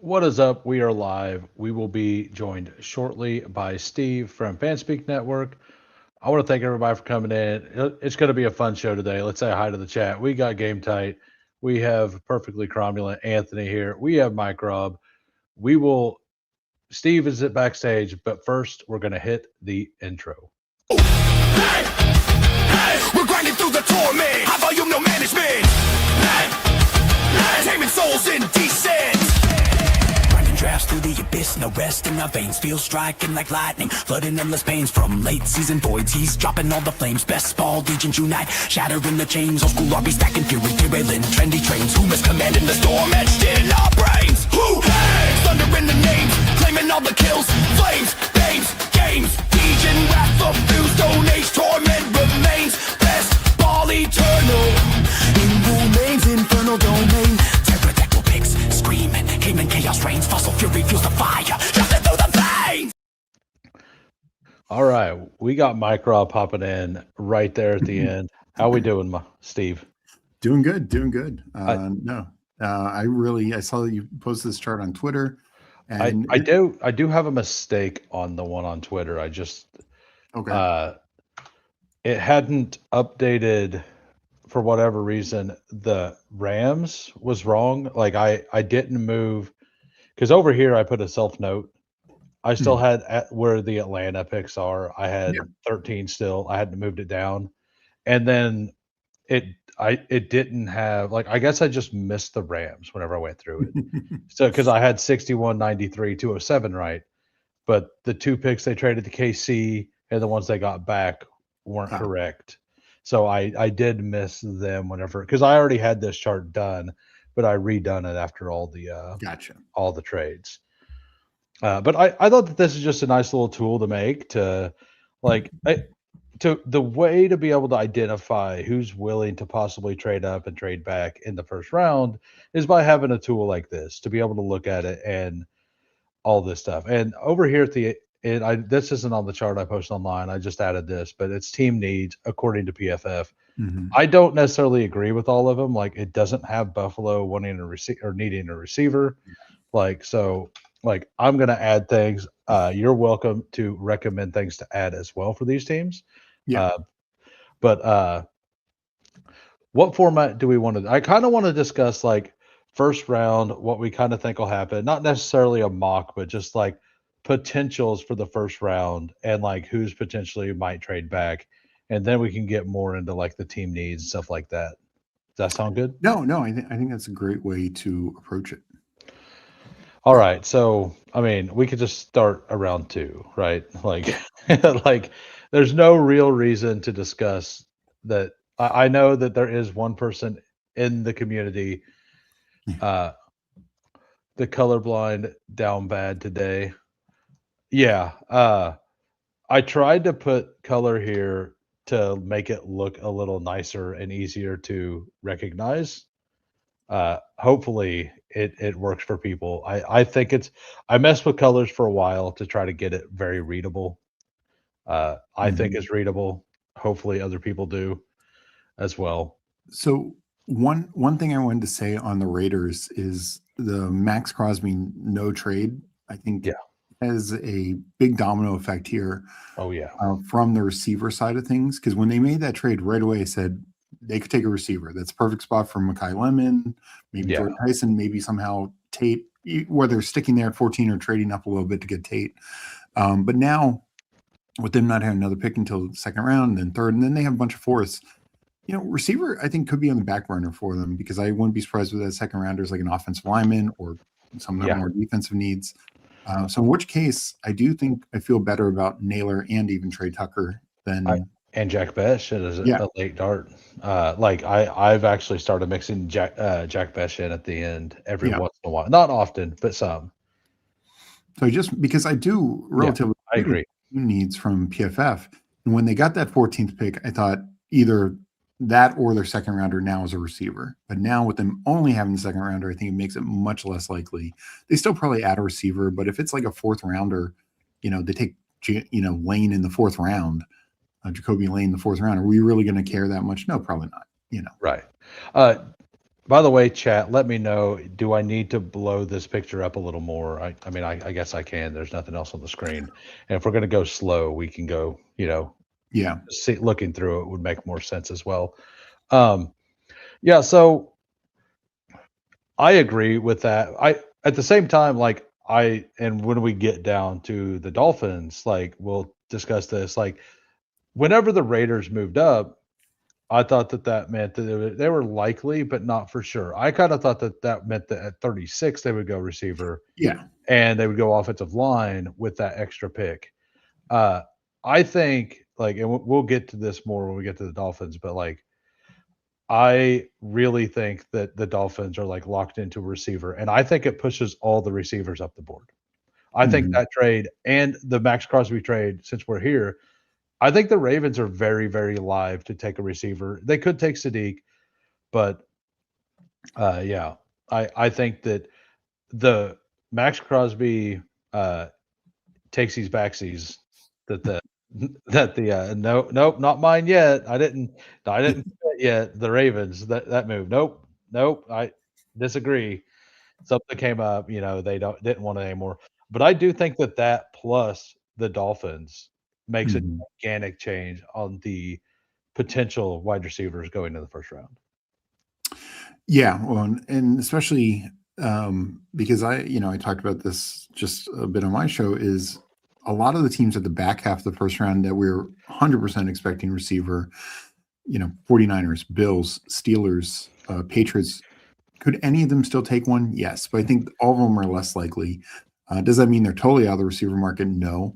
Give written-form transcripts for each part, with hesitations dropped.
What is up? We are live. We will be joined shortly by Steve from Fanspeak Network. I want to thank everybody for coming in. It's going to be a fun show today. Let's say hi to the chat. We got Game Tight. We have Perfectly Cromulent Anthony here. We have Mike Robb. We will. Steve is at backstage, but first we're going to hit the intro. Hey, we're grinding through the torment. High volume, no management. Taming souls in descent. Grinding drafts through the abyss, no rest in our veins. Feel striking like lightning, flooding endless pains from late season voids. He's dropping all the flames. Best ball legions unite, shattering the chains. Old school RP stacking fury, derailing trendy trains. Who is commanding the storm etched in our brains? Who? Hey, thunder in the names, claiming all the kills. Flames, names, games. Legion, wrath of fuse, stone age, torment remains. Best ball eternal, in remains infernal domain. Pterodactyl pigs, screaming, Cayman chaos reigns. Fossil fury fuels the fire, shouting through the veins. All right, we got Mike Robb popping in right there at the end. How we doing, Steve? Doing good, doing good. I saw that you posted this chart on Twitter, and I do have a mistake on the one on Twitter. I just okay. It hadn't updated for whatever reason. The Rams was wrong. Like I didn't move because over here I put a self note. I still had at where the Atlanta picks are. I had Yeah. 13 still. I hadn't moved it down, and then it didn't have like I guess I just missed the Rams whenever I went through it. So because I had 61, 93, 207 right, but the two picks they traded to KC and the ones they got back weren't Ah, correct. So I did miss them whenever because I already had this chart done, but I redone it after gotcha. all the trades. But I thought that this is just a nice little tool to make to like to the way to be able to identify who's willing to possibly trade up and trade back in the first round is by having a tool like this to be able to look at it and all this stuff. And over here at the this isn't on the chart I posted online. I just added this, but it's team needs according to PFF. Mhm. I don't necessarily agree with all of them. Like it doesn't have Buffalo wanting a receiver or needing a receiver. Like so, like I'm gonna add things. You're welcome to recommend things to add as well for these teams. Yeah. Uh, but what format do we want to? I kind of want to discuss like first round, what we kind of think will happen. Not necessarily a mock, but just like potentials for the first round and like who's potentially might trade back, and then we can get more into like the team needs and stuff like that. Does that sound good? No. I think that's a great way to approach it. All right. So, I mean, we could just start around two, right? Like, like, there's no real reason to discuss that. I know that there is one person in the community, uh, the colorblind down bad today. Yeah. I tried to put color here to make it look a little nicer and easier to recognize. Hopefully it works for people. I think it's I messed with colors for a while to try to get it very readable. I think Mhm. it's readable. Hopefully other people do as well. So one thing I wanted to say on the Raiders is the Max Crosby no trade. I think Yeah. has a big domino effect here Oh yeah. from the receiver side of things. Because when they made that trade right away, I said they could take a receiver. That's a perfect spot for Makai Lemon, maybe Yeah. Jordan Tyson, maybe somehow Tate, whether sticking there at 14 or trading up a little bit to get Tate. But now, with them not having another pick until the second round, and then third, and then they have a bunch of fourths. Receiver I think could be on the back burner for them because I wouldn't be surprised with that second rounders like an offensive lineman or some of their Yeah. more defensive needs. So in which case, I do think I feel better about Naylor and even Trey Tucker I than and Jack Besh is yeah, a late dart. Like I've actually started mixing Jack Besh in at the end every yeah. once in a while. Not often, but some. So just because I do Yeah, relatively I agree with agree. needs from PFF, and when they got that 14th pick, I thought either that or their second rounder now as a receiver. But now with them only having the second rounder, I think it makes it much less likely. They still probably add a receiver, but if it's like a fourth rounder, they take Lane in the fourth round, Jacoby Lane in the fourth round. Are we really going to care that much? No, probably not. Right. Uh By the way, chat, let me know. Do I need to blow this picture up a little more? I mean, I guess I can. There's nothing else on the screen. And if we're going to go slow, we can go, Yeah. looking through it would make more sense as well. Um, yeah, so I agree with that. At the same time, like and when we get down to the Dolphins, like we'll discuss this. Like whenever the Raiders moved up, I thought that meant that they were likely, but not for sure. I kind of thought that meant that at 36 they would go receiver Yeah. and they would go offensive line with that extra pick. Uh, I think like, and we'll get to this more when we get to the Dolphins, but like I really think that the Dolphins are like locked into a receiver, and I think it pushes all the receivers up the board. I think Mhm. that trade and the Max Crosby trade, since we're here, I think the Ravens are very, very live to take a receiver. They could take Sadiq, but yeah, I think that the Max Crosby takes these backsies that the nope, not mine yet. I didn't quit yet. The Ravens, that move. Nope, I disagree. Something came up, they didn't want it anymore. But I do think that plus the Dolphins makes a Mhm. gigantic change on the potential wide receivers going in the first round. Yeah, well, and especially because I talked about this just a bit on my show is a lot of the teams at the back half of the first round that we're 100% expecting receiver, 49ers, Bills, Steelers, Patriots, could any of them still take one? Yes, but I think all of them are less likely. Does that mean they're totally out of the receiver market? No.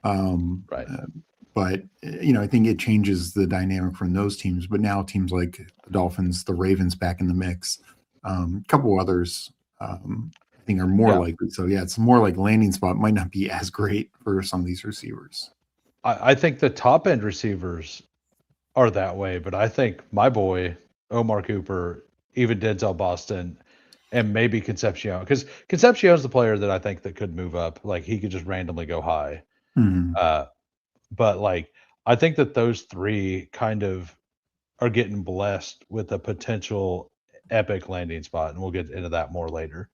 Um, Right. uh, but I think it changes the dynamic from those teams. But now teams like the Dolphins, the Ravens, back in the mix. A couple others, I think, are more Yeah. likely. So yeah, it's more like landing spot might not be as great for some of these receivers. I think the top end receivers are that way, but I think my boy Omar Cooper, even Denzel Boston, and maybe Concepcion, because Concepcion is the player that I think that could move up. Like he could just randomly go high. Mhm. Uh, but like I think that those three kind of are getting blessed with a potential epic landing spot, and we'll get into that more later.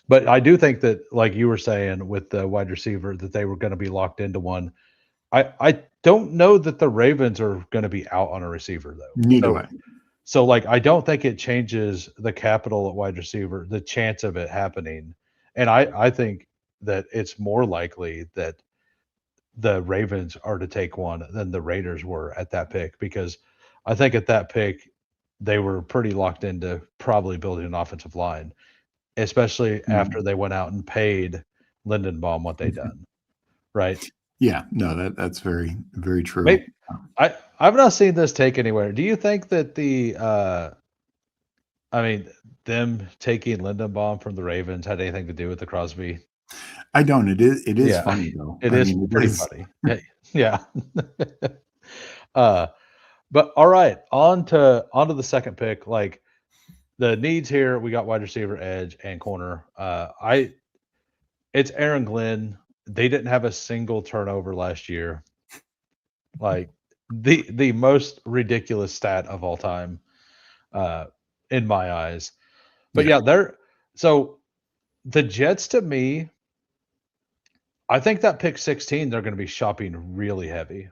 But I do think that, like you were saying with the wide receiver, that they were going to be locked into one. I don't know that the Ravens are going to be out on a receiver though. Neither So way. like I don't think it changes the capital at wide receiver, the chance of it happening. And I think that it's more likely that the Ravens are to take one than the Raiders were at that pick, because I think at that pick they were pretty locked into probably building an offensive line, especially after Mhm. they went out and paid Lindenbaum what they done, right? Yeah, no, that's very, very true. Maybe I've not seen this take anywhere. Do you think that I mean, them taking Lindenbaum from the Ravens had anything to do with the Crosby? I don't. It is Yeah, funny though. it I is mean, it pretty is. funny. Yeah. uh, but all right, on to the second pick. Like the needs here, we got wide receiver, edge, and corner. It's Aaron Glenn. They didn't have a single turnover last year. Like the most ridiculous stat of all time, uh, in my eyes. But Yeah. yeah, so the Jets to me, I think that pick 16, they're going to be shopping really heavy.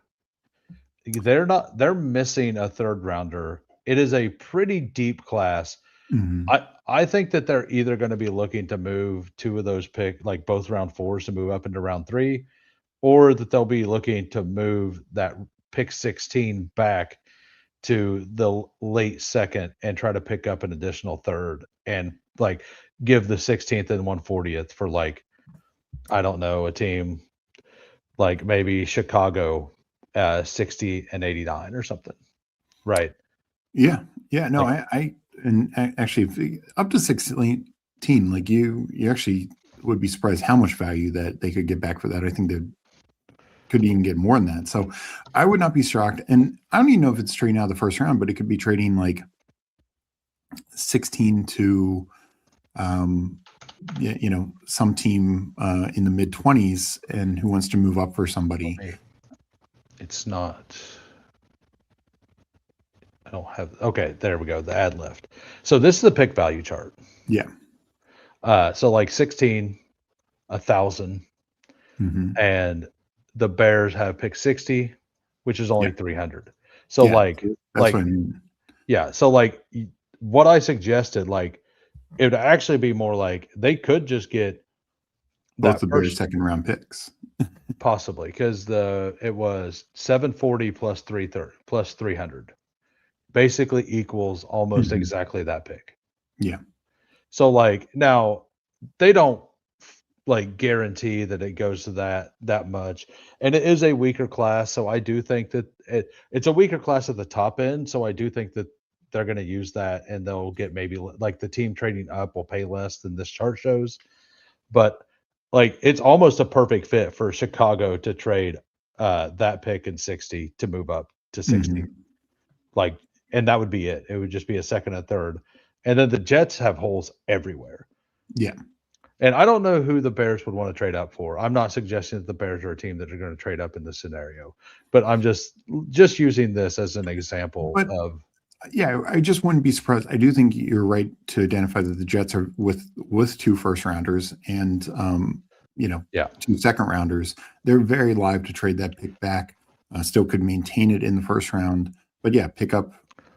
They're missing a third rounder. It is a pretty deep class. Mhm. I think that they're either going to be looking to move two of those like both round fours to move up into round three, or that they'll be looking to move that pick 16 back to the late second and try to pick up an additional third and like give the 16th and 140th for like, I don't know, a team like maybe Chicago, 60 and 89 or something. Right. Yeah. Yeah. No, Like, I and actually up to 16, like you actually would be surprised how much value that they could get back for that. I think they could even get more than that. So I would not be shocked. And I don't even know if it's trading out of the first round, but it could be trading like 16 to some team in the mid 20s and who wants to move up for somebody. it's not. I don't have. Okay, there we go. The ad left. So this is the pick value chart. Yeah. So like 16, 1,000, Hmm. and the Bears have pick 60, which is Yeah. only 300. So Yeah. like That's what like I mean. yeah. So like what I suggested, like it would actually be more like they could just get Both that the Bears' first second round picks. possibly because it was 740 plus 330 plus 300 basically equals almost Hmm. exactly that pick. Yeah. So like now they don't like guarantee that it goes to that much. And it is a weaker class, so I do think that it's a weaker class at the top end, so I do think that they're going to use that and they'll get maybe like the team trading up will pay less than this chart shows. But like it's almost a perfect fit for Chicago to trade that pick in 60 to move up to 60. Hmm. Like and that would be it. It would just be a second and third. And then the Jets have holes everywhere. Yeah. And I don't know who the Bears would want to trade up for. I'm not suggesting that the Bears are a team that are going to trade up in this scenario, but I'm just using this as an example But of yeah, I just wouldn't be surprised. I do think you're right to identify that the Jets are with two first rounders and yeah. two second rounders. They're very live to trade that pick back. Still could maintain it in the first round, but yeah, pick up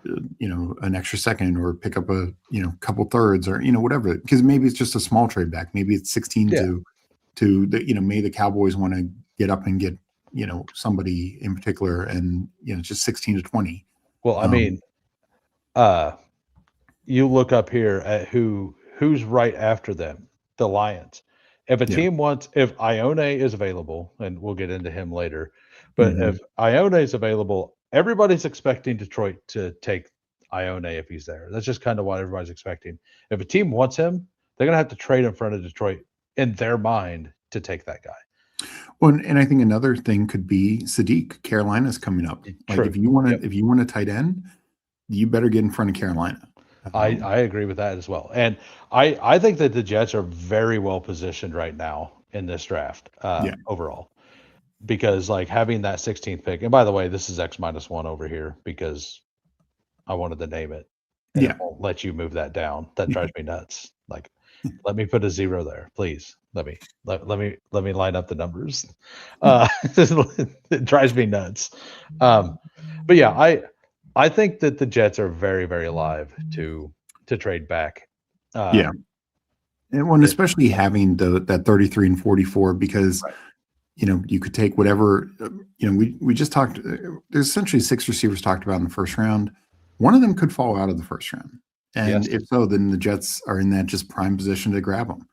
an extra second or pick up a couple thirds or whatever, because maybe it's just a small trade back. Maybe it's 16 Yeah. to the maybe the Cowboys want to get up and get somebody in particular, and just 16 to 20. Well, I Um, mean, uh you look up here at who's right after them, the Lions. If a yeah. team wants if Ione is available, and we'll get into him later, but Hmm. if Ione is available, everybody's expecting Detroit to take Ione if he's there. That's just kind of what everybody's expecting. If a team wants him, they're gonna have to trade in front of Detroit in their mind to take that guy. Well, and I think another thing could be Sadiq. Carolina's coming up. Like True. Yep. if you want a tight end, you better get in front of Carolina. I agree with that as well. And I think that the Jets are very well positioned right now in this draft Yeah. overall. Because like having that 16th pick, and by the way, this is X minus one over here because I wanted to name it, and it Yeah. won't let you move that down. That drives me nuts. Like, let me put a zero there, please. Let me line up the numbers. It drives me nuts. But yeah, I think that the Jets are very very alive to trade back. Yeah. Um, And one, it, especially having that 33 and 44, because right. you could take whatever. We just talked. There's essentially six receivers talked about in the first round. One of them could fall out of the first round, and Yes. if so, then the Jets are in that just prime position to grab them.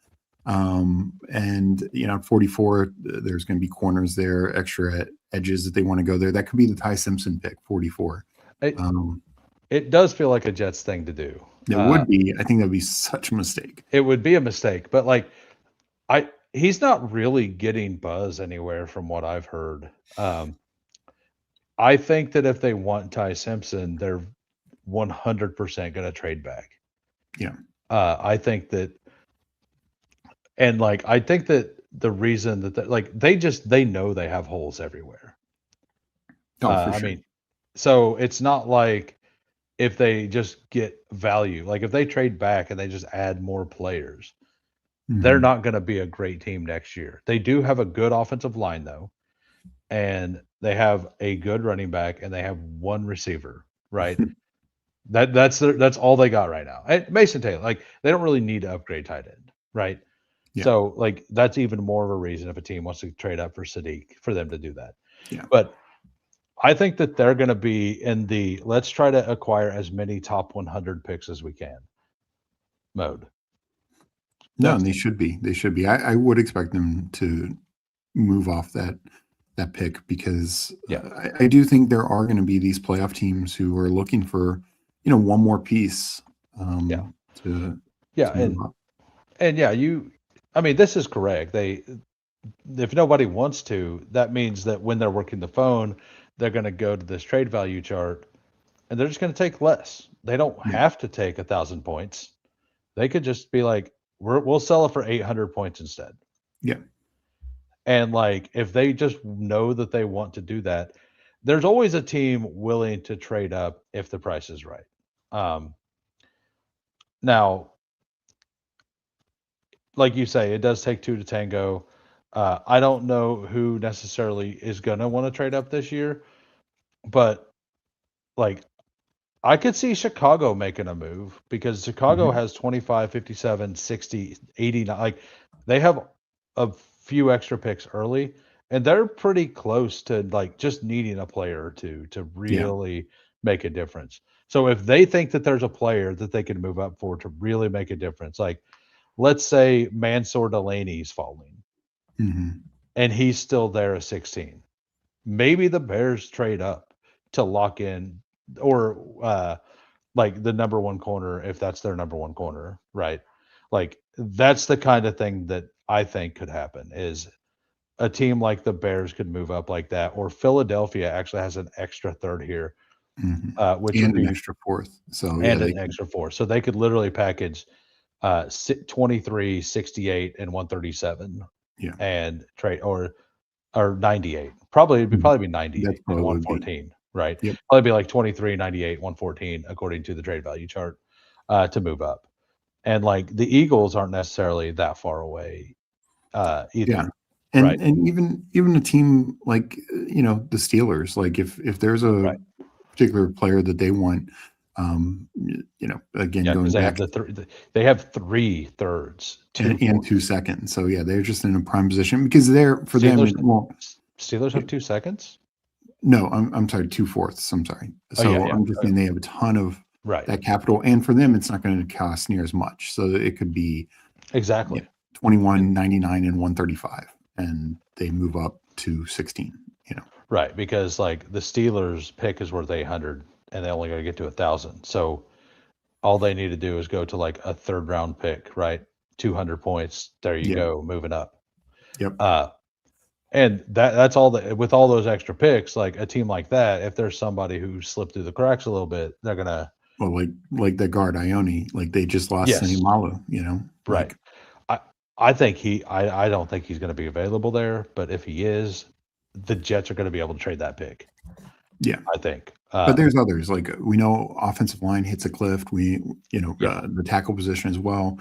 And at 44, there's going to be corners there, extra edges that they want to go there. That could be the Ty Simpson pick, 44. It, Um, it does feel like a Jets thing to do. it would be. I think that would be such a mistake. It would be a mistake, but like he's not really getting buzz anywhere from what I've heard. I think that if they want Ty Simpson, they're 100% going to trade back. Yeah. I think that, and like I think that the reason that like they know they have holes everywhere. Oh, for I sure. mean, so it's not like if they just get value, like if they trade back and they just add more players, they're Mhm. not going to be a great team next year. They do have a good offensive line though, and they have a good running back, and they have one receiver, right? That's all they got right now. And Mason Taylor, like they don't really need to upgrade tight end, right? Yeah. So like that's even more of a reason if a team wants to trade up for Sadiq for them to do that. Yeah. But I think that they're going to be in the let's try to acquire as many top 100 picks as we can mode. No, and That's they should be. They should be. I would expect them to move off that pick, because yeah, I do think there are going to be these playoff teams who are looking for one more piece yeah, to yeah, move up. and yeah, I mean, this is correct. If nobody wants to, that means that when they're working the phone, they're going to go to this trade value chart and they're just going to take less. They don't Yeah. have to take 1,000 points. They could just be like, we'll sell it for 800 points instead. Yeah. And like, if they just know that they want to do that, there's always a team willing to trade up if the price is right. Um, Now, like you say, it does take two to tango. I don't know who necessarily is going to want to trade up this year, but like I could see Chicago making a move because Chicago Mhm. has 25, 57, 60, 89. Like they have a few extra picks early, and they're pretty close to like just needing a player or two to Yeah. really make a difference. So if they think that there's a player that they can move up for to really make a difference, like let's say Mansour Delaney's falling Mhm. and he's still there at 16. Maybe the Bears trade up to lock in or like the number one corner if that's their number one corner, right? Like that's the kind of thing that I think could happen is a team like the Bears could move up like that, or Philadelphia actually has an extra third here, Mhm. which would And an be extra fourth. So yeah, and they an could. extra four. So they could literally package 23, 68, and 137 Yeah. and trade or 98. Probably it'd be Mhm. probably be That's 98 and probably would be. 114, right? Yep. Probably be like 23, 98, 114 according to the trade value chart to move up. And like the Eagles aren't necessarily that far away Yeah. either, right? And even a team like the Steelers, like if there's a Right. particular player that they want, again Yeah, because going they have back they have three thirds, two and fourths. 2 seconds. So yeah, they're just in a prime position because they're for them Steelers it won't. Steelers have 2 seconds. No, I'm sorry, 2/4. I'm sorry. Oh yeah, So yeah. I'm just saying they have a ton of Right. that capital, and for them, it's not going to cost near as much. So it could be Exactly. 21.99 and 135, and they move up to 16. Right, because like the Steelers pick is worth 800 and they only got to get to 1,000. So all they need to do is go to like a third round pick, right? 200 points. There you Yeah. go, moving up. Yep. Uh and that's all that with all those extra picks, like a team like that, if there's somebody who slipped through the cracks a little bit, they're gonna Well, like the guard Ione, like they just lost Sonny yes, Malu. right. Like I I think I don't think he's gonna be available there, but if he is, the Jets are gonna be able to trade that pick, yeah. I think. But there's others, like, we know offensive line hits a cliff. Yeah, The tackle position as well.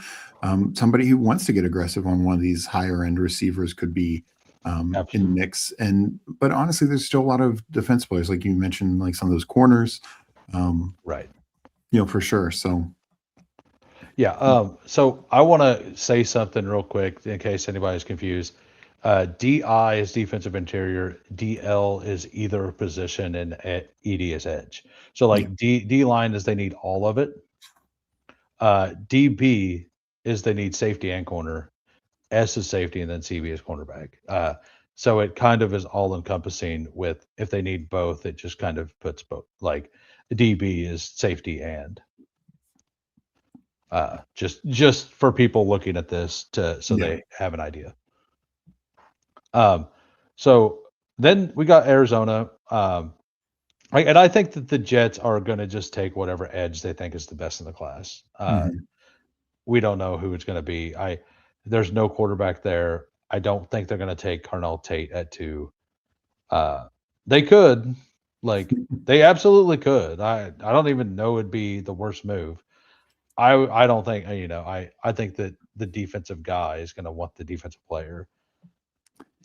Somebody who wants to get aggressive on one of these higher end receivers could be in the absolutely. mix. But honestly, there's still a lot of defense players, like you mentioned, like some of those corners, um, Right. for sure. So Yeah. So I want to say something real quick in case anybody's confused. DI is defensive interior. DL is either position, and ED is edge. So yeah, like D line is they need all of it. DB is they need safety and corner. S is safety, and then CB is cornerback. So it kind of is all encompassing. With if they need both, it just kind of puts both. Like DB is safety and just for people looking at this to so yeah, they have an idea. Um, so then we got Arizona. And I think that the Jets are going to just take whatever edge they think is the best in the class. mhm, We don't know who it's going to be. There's no quarterback there. I don't think they're going to take Carnell Tate at 2. Uh, they could, like, they absolutely could. I don't even know it'd be the worst move. I don't think I think that the defensive guy is going to want the defensive player.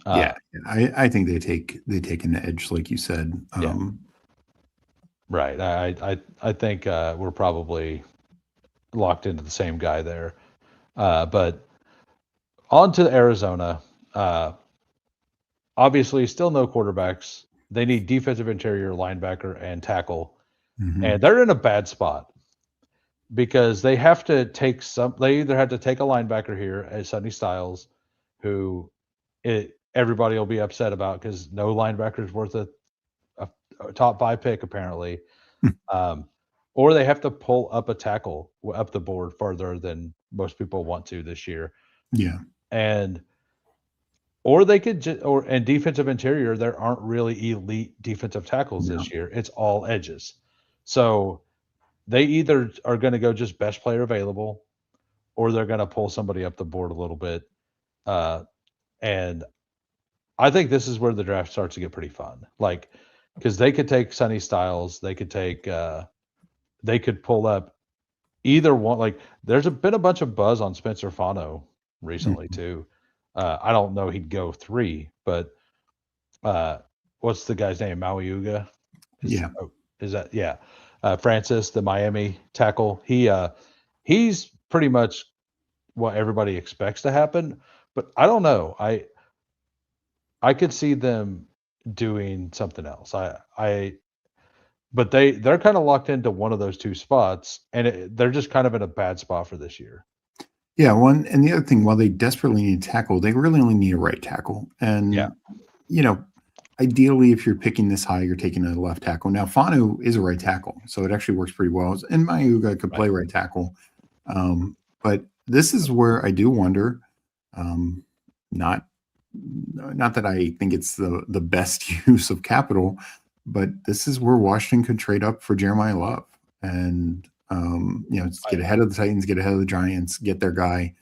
yeah. Uh, I think they take an edge, like you said. yeah, right. I think we're probably locked into the same guy there. But on to Arizona. Uh, Obviously, still no quarterbacks. They need defensive interior, linebacker, and tackle, and Mhm, they're in a bad spot because they have to take some. They either have to take a linebacker here as Sonny Styles, who everybody will be upset about because no linebacker is worth a, a top 5 pick apparently. Um, or they have to pull up a tackle up the board further than most people want to this year, yeah, and or they could or and defensive interior. There aren't really elite defensive tackles yeah, this year. It's all edges, so they either are going to go just best player available, or they're going to pull somebody up the board a little bit. And I think this is where the draft starts to get pretty fun. Like because they could take Sonny Styles, they could take, they could pull up either one. Like, been a bunch of buzz on Spencer Fano recently Mhm. too. I don't know he'd go 3, but uh, what's the guy's name? Mauiuga? Yeah. Is that yeah? Francis, the Miami tackle. He's pretty much what everybody expects to happen. But I don't know. I could see them doing something else. But they're kind of locked into one of those two spots, and they're just kind of in a bad spot for this year. Yeah. One and the other thing, while they desperately need a tackle, they really only need a right tackle. Yeah, And you know, ideally, if you're picking this high, you're taking a left tackle. Now, Fanu is a right tackle, so it actually works pretty well. And Mayuga could right. play right tackle. But this is where I do wonder. Not not that I think it's the best use of capital, but this is where Washington could trade up for Jeremiah Love and just get I ahead of the Titans, get ahead of the Giants, get their guy.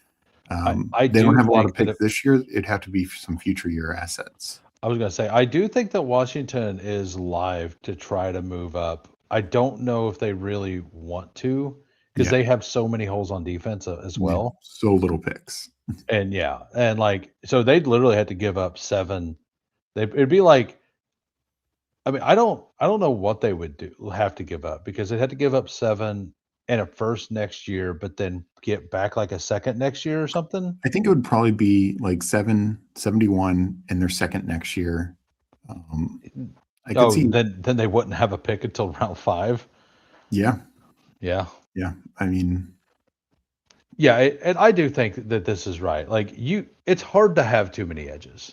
I They don't do have a lot think of that picks this year. It'd have to be some future year assets. I was gonna say I do think that Washington is live to try to move up. I don't know if they really want to because Yeah, they have so many holes on defense as they have well. so little picks. And yeah, and like so they'd literally had to give up 7. It'd be like I mean, I don't know what they would have to give up because they'd have to give up 7 and a first next year, but then get back like a second next year or something. I think it would probably be like 771 in their second next year. Um, I could Oh, see, then they wouldn't have a pick until round 5. yeah, Yeah. yeah. I mean, Yeah, and I do think that this is right. Like it's hard to have too many edges.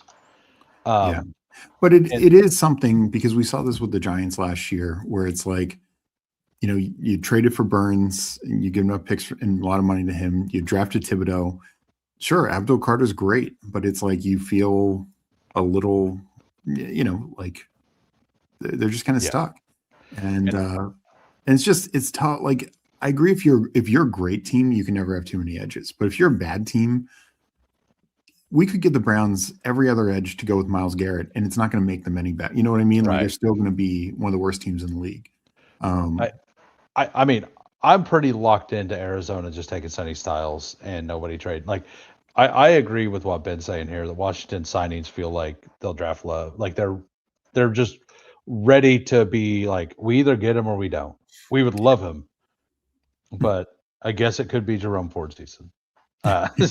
yeah. Um, But it and it is something because we saw this with the Giants last year, where it's like, you traded for Burns, and you give him up picks and a lot of money to him. You drafted Thibodeau. Sure, Abdul Carter's great, but it's like you feel a little, like they're just kind of yeah, stuck. And and it's tough. Like I agree, if you're a great team, you can never have too many edges. But if you're a bad team, we could get the Browns every other edge to go with Miles Garrett, and it's not going to make them any better. You know what I mean? Like they're right. still going to be one of the worst teams in the league. I, Um, I mean, I'm pretty locked into Arizona just taking Sonny Styles and nobody trade. Like I agree with what Ben's saying here that Washington signings feel like they'll draft Love. Like they're just ready to be like we either get him or we don't. We would love him, but I guess it could be Jerome Ford season.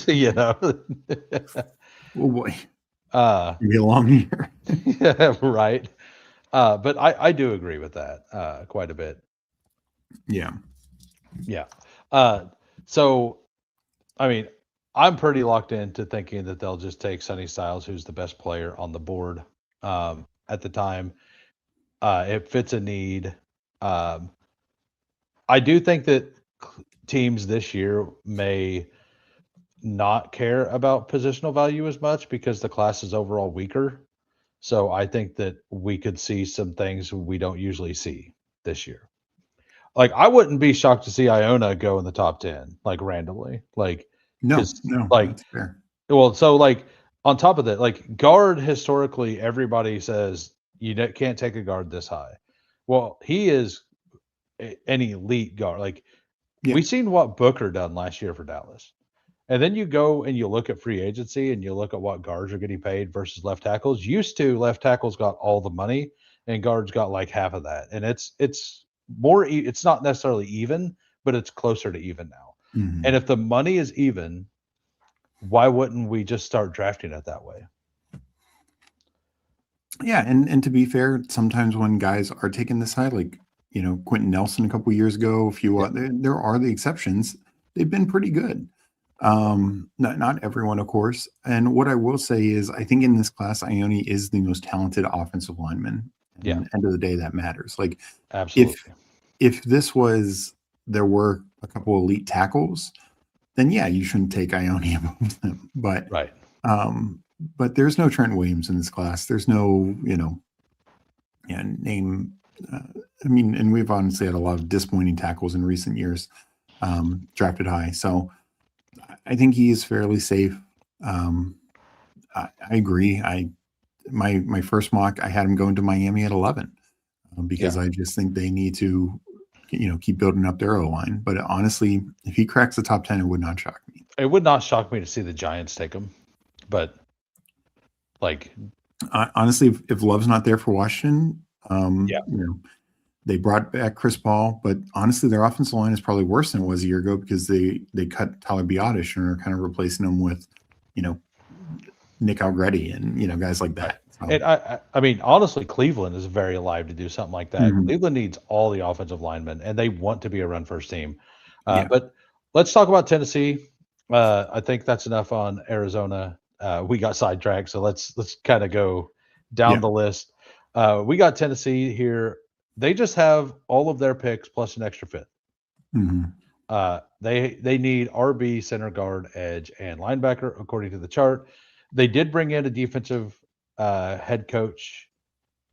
You know. oh boy, uh it'll be a long year. yeah, right. But I do agree with that quite a bit. Yeah, Yeah. Uh so I mean, I'm pretty locked into thinking that they'll just take Sonny Styles, who's the best player on the board at the time. It fits a need. Um, I do think that teams this year may not care about positional value as much because the class is overall weaker. So I think that we could see some things we don't usually see this year. Like I wouldn't be shocked to see Iona go in the top 10, like randomly. Like no, because no, like that's fair. well, so like on top of that, like guard historically, everybody says can't take a guard this high. Well, he is an elite guard. Like Yeah, we seen what Booker done last year for Dallas. And then you go and you look at free agency and you look at what guards are getting paid versus left tackles. Used to left tackles got all the money and guards got like half of that. And it's more it's not necessarily even, but it's closer to even now. And mhm. if the money is even, why wouldn't we just start drafting it that way? Yeah, and to be fair, sometimes when guys are taking this high, like Quentin Nelson a couple years ago, a few Yeah. there are the exceptions. They've been pretty good. Not everyone, of course. And what I will say is, I think in this class, Ione is the most talented offensive lineman. Yeah, And end of the day, that matters. Like if absolutely. if there were a couple elite tackles, then yeah, you shouldn't take Ione above them. Right. Um, but there's no Trent Williams in this class. There's no, name. Uh, I mean, and we've honestly had a lot of disappointing tackles in recent years, drafted high. So I think he is fairly safe. I agree. My first mock, I had him going to Miami at 11. because I just think they need to, keep building up their O line. But honestly, if he cracks the top 10, it would not shock me. It would not shock me to see the Giants take him, but like, Honestly, if Love's not there for Washington, Yeah. they brought back Chris Paul, but honestly, their offensive line is probably worse than it was a year ago because they cut Tyler Biotish and are kind of replacing him with, Nick Algretti and guys like that. So, and I mean, honestly, Cleveland is very alive to do something like that. Mhm. Cleveland needs all the offensive linemen, and they want to be a run first team. Yeah. But let's talk about Tennessee. I think that's enough on Arizona. We got sidetracked, so let's kind of go down Yeah. the list. We got Tennessee here. They just have all of their picks plus an extra fifth. Mhm. They need RB, center guard, edge, and linebacker according to the chart. They did bring in a defensive head coach,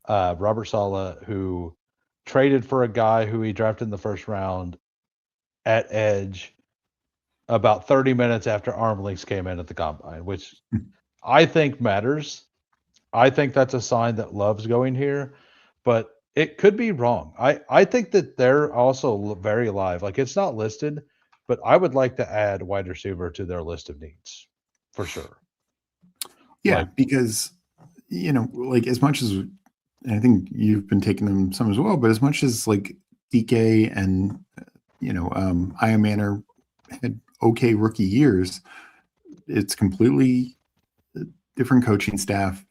Robert Saleh, who traded for a guy who he drafted in the first round at edge about 30 minutes after arm links came in at the combine, which I think matters. I think that's a sign that Love's going here, but it could be wrong. I think that they're also very live. Like, it's not listed, but I would like to add wide receiver to their list of needs for sure. Yeah, Like, because like as much as and I think you've been taking them some as well, but as much as like DK and Iron Manor had okay rookie years, it's completely different coaching staff.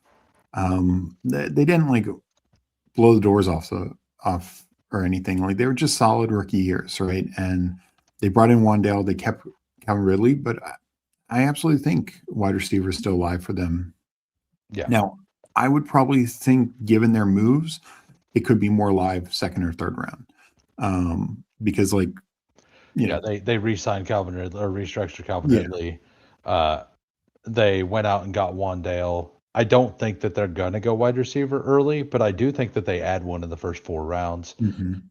They didn't like blow the doors off or anything. Like they were just solid rookie years, right? And they brought in Wandale, they kept Calvin Ridley, but I absolutely think wide receiver is still alive for them. yeah. Now, I would probably think, given their moves, it could be more live second or third round, because They re-signed Calvin Ridley or restructured Calvin Yeah. Ridley. They went out and got Wandale. I don't think that they're going to go wide receiver early, but I do think that they add one in the first 4 rounds. Mhm.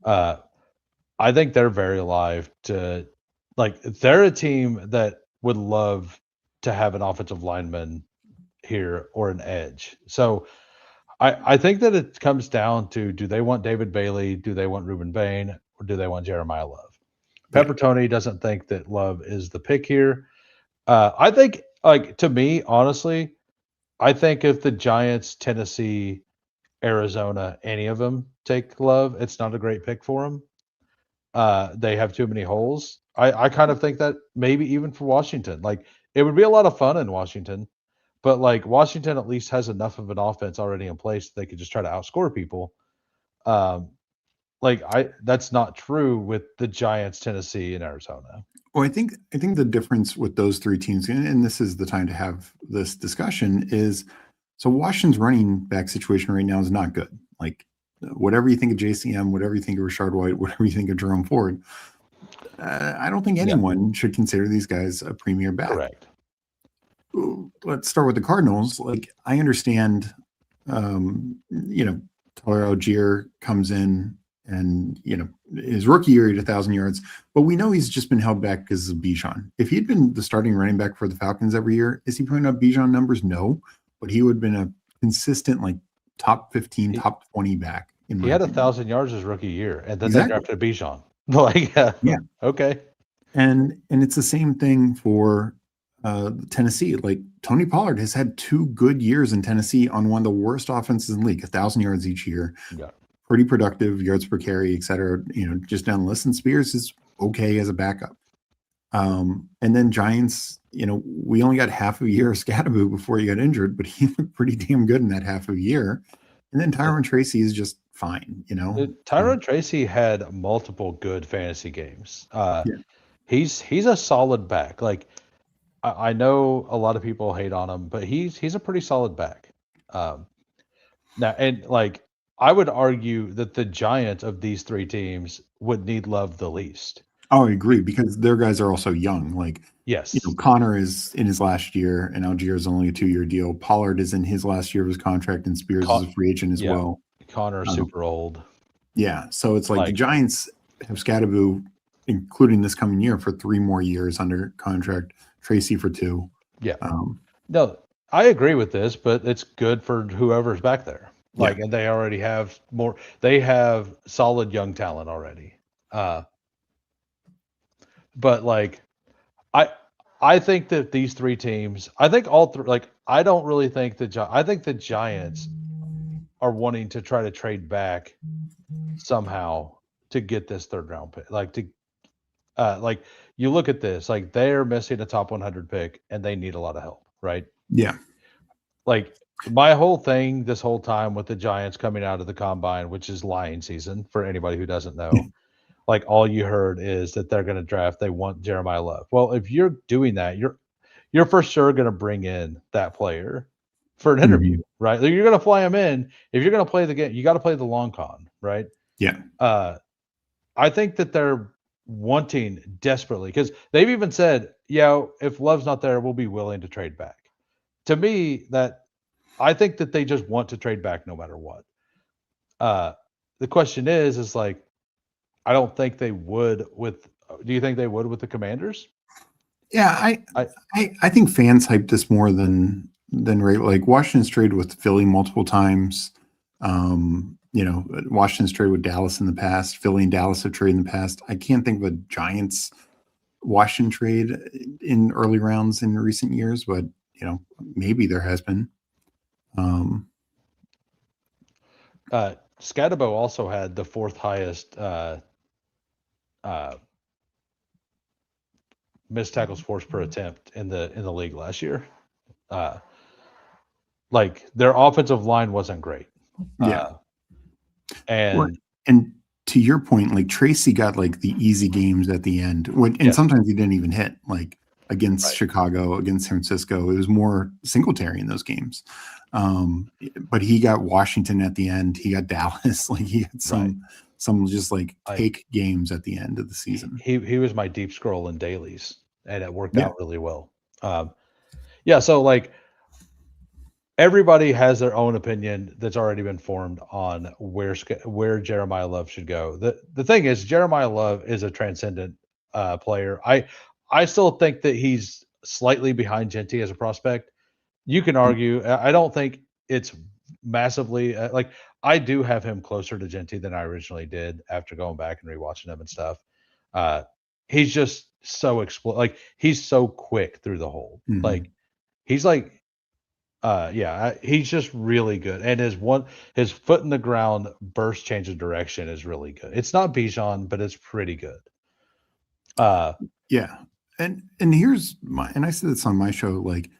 I think they're very alive to, like, they're a team that would love to have an offensive lineman here or an edge. So I think that it comes down to, do they want David Bailey? Do they want Ruben Bain? Or do they want Jeremiah Love? Pepper Tony doesn't think that Love is the pick here. I think, like, to me, honestly, I think if the Giants, Tennessee, Arizona, any of them take Love, it's not a great pick for them. They have too many holes. I kind of think that maybe even for Washington, like, it would be a lot of fun in Washington, but like Washington at least has enough of an offense already in place that they could just try to outscore people. That's not true with the Giants, Tennessee, and Arizona. Well, I think the difference with those 3 teams, and this is the time to have this discussion, is so Washington's running back situation right now is not good. Like, whatever you think of JCM, whatever you think of Rashard White, whatever you think of Jerome Ford, I don't think anyone should consider these guys a premier back. Correct. Let's start with the Cardinals. Like, I understand, Tyler Algier comes in and, his rookie year, he had 1,000 yards, but we know he's just been held back because of Bijan. If he'd been the starting running back for the Falcons every year, is he putting up Bijan numbers? No, but he would have been a consistent, like, top 15, top 20 back. He had 1,000 yards his rookie year, and then Exactly. they drafted Bijan. Like, Yeah. Okay. And it's the same thing for Tennessee. Like, Tony Pollard has had 2 good years in Tennessee on one of the worst offenses in the league, 1,000 yards each year. Yeah. Pretty productive, yards per carry, et cetera, just down the list. And Spears is okay as a backup. And then Giants, we only got half a year of Scatteroo before he got injured, but he looked pretty damn good in that half a year. And then Tyron Tracy is just fine, Tyron Tracy had multiple good fantasy games. Yeah. He's a solid back. Like, I know a lot of people hate on him, but he's a pretty solid back. Now, and like, I would argue that the Giants of these 3 teams would need Love the least. Oh, I agree, because their guys are also young. Like, Yes. Connor is in his last year, and Algier is only a 2-year deal. Pollard is in his last year of his contract, and Spears is a free agent as well. Connor super old. Yeah, so it's like the Giants have Scatteroo, including this coming year, for 3 more years under contract. Tracy for 2. Yeah. No, I agree with this, but it's good for whoever's back there. Like, and they already have more. They have solid young talent already. But like, I I think that these three teams. I think all three. Like, I don't really think I think the Giants are wanting to try to trade back somehow to get this third round pick. Like you look at this, like they're missing a top 100 pick and they need a lot of help, right? Yeah. Like my whole thing this whole time with the Giants coming out of the combine, which is lying season for anybody who doesn't know, like all you heard is that they're going to draft, they want Jeremiah Love. Well, if you're doing that, you're for sure going to bring in that player for an interview, right? Like, you're going to fly him in. If you're going to play the game, you got to play the long con, right? Yeah. I think that they're wanting desperately because they've even said, yeah, if Love's not there, we'll be willing to trade back. To me, that I think that they just want to trade back no matter what. The question is like, I don't think they would with. Do you think they would with the Commanders? Yeah, I think fans hype this more than right. Like Washington's traded with Philly multiple times. Washington's traded with Dallas in the past. Philly and Dallas have traded in the past. I can't think of a Giants Washington trade in early rounds in recent years, but maybe there has been. Scadabo also had the fourth highest missed tackles force per attempt in the league last year. Like their offensive line wasn't great. And to your point, like Tracy got like the easy games at the end, sometimes he didn't even hit. Like against Chicago, against San Francisco, it was more Singletary in those games. But he got Washington at the end. He got Dallas. Like he had some just like take games at the end of the season. He was my deep scroll in dailies, and it worked out really well. So like everybody has their own opinion that's already been formed on where Jeremiah Love should go. The thing is, Jeremiah Love is a transcendent player. I still think that he's slightly behind Genty as a prospect. You can argue. I don't think it's massively like I do have him closer to Genty than I originally did after going back and rewatching him and stuff. He's just so like he's so quick through the hole. Like he's like he's just really good. And his foot in the ground burst change of direction is really good. It's not Bijan, but it's pretty good. And here's and I said this on my show, like,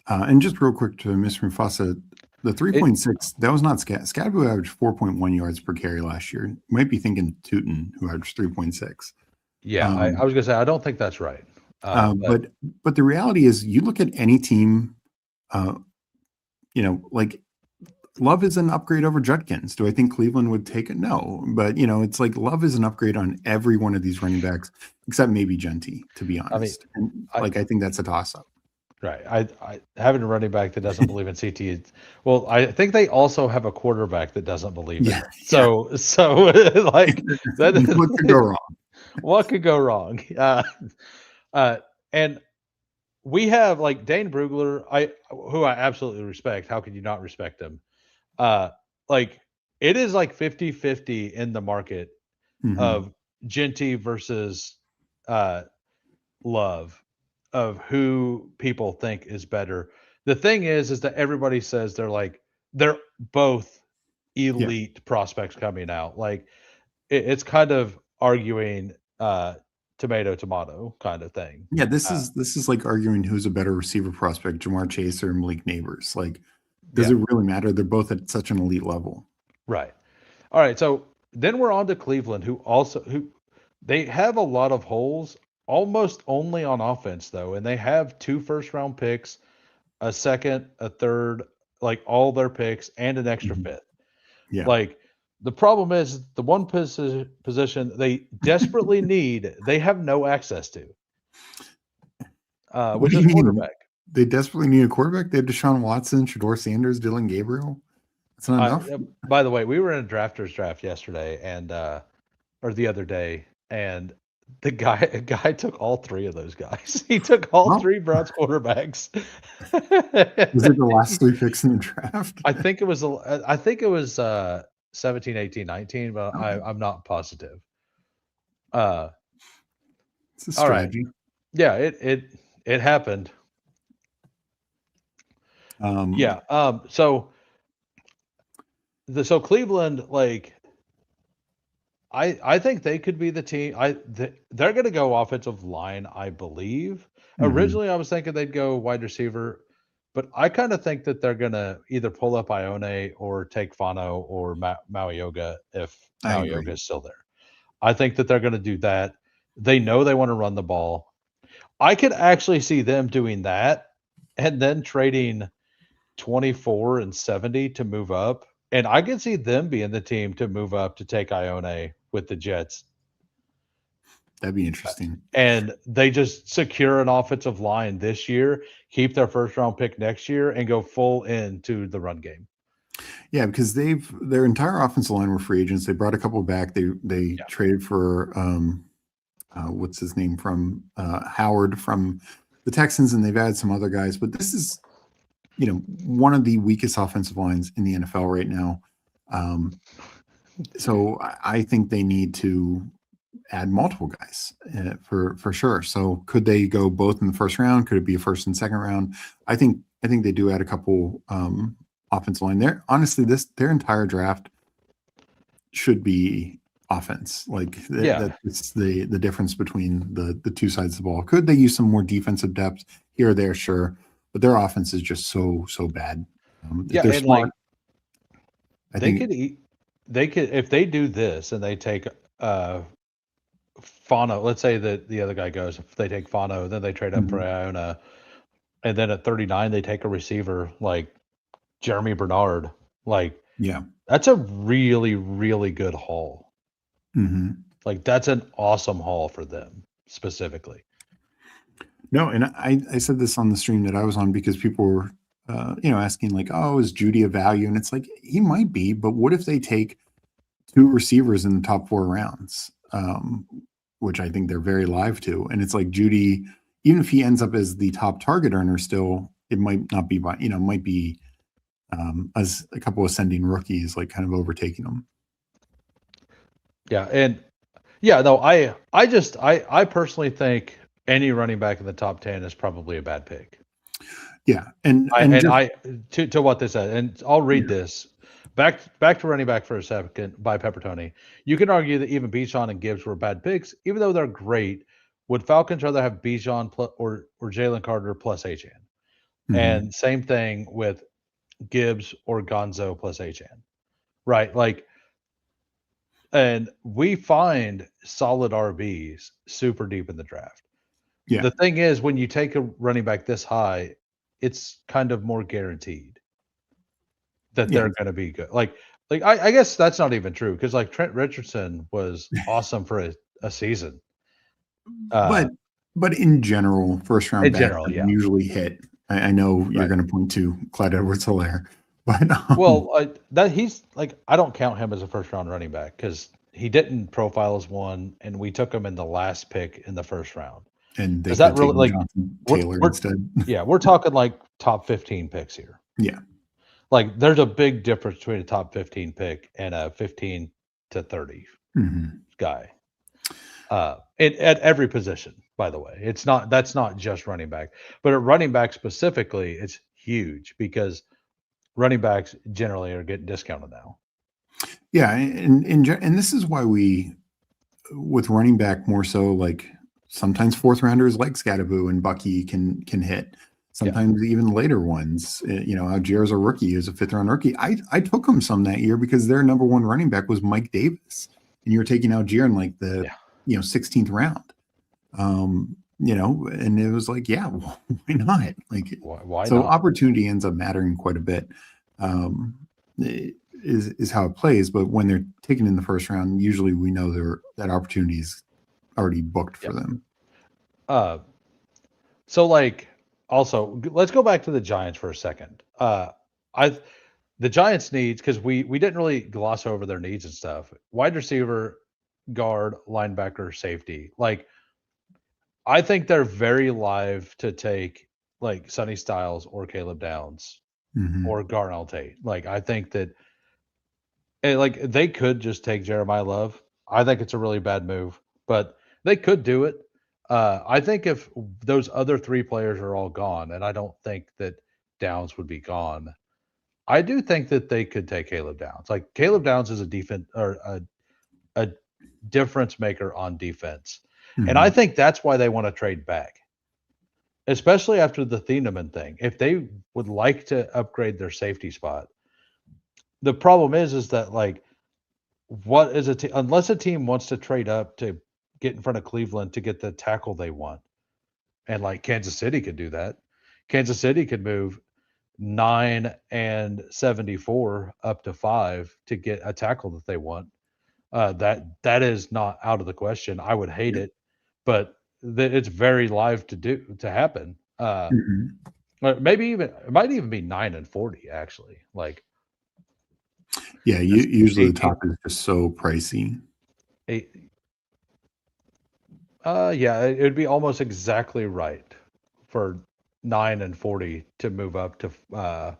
and just real quick to Miss Mufasa, the 3.6, that was not Scadaboo averaged 4.1 yards per carry last year. You might be thinking Tootin, who averaged 3.6. Yeah, I was gonna say I don't think that's right. But the reality is, you look at any team, like Love is an upgrade over Judkins. Do I think Cleveland would take it? No, but it's like Love is an upgrade on every one of these running backs, except maybe Genty, to be honest. I think that's a toss up. Right. I having a running back that doesn't believe in CT. Well, I think they also have a quarterback that doesn't believe in it. So like that is, what could go wrong? What could go wrong? And we have like Dane Brugler, who I absolutely respect. How could you not respect him? Like it is like 50-50 in the market of Genty versus Love of who people think is better. The thing is that everybody says they're both elite prospects coming out. Like it's kind of arguing tomato kind of thing. Yeah, this is like arguing who's a better receiver prospect, Jamar Chase or Malik Neighbors. Like, does it really matter? They're both at such an elite level. Right. All right. So then we're on to Cleveland, who they have a lot of holes, almost only on offense though, and they have 2 first-round picks, a second, a third, like all their picks, and an extra fifth. Yeah. Like the problem is the one position they desperately need, they have no access to, which is quarterback. They desperately need a quarterback. They have Deshaun Watson, Shador Sanders, Dylan Gabriel. That's not enough. By the way, we were in a drafters draft yesterday or the other day, and a guy took all three of those guys. He took all Well, three Browns quarterbacks. was it the last three picks in the draft? I think it was 17, 18, 19, but Okay. I'm not positive. Uh, It's a all right. strategy. Yeah, it happened. Um, Yeah. So Cleveland, like, I think they could be the team. They're going to go offensive line, I believe. mhm. Originally, I was thinking they'd go wide receiver, but I kind of think that they're going to either pull up Ione or take Fano or Mauioga if I Mauioga agree. is still there. I think that they're going to do that. They know they want to run the ball. I could actually see them doing that and then trading 24 and 70 to move up. And I could see them being the team to move up to take Ione with the Jets. That'd be interesting. And they just secure an offensive line this year, keep their first round pick next year, and go full into the run game. Yeah, because their entire offensive line were free agents. They brought a couple back. They Yeah. traded for what's his name from Howard from the Texans, and they've added some other guys. But this is, one of the weakest offensive lines in the NFL right now. So I think they need to add multiple guys for sure. So could they go both in the first round? Could it be a first and second round? I think they do add a couple offensive line there. Honestly, their entire draft should be offense. Like Yeah. that's the difference between the two sides of the ball. Could they use some more defensive depth here or there? Sure, but their offense is just so bad. If Yeah. they're And smart, like I they think. could eat, they could, if they do this and they take Fano, let's say that the other guy goes, if they take Fano, then they trade up for Mhm. Iona, and then at 39, they take a receiver like Jeremy Bernard. Like, Yeah. that's a really, really good haul. hmm Like, that's an awesome haul for them specifically. No, and I said this on the stream that I was on because people were, asking like, "Oh, is Judy a value?" And it's like he might be, but what if they take two receivers in the top 4 rounds, which I think they're very live to, and it's like Judy, even if he ends up as the top target earner, still it might not be by, might be as a couple ascending rookies like kind of overtaking them. Yeah. And yeah, no, I personally think any running back in the top 10 is probably a bad pick. Yeah, and I and and just I to what this said, and I'll read yeah, this. Back to running back for a second by Peppertoni. You can argue that even Bijan and Gibbs were bad picks, even though they're great. Would Falcons rather have Bijan or Jalen Carter plus Achan? mhm, And same thing with Gibbs or Gonzo plus Achan, right? Like, and we find solid RBs super deep in the draft. yeah, The thing is, when you take a running back this high, it's kind of more guaranteed that yeah. they're going to be good. Like I guess that's not even true because like Trent Richardson was awesome for a season. But Uh, but in general, first round in backs general, don't yeah, usually hit. I know you're right. going to point to Clyde Edwards-Helaire, but Well, that he's like I don't count him as a first round running back because he didn't profile as one, and we took him in the last pick in the first round. and they Does could that have really taken like Jonathan we're Taylor we're instead. yeah we're talking like top 15 picks here. Yeah, Like there's a big difference between a top 15 pick and a 15 to 30 mhm. guy. At every position, by the way. That's not just running back, but at running back specifically, it's huge because running backs generally are getting discounted now. Yeah, and this is why we with running back more so like sometimes fourth rounders like Scadaboo and Bucky can hit. Yeah, Sometimes even later ones. Algier's a rookie, he was a fifth round rookie. I took him some that year because their number one running back was Mike Davis, and you're taking Algier in like the yeah. 16th round. And it was like, yeah, why not? Like, Why so not? opportunity ends up mattering quite a bit. Um, is how it plays. But when they're taken in the first round, usually we know that opportunity is already booked for Yep. them. Uh, so like also let's go back to the Giants for a second. I the Giants needs because we didn't really gloss over their needs and stuff. Wide receiver, guard, linebacker, safety. Like I think they're very live to take like Sonny Styles or Caleb Downs Hmm. or Garnell Tate. Like I think that like they could just take Jeremiah Love. I think it's a really bad move, but they could do it. I think if those other three players are all gone, and I don't think that Downs would be gone, I do think that they could take Caleb Downs. Like Caleb Downs is a defense or a difference maker on defense. And I Hmm. think that's why they want to trade back, especially after the Thieneman thing. If they would like to upgrade their safety spot, the problem is that like what is unless a team wants to trade up to get in front of Cleveland to get the tackle they want, and like Kansas City could do that. Kansas City could move 9 and 74 up to 5 to get a tackle that they want. That is not out of the question. I would hate Yeah. it, but it's very live to happen. Hmm. Or maybe even it might even be 9 and 40 actually. Like Yeah. that's Usually the 18 top is just so pricey. eight, yeah, it would be almost exactly right for 9 and 40 to move up to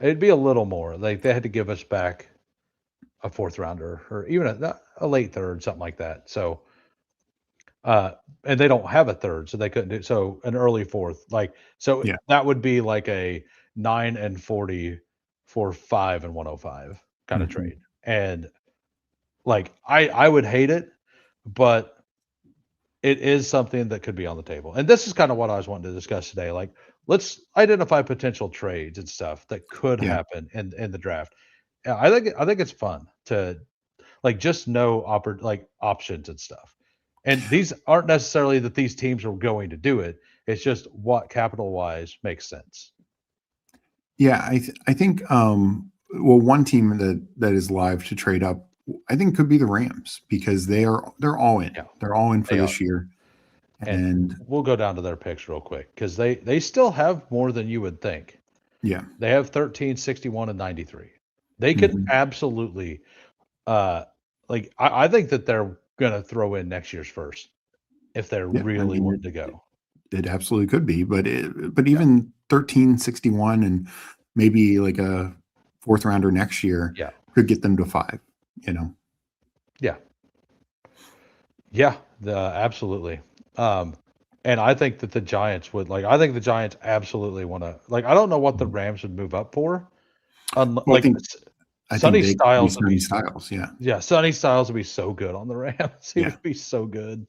it'd be a little more. Like they had to give us back a fourth rounder or even a late third, something like that. So Uh, and they don't have a third, so they couldn't do so an early fourth, like so Yeah. that would be like a 9 and 40 for 5 and 105 kind of Hmm. trade. And like I would hate it, but it is something that could be on the table. And this is kind of what I was wanting to discuss today. Like let's identify potential trades and stuff that could Yeah. happen in the draft. Yeah, I think it's fun to like just know like options and stuff. And these aren't necessarily that these teams are going to do it. It's just what capital wise makes sense. Yeah. I think well, one team that is live to trade up, I think could be the Rams because they're all in. Yeah, They're all in for they are. this year. And And we'll go down to their picks real quick because they still have more than you would think. yeah. They have 13, 61, and 93. They could Hmm. absolutely uh like I think that they're gonna throw in next year's first if they Yeah. I really wanted mean, to go. it absolutely could be, but Yeah. even 1361 and maybe like a fourth rounder next year Yeah. could get them to 5, you know. Yeah. Yeah, absolutely. Um, and I think that the Giants would like. I think the Giants absolutely want to. Like, I don't know what the Mhm. Rams would move up for. Well, Like, I think Sonny they could be Styles would be. Sonny Styles, yeah. Yeah, Sonny Styles would be so good on the Rams. He Yeah. would be so good.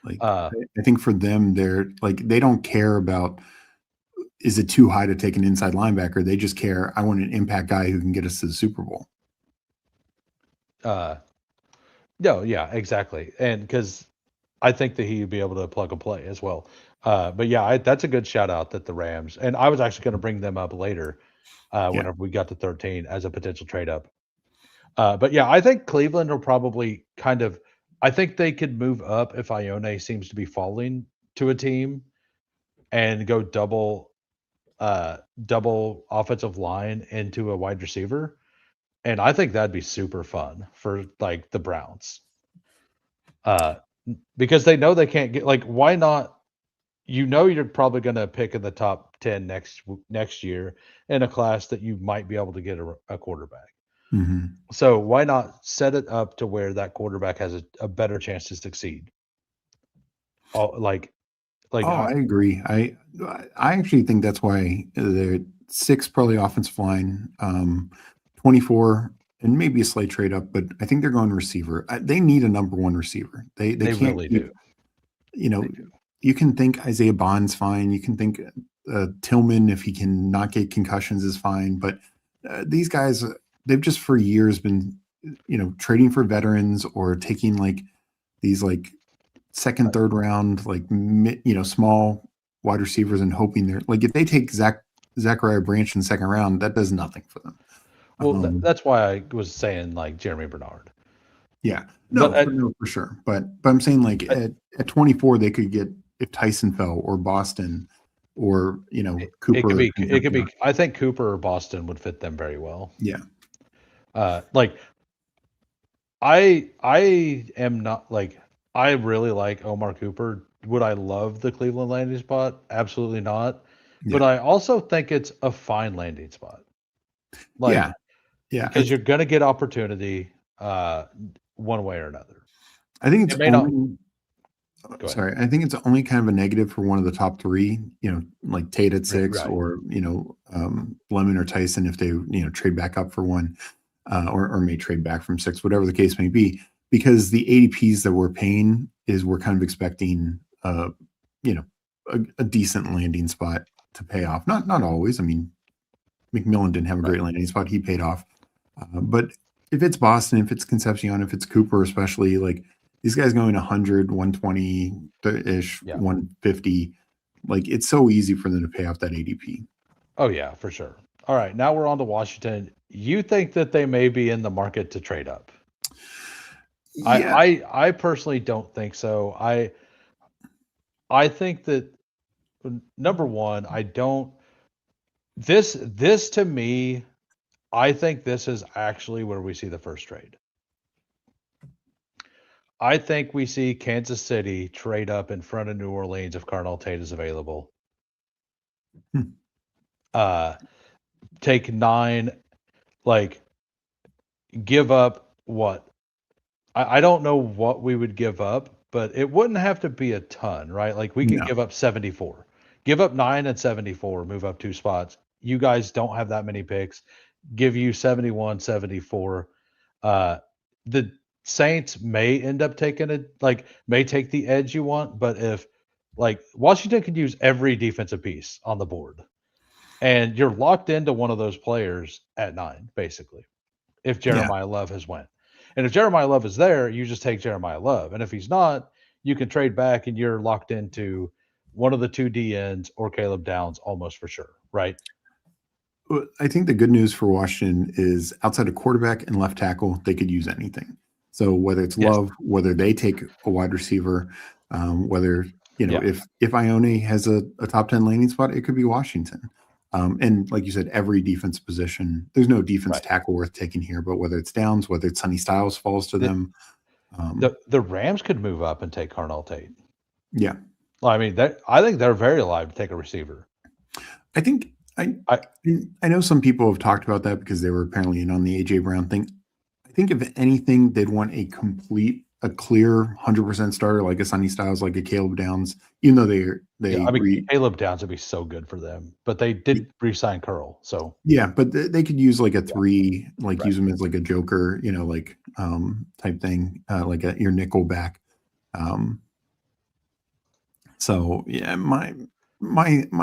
Like Uh, I think for them, they're like they don't care about is it too high to take an inside linebacker? They just care, I want an impact guy who can get us to the Super Bowl. uh, no, yeah, exactly. And because I think that he'd be able to plug and play as well. But yeah, that's a good shout out that the Rams. And I was actually going to bring them up later. Yeah. Whenever we got to 13 as a potential trade up. But yeah, I think Cleveland will probably kind of. I think they could move up if Ione seems to be falling to a team and go double offensive line into a wide receiver, and I think that'd be super fun for like the Browns, uh, because they know they can't get like why not? You know you're probably going to pick in the top 10 next year in a class that you might be able to get a quarterback. Mhm. So why not set it up to where that quarterback has a better chance to succeed? Oh, like Oh, I agree. I actually think that's why they're 6 probably offensive line, 24 and maybe a slight trade up, but I think they're going receiver. They need a number 1 receiver. They they can't really keep, do. you They know, do. you can think Isaiah Bond's fine. You can think Tillman, if he can not get concussions, is fine. But these guys, they've just for years been, trading for veterans or taking like these like second, Right. third round, like small wide receivers and hoping they're like if they take Zachariah Branch in the second round, that does nothing for them. Well, Um, that's why I was saying like Jeremy Bernard. yeah, But no, for sure. But I'm saying like at 24, they could get if Tyson fell or Boston or it could Cooper be comes it back could be down. I think Cooper or Boston would fit them very well. Yeah. Like I am not like I really like Omar Cooper. Would I love the Cleveland landing spot? Absolutely not. But Yeah. I also think it's a fine landing spot. Like Yeah. Yeah. because you're gonna get opportunity one way or another. I think It it's may not only go ahead. sorry. I think it's only kind of a negative for one of the top three, like Tate at Right, 6 right. or, Lemon or Tyson if they, trade back up for one, or may trade back from 6, whatever the case may be, because the ADPs that we're paying is we're kind of expecting, you know, a decent landing spot to pay off. Not always. I mean, McMillan didn't have a Right. great landing spot. He paid off. But if it's Boston, if it's Concepcion, if it's Cooper, especially like these guys going 100, 120 ish, Yeah. 150, like it's so easy for them to pay off that ADP. Oh yeah, for sure. All right, now we're on to Washington. You think that they may be in the market to trade up? Yeah, I personally don't think so. I think that number one, I don't this to me, I think this is actually where we see the first trade. I think we see Kansas City trade up in front of New Orleans if Carnell Tate is available. Hmm. Uh take 9, like give up what? I don't know what we would give up, but it wouldn't have to be a ton, right? Like we could No. give up 74. Give up 9 and 74, move up 2 spots. You guys don't have that many picks. Give you 71, 74. Uh the Saints may end up taking it, like may take the edge you want, but if like Washington could use every defensive piece on the board and you're locked into one of those players at 9 basically if Yeah. Jeremiah Love has went. And if Jeremiah Love is there, you just take Jeremiah Love. And if he's not, you can trade back and you're locked into one of the two DNs or Caleb Downs almost for sure, right? Well, I think the good news for Washington is outside of quarterback and left tackle, they could use anything. So whether it's Yes. Love, whether they take a wide receiver, whether Yeah. if Ione has a top 10 landing spot, it could be Washington. And like you said, every defense position, there's no defense Right. tackle worth taking here. But whether it's Downs, whether it's Sonny Styles falls to The, them, the Rams could move up and take Carnell Tate. yeah, Well, I mean, I think they're very alive to take a receiver. I think I I I know some people have talked about that because they were apparently in on the AJ Brown thing. I think if anything, they'd want a clear 100% starter like a Sonny Styles, like a Caleb Downs, even though yeah, I mean Caleb Downs would be so good for them, but they did re-sign Curl, so yeah, but they could use like a yeah, 3, like right. use him as like a joker, like type thing, like your nickel back. Um, so yeah, my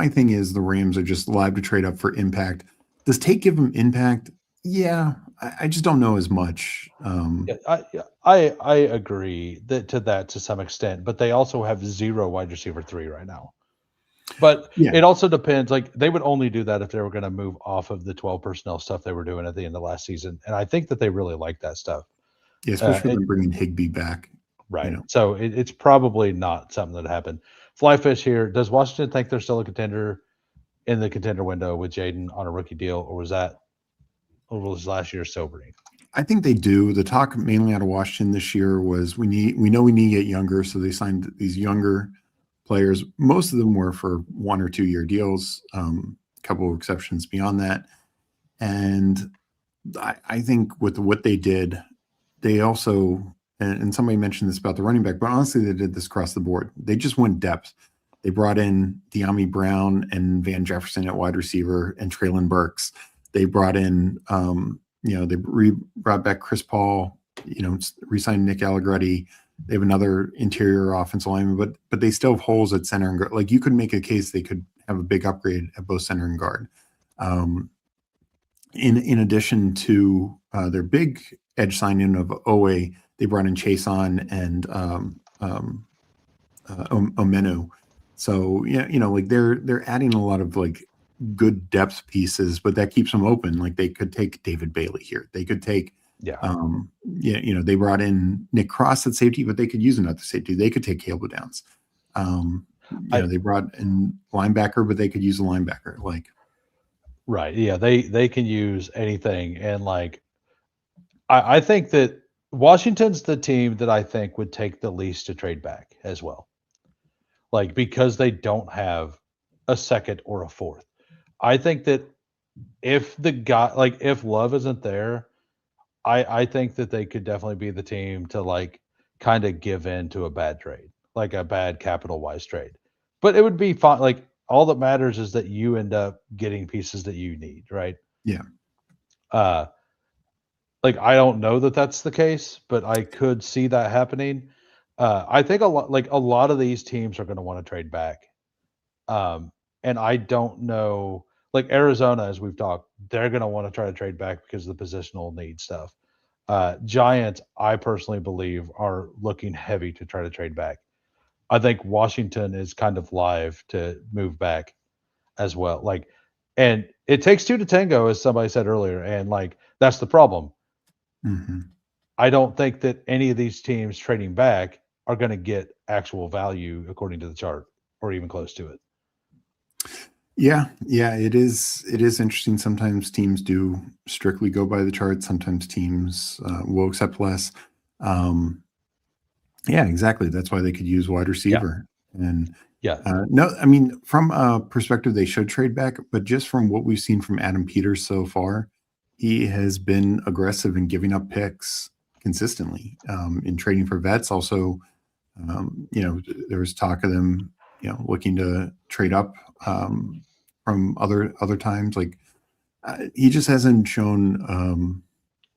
thing is the Rams are just live to trade up for impact. Does Tate give them impact? Yeah, I just don't know as much. I agree that to some extent, but they also have 0 wide receiver 3 right now. But Yeah, it also depends, like, they would only do that if they were gonna move off of the 12 personnel stuff they were doing at the end of last season, and I think that they really like that stuff. yeah, especially It them bringing Higby back. You right. know, So, it's probably not something that happened. Flyfish here, does Washington think they're still a contender in the contender window with Jaden on a rookie deal, or was last year sobering? I think they do. The talk mainly out of Washington this year was we know we need to get younger, so they signed these younger players. Most of them were for 1 or 2 year deals. A couple of exceptions beyond that, and I think with what they did, they also and somebody mentioned this about the running back, but honestly, they did this across the board. They just went depth. They brought in De'Ami Brown and Van Jefferson at wide receiver and Traylon Burks. They brought in, they brought back Chris Paul, re-signed Nick Allegretti. They have another interior offensive lineman, but they still have holes at center and guard. Like you could make a case they could have a big upgrade at both center and guard. In addition to their big edge signing of Owe, they brought in Chason and Omenu. So like they're adding a lot of like good depth pieces, but that keeps them open. Like they could take David Bailey here. They could take Yeah. they brought in Nick Cross at safety, but they could use another safety. They could take Caleb Downs. I They brought in linebacker, but they could use a linebacker. Like right, yeah, they can use anything, and, like, I think that Washington's the team that I think would take the least to trade back as well. Like, because they don't have a second or a fourth. I think that if the guy, like, if Love isn't there, I think that they could definitely be the team to, like, kind of give in to a bad trade, like a bad capital wise trade. But it would be fine. Like, all that matters is that you end up getting pieces that you need, right? Yeah. Uh, like, I don't know that that's the case, but I could see that happening. I think a lot of these teams are going to want to trade back. Um, and I don't know, like Arizona, as we've talked, they're going to want to try to trade back because of the positional need stuff. Giants, I personally believe, are looking heavy to try to trade back. I think Washington is kind of live to move back as well. Like, and it takes two to tango, as somebody said earlier, and like that's the problem. Hmm. I don't think that any of these teams trading back are going to get actual value according to the chart or even close to it. Yeah, yeah, it is. It is interesting. Sometimes teams do strictly go by the chart. Sometimes teams will accept less. Um, yeah, exactly. That's why they could use wide Yeah. receiver. And Yeah. no, I mean, from a perspective, they should trade back. But just from what we've seen from Adam Peters so far, he has been aggressive in giving up picks consistently in trading for vets. Also, there was talk of them, looking to trade up from other times. Like he just hasn't shown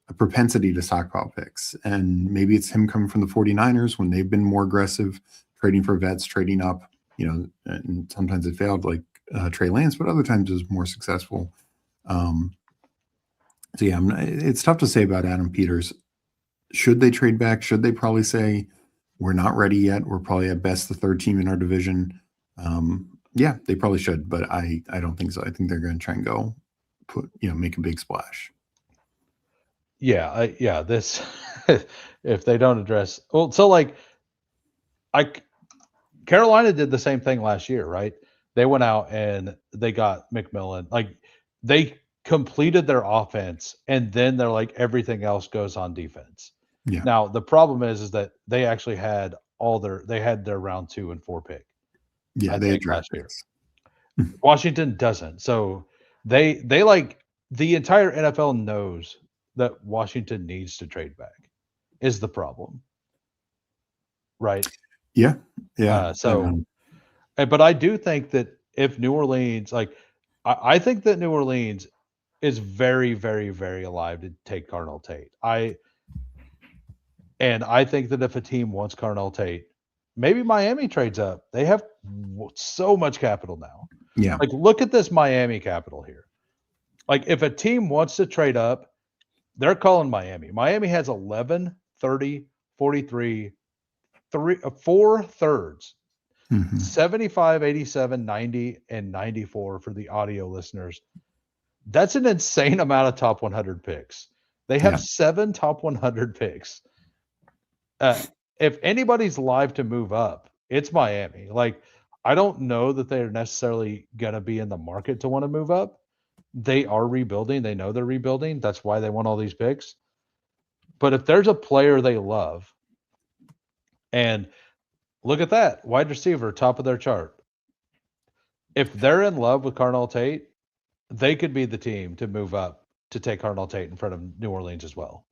a propensity to stockpile picks, and maybe it's him coming from the 49ers when they've been more aggressive, trading for vets, trading up. And sometimes it failed, like Trey Lance, but other times it was more successful. Um, so yeah, it's tough to say about Adam Peters. Should they trade back? Should they probably say, we're not ready yet? We're probably at best the third team in our division. Yeah, they probably should, but I don't think so. I think they're going to try and go make a big splash. Yeah, this if they don't address, well, so like I Carolina did the same thing last year, right? They went out and they got McMillan. Like, they completed their offense and then they're like everything else goes on defense. Yeah, Now, the problem is that they actually had they had their round 2 and 4 pick, yeah, I they had think, draft last year. picks. Washington doesn't. So they like the entire NFL knows that Washington needs to trade back is the problem, right? Yeah, yeah. So, but I do think that if New Orleans, like, I think that New Orleans is very, very, very alive to take Cardinal Tate. I think that if a team wants Cardinal Tate, maybe Miami trades up. They have so much capital now. Yeah. Like, look at this Miami capital here. Like, if a team wants to trade up, they're calling Miami. Miami has 11, 30, 43, 4 thirds, Hmm. 75, 87, 90, and 94 for the audio listeners. That's an insane amount of top 100 picks. They Yeah. have 7 top 100 picks. If anybody's live to move up, it's Miami. Like, I don't know that they're necessarily going to be in the market to want to move up. They are rebuilding. They know they're rebuilding. That's why they want all these picks. But if there's a player they love, and look at that wide receiver, top of their chart. If they're in love with Cardinal Tate, they could be the team to move up to take Cardinal Tate in front of New Orleans as well.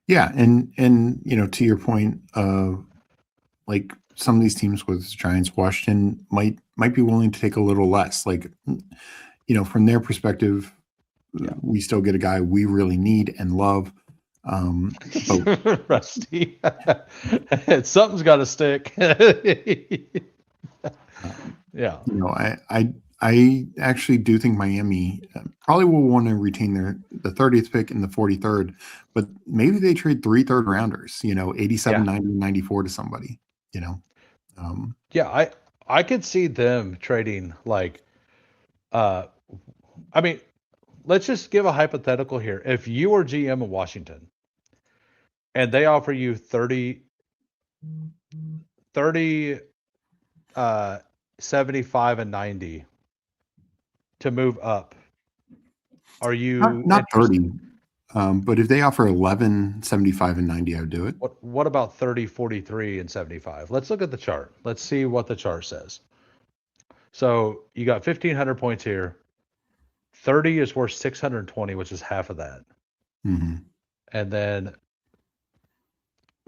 Yeah, and to your point, like some of these teams with Giants, Washington might be willing to take a little less. Like, from their perspective, we still get a guy we really need and love. But Rusty, something's got to stick. Yeah. I actually do think Miami probably will want to retain the 30th pick and the 43rd, but maybe they trade 3 third rounders, 87, Yeah. 90, 94 to somebody, Yeah, I could see them trading like I mean, let's just give a hypothetical here. If you are GM of Washington and they offer you 30 uh 75 and 90 to move up, are you not interested? 30. But if they offer 11, 75, and 90, I would do it. What about 30, 43, and 75? Let's look at the chart. Let's see what the chart says. So you got 1,500 points here. 30 is worth 620, which is half of that. Mm-hmm. And then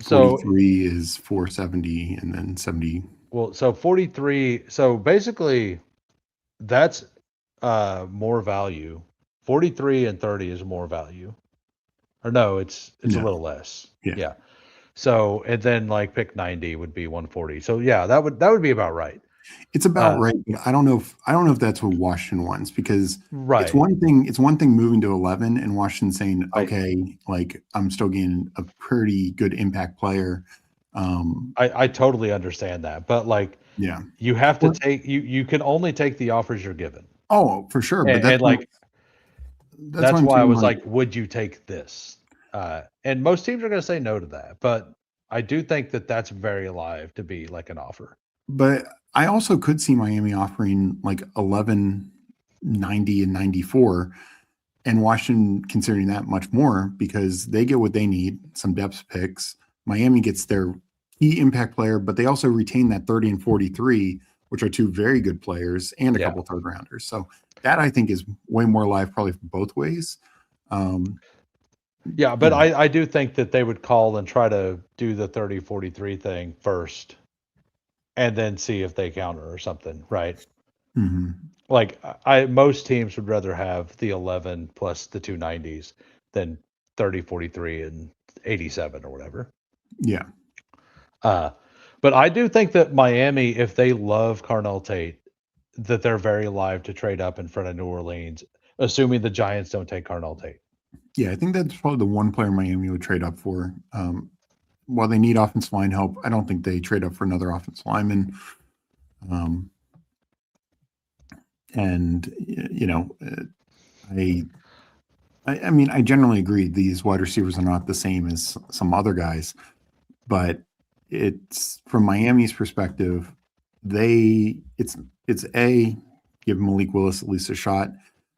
43 is 470, and then 70. Well, so 43. So basically, that's more value. 43 and 30 is more value. Or no, it's a little less. Yeah. So and then like pick 90 would be 140. So yeah, that would be about right. It's about right. But I don't know if that's what Washington wants, because right. It's one thing moving to 11 and Washington saying, okay, like I'm still getting a pretty good impact player. I totally understand that, but like, yeah, you have to take you can only take the offers you're given. Oh, for sure. But that's why I was like, would you take this? And most teams are going to say no to that, but I do think that that's very alive to be like an offer. But I also could see Miami offering like 11, 90, and 94, and Washington considering that much more, because they get what they need, some depth picks. Miami gets their key impact player, but they also retain that 30 and 43, which are two very good players, and a couple third rounders. So that I think is way more alive, probably for both ways. Yeah, but I do think that they would call and try to do the 30, 43 thing first and then see if they counter or something, right? Mm-hmm. Like most teams would rather have the 11 plus the 290s than 30, 43, and 87 or whatever. Yeah. But I do think that Miami, if they love Carnell Tate, that they're very live to trade up in front of New Orleans, assuming the Giants don't take Carnell Tate. Yeah, I think that's probably the one player Miami would trade up for. While they need offensive line help, I don't think they trade up for another offensive lineman. And I mean, I generally agree these wide receivers are not the same as some other guys, but it's from Miami's perspective, it's give Malik Willis at least a shot,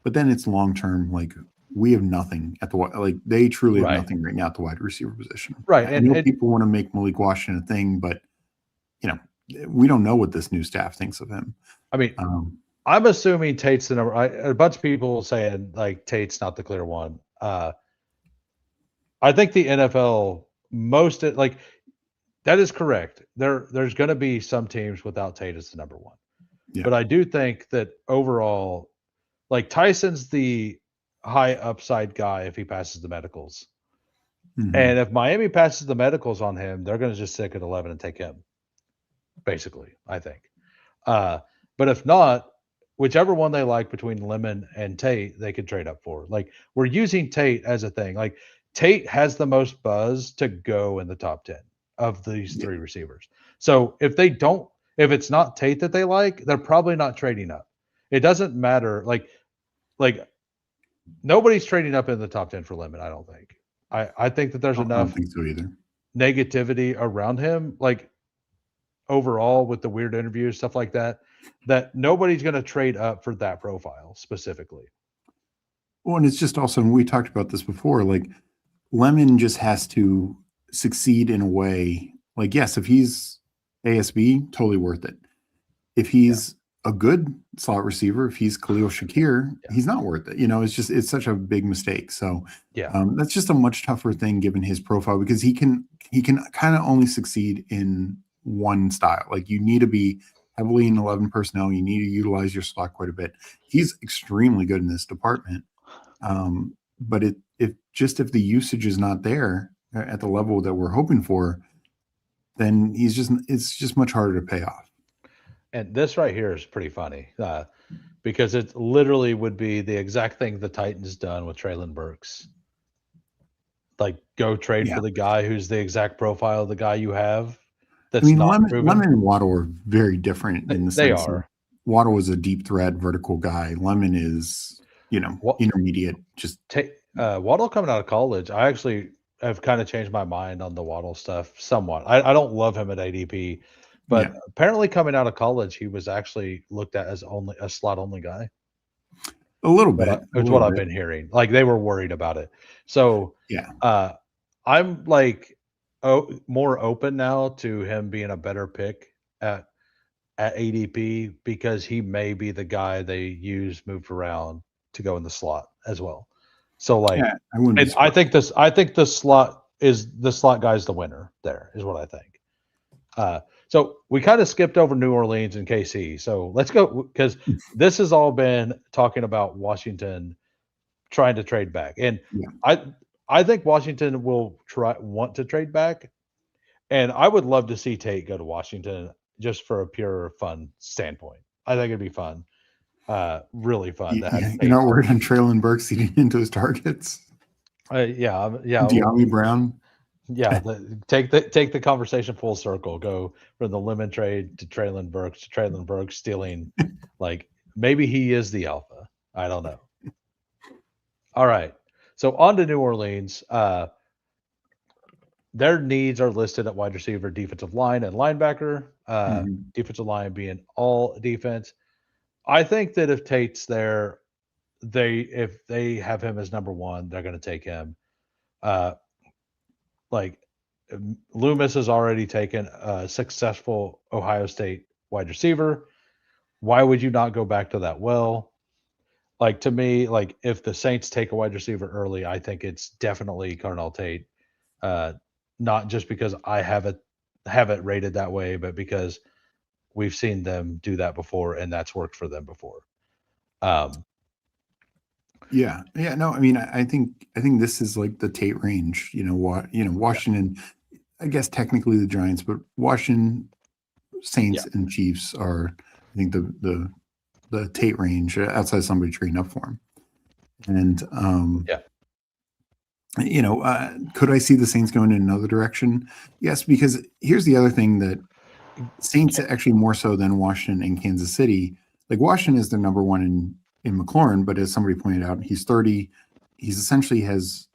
but then it's long term. Like, we have nothing at the they truly have nothing right now at the wide receiver position. Right. I know people want to make Malik Washington a thing, but we don't know what this new staff thinks of him. I mean, I'm assuming Tate's the number. A bunch of people saying like Tate's not the clear one. I think the NFL that is correct. There's going to be some teams without Tate as the number one. Yeah. But I do think that overall, like Tyson's the high upside guy if he passes the medicals. Mm-hmm. And if Miami passes the medicals on him, they're going to just stick at 11 and take him. Basically, I think. But if not, whichever one they like between Lemon and Tate, they could trade up for. Like, we're using Tate as a thing. Like, Tate has the most buzz to go in the top 10 of these three receivers. So if it's not Tate that they like, they're probably not trading up. It doesn't matter. Like nobody's trading up in the top 10 for Lemon, I don't think. I think that there's enough I don't think so either. Negativity around him, like overall with the weird interviews, stuff like that nobody's going to trade up for that profile specifically. Well, and it's just also, and we talked about this before, like Lemon just has to succeed in a way. Like, yes, if he's ASB, totally worth it. If he's a good slot receiver, if he's Khalil Shakir, he's not worth it. It's such a big mistake. So that's just a much tougher thing given his profile, because he can kind of only succeed in one style. Like, you need to be heavily in 11 personnel. You need to utilize your slot quite a bit. He's extremely good in this department. But if the usage is not there at the level that we're hoping for, then it's just much harder to pay off. And this right here is pretty funny because it literally would be the exact thing the Titans done with Treylon Burks. Like, go trade for the guy who's the exact profile of the guy you have. That's Lemon and Waddle are very different in the sense they are. Waddle is a deep threat vertical guy. Lemon is, intermediate. Just Waddle coming out of college, I actually have kind of changed my mind on the Waddle stuff somewhat. I don't love him at ADP, but apparently coming out of college, he was actually looked at as only a slot only guy. A little bit, a It's little what I've bit. been hearing. Like they were worried about it. So Yeah, uh, I'm like more open now to him being a better pick at ADP because he may be the guy they use moved around to go in the slot as well. So like, yeah, I wouldn't be and surprised. I think the slot guy's the winner. There is what I think. So we kind of skipped over New Orleans and KC. So let's go because this has all been talking about Washington trying to trade back, and Yeah, I I think Washington will want to trade back, and I would love to see Tate go to Washington just for a pure fun standpoint. I think it'd be fun, really fun to have you're Tate. not worried on Traylon Burks eating into his targets. Yeah, De'Ami Brown. yeah. Take the conversation full circle. Go from the lemon trade to Traylon Burks stealing, like maybe he is the alpha. I don't know. All right, so on to New Orleans. Their needs are listed at wide receiver, defensive line, and linebacker. Mhm. Defensive line being all defense. I think that if Tate's there, if they have him as number one, they're going to take him. Uh, like Loomis has already taken a successful Ohio State wide receiver. Why would you not go back to that well? Like to me, like if the Saints take a wide receiver early, I think it's definitely Carnell Tate. Uh, not just because I have it rated that way, but because we've seen them do that before and that's worked for them before. Um, Yeah, yeah. No, I mean, I think this is like the Tate range. You know what? You know, yeah, Washington. I guess technically the Giants, but Washington, yeah, Saints, and Chiefs are, I think, the Tate range outside somebody trading up for him. And yeah, could I see the Saints going in another direction? Yes, because here's the other thing that Saints actually more so than Washington and Kansas City. Like Washington is their number one in McLaurin, but as somebody pointed out, he's 30. He's essentially has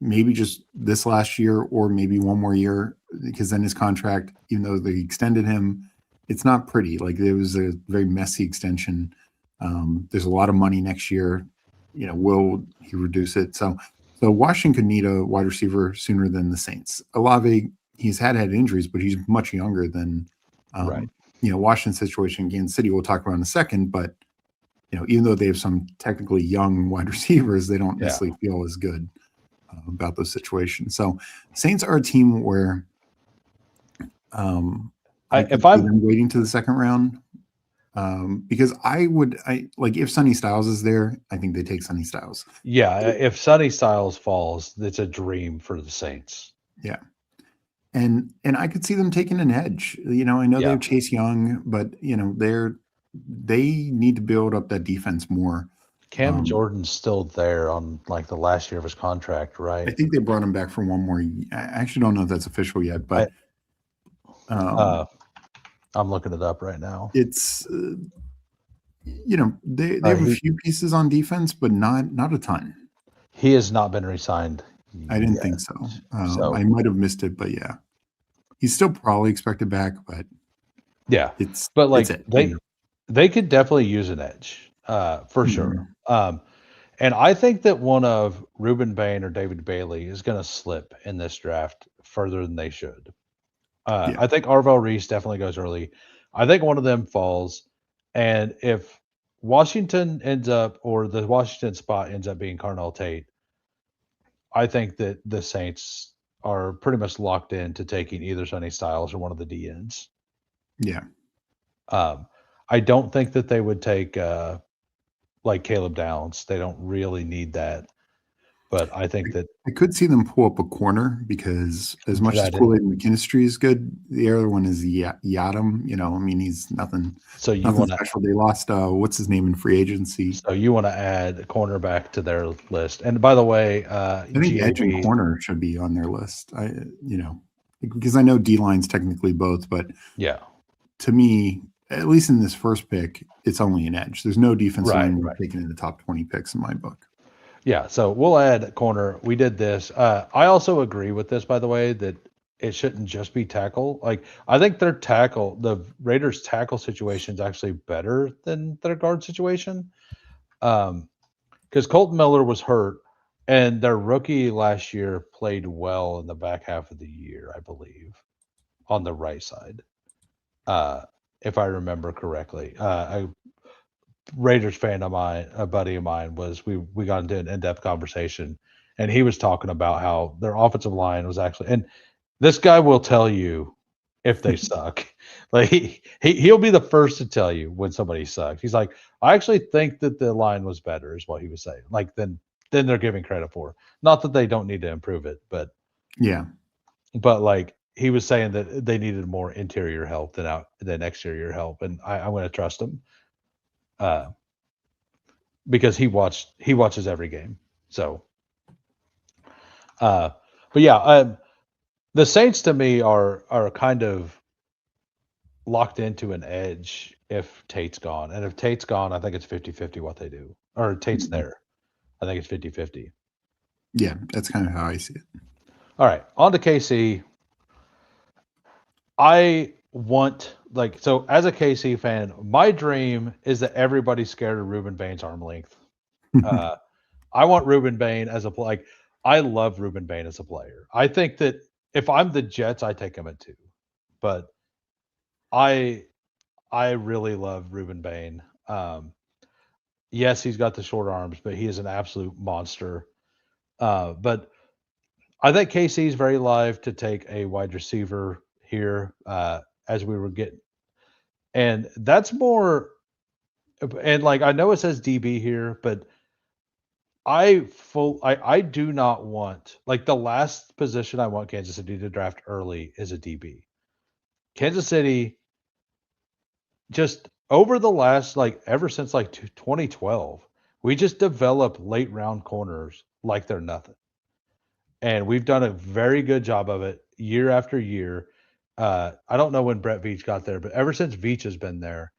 maybe just this last year or maybe one more year because then his contract, even though they extended him, it's not pretty. Like it was a very messy extension. There's a lot of money next year. You know, will he reduce it? So Washington could need a wide receiver sooner than the Saints. Olave, he's had injuries, but he's much younger than right. Washington's situation in Kansas City. We'll talk about in a second, but even though they have some technically young wide receivers, they don't Yeah. necessarily feel as good about those situations. So Saints are a team where I could If see I'm them waiting to the second round because I like if Sonny Styles is there, I think they take Sonny Styles. Yeah, if Sonny Styles falls, it's a dream for the Saints. Yeah. And I could see them taking an edge. I know they Yeah. have Chase Young, but they need to build up that defense more. Cam Jordan's still there on like the last year of his contract, I right? think they brought him back for one more. I actually don't know if that's official yet, I but I'm looking it up right now. it's they have a He few pieces on defense, but not a ton. he has not been re-signed I didn't yet. think so. So I might have missed it, but yeah, he's still probably expected back, but yeah. it's But it's like it. they could definitely use an edge, for sure. Mhm. And I think that one of Ruben Bain or David Bailey is going to slip in this draft further than they should. Yeah, I think Arvell Reese definitely goes early. I think one of them falls, and if Washington ends up or the Washington spot ends up being Carnell Tate, I think that the Saints are pretty much locked in to taking either Sonny Styles or one of the DNs. yeah. Um, I don't think that they would take like Caleb Downs. They don't really need that, but I think that I could see them pull up a corner because as much as that is, Kool-Aid McKinstry is good, the other one is Yadam. I mean, he's nothing so you nothing want to special. They lost what's his name in free agency. so you want to add a cornerback to their list. And by the way, I think edge and GAB, corner should be on their list. Because I know D line's technically both, but yeah, to me, at least in this first pick, it's only an edge. There's no defensive right, end right. taken in the top 20 picks in my book. Yeah, so we'll add corner. We did this. I also agree with this, by the way, that it shouldn't just be tackle. Like I think the Raiders tackle situation is actually better than their guard situation. because Colton Miller was hurt, and their rookie last year played well in the back half of the year, I believe, on the right side, uh, if I remember correctly. A Raiders fan of mine, a buddy of mine, was we got into an in-depth conversation, and he was talking about how their offensive line was actually, and this guy will tell you if they suck. Like he'll be the first to tell you when somebody sucks. He's like, I actually think that the line was better, is what he was saying. Like then they're giving credit for. Not that they don't need to improve it, Yeah. but like he was saying that they needed more interior help than exterior help, and I'm going to trust him uh, because he watches every game. So, uh, but yeah, the Saints to me are kind of locked into an edge if Tate's gone. And if Tate's gone, I think it's 50-50 what they do. Or Tate's there. I think it's 50-50. Yeah, that's kind of how I see it. All right, on to KC. I want, like, so as a KC fan, my dream is that everybody's scared of Ruben Bain's arm length. I want Ruben Bain as a like. I love Ruben Bain as a player. I think that if I'm the Jets, I take him at 2. But I really love Ruben Bain. Yes, he's got the short arms, but he is an absolute monster. But I think KC is very live to take a wide receiver here, as we were getting, and that's more. And like I know it says DB here, but I do not want, like, the last position I want Kansas City to draft early is a DB. Kansas City, just over the last, like, ever since like 2012, we just develop late round corners like they're nothing. And we've done a very good job of it year after year. I don't know when Brett Veach got there, but ever since Veach has been there,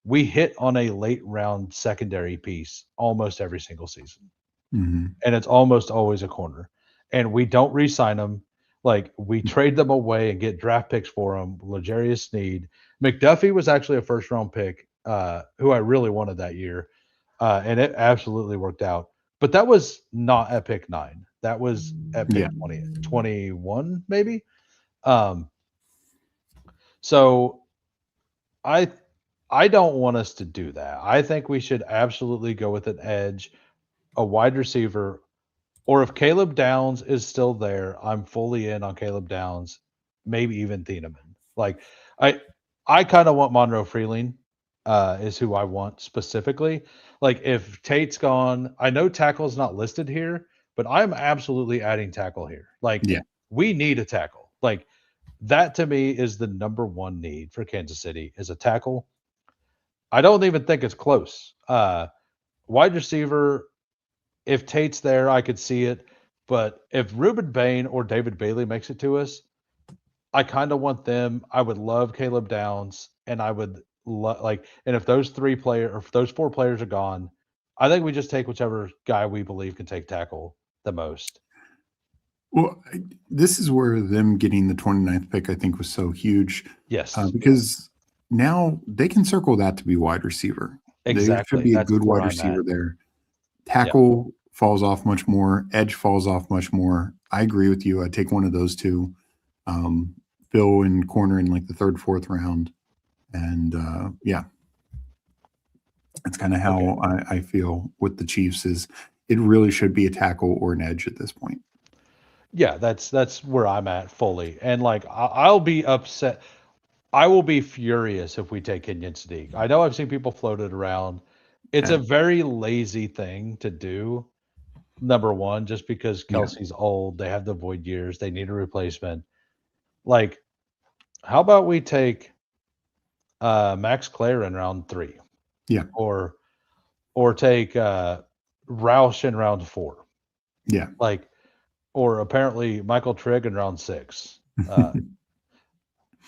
we hit on a late round secondary piece almost every single season. Mm-hmm. And it's almost always a corner. And we don't re-sign them. Like, we trade them away and get draft picks for them. L'Jarius Sneed. McDuffie was actually a first-round pick, who I really wanted that year, and it absolutely worked out. But that was not at pick 9. That was at pick 21, maybe. So I don't want us to do that. I think we should absolutely go with an edge, a wide receiver, or if Caleb Downs is still there, I'm fully in on Caleb Downs, maybe even Thieneman. Like, I kind of want Monroe Freeling, is who I want specifically. Like, if Tate's gone, I know tackle's not listed here, but I'm absolutely adding tackle here. Like, we need a tackle. Like, that to me is the number one need for Kansas City, is a tackle. I don't even think it's close. Wide receiver, if Tate's there, I could see it. But if Ruben Bain or David Bailey makes it to us, I kind of want them. I would love Caleb Downs, and I would and if those 3 players or if those 4 players are gone, I think we just take whichever guy we believe can take tackle the most. Well, this is where them getting the 29th pick, I think, was so huge. Yes. Because now they can circle that to be wide receiver. Exactly. There should be a good wide receiver there. Tackle falls off much more. Edge falls off much more. I agree with you. I'd take one of those 2. Bill in corner in like the 3rd, 4th round. And that's kind of how I feel with the Chiefs, is it really should be a tackle or an edge at this point. Yeah, that's where I'm at fully. And like, I'll be upset. I will be furious if we take Kenyon Sadiq. I know I've seen people floated around. It's a very lazy thing to do. Number one, just because Kelsey's old, they have the void years, they need a replacement. Like, how about we take Max Clare in round 3? Yeah. Or take Roush in round 4. Yeah. Like, or apparently Michael Trigg in round 6.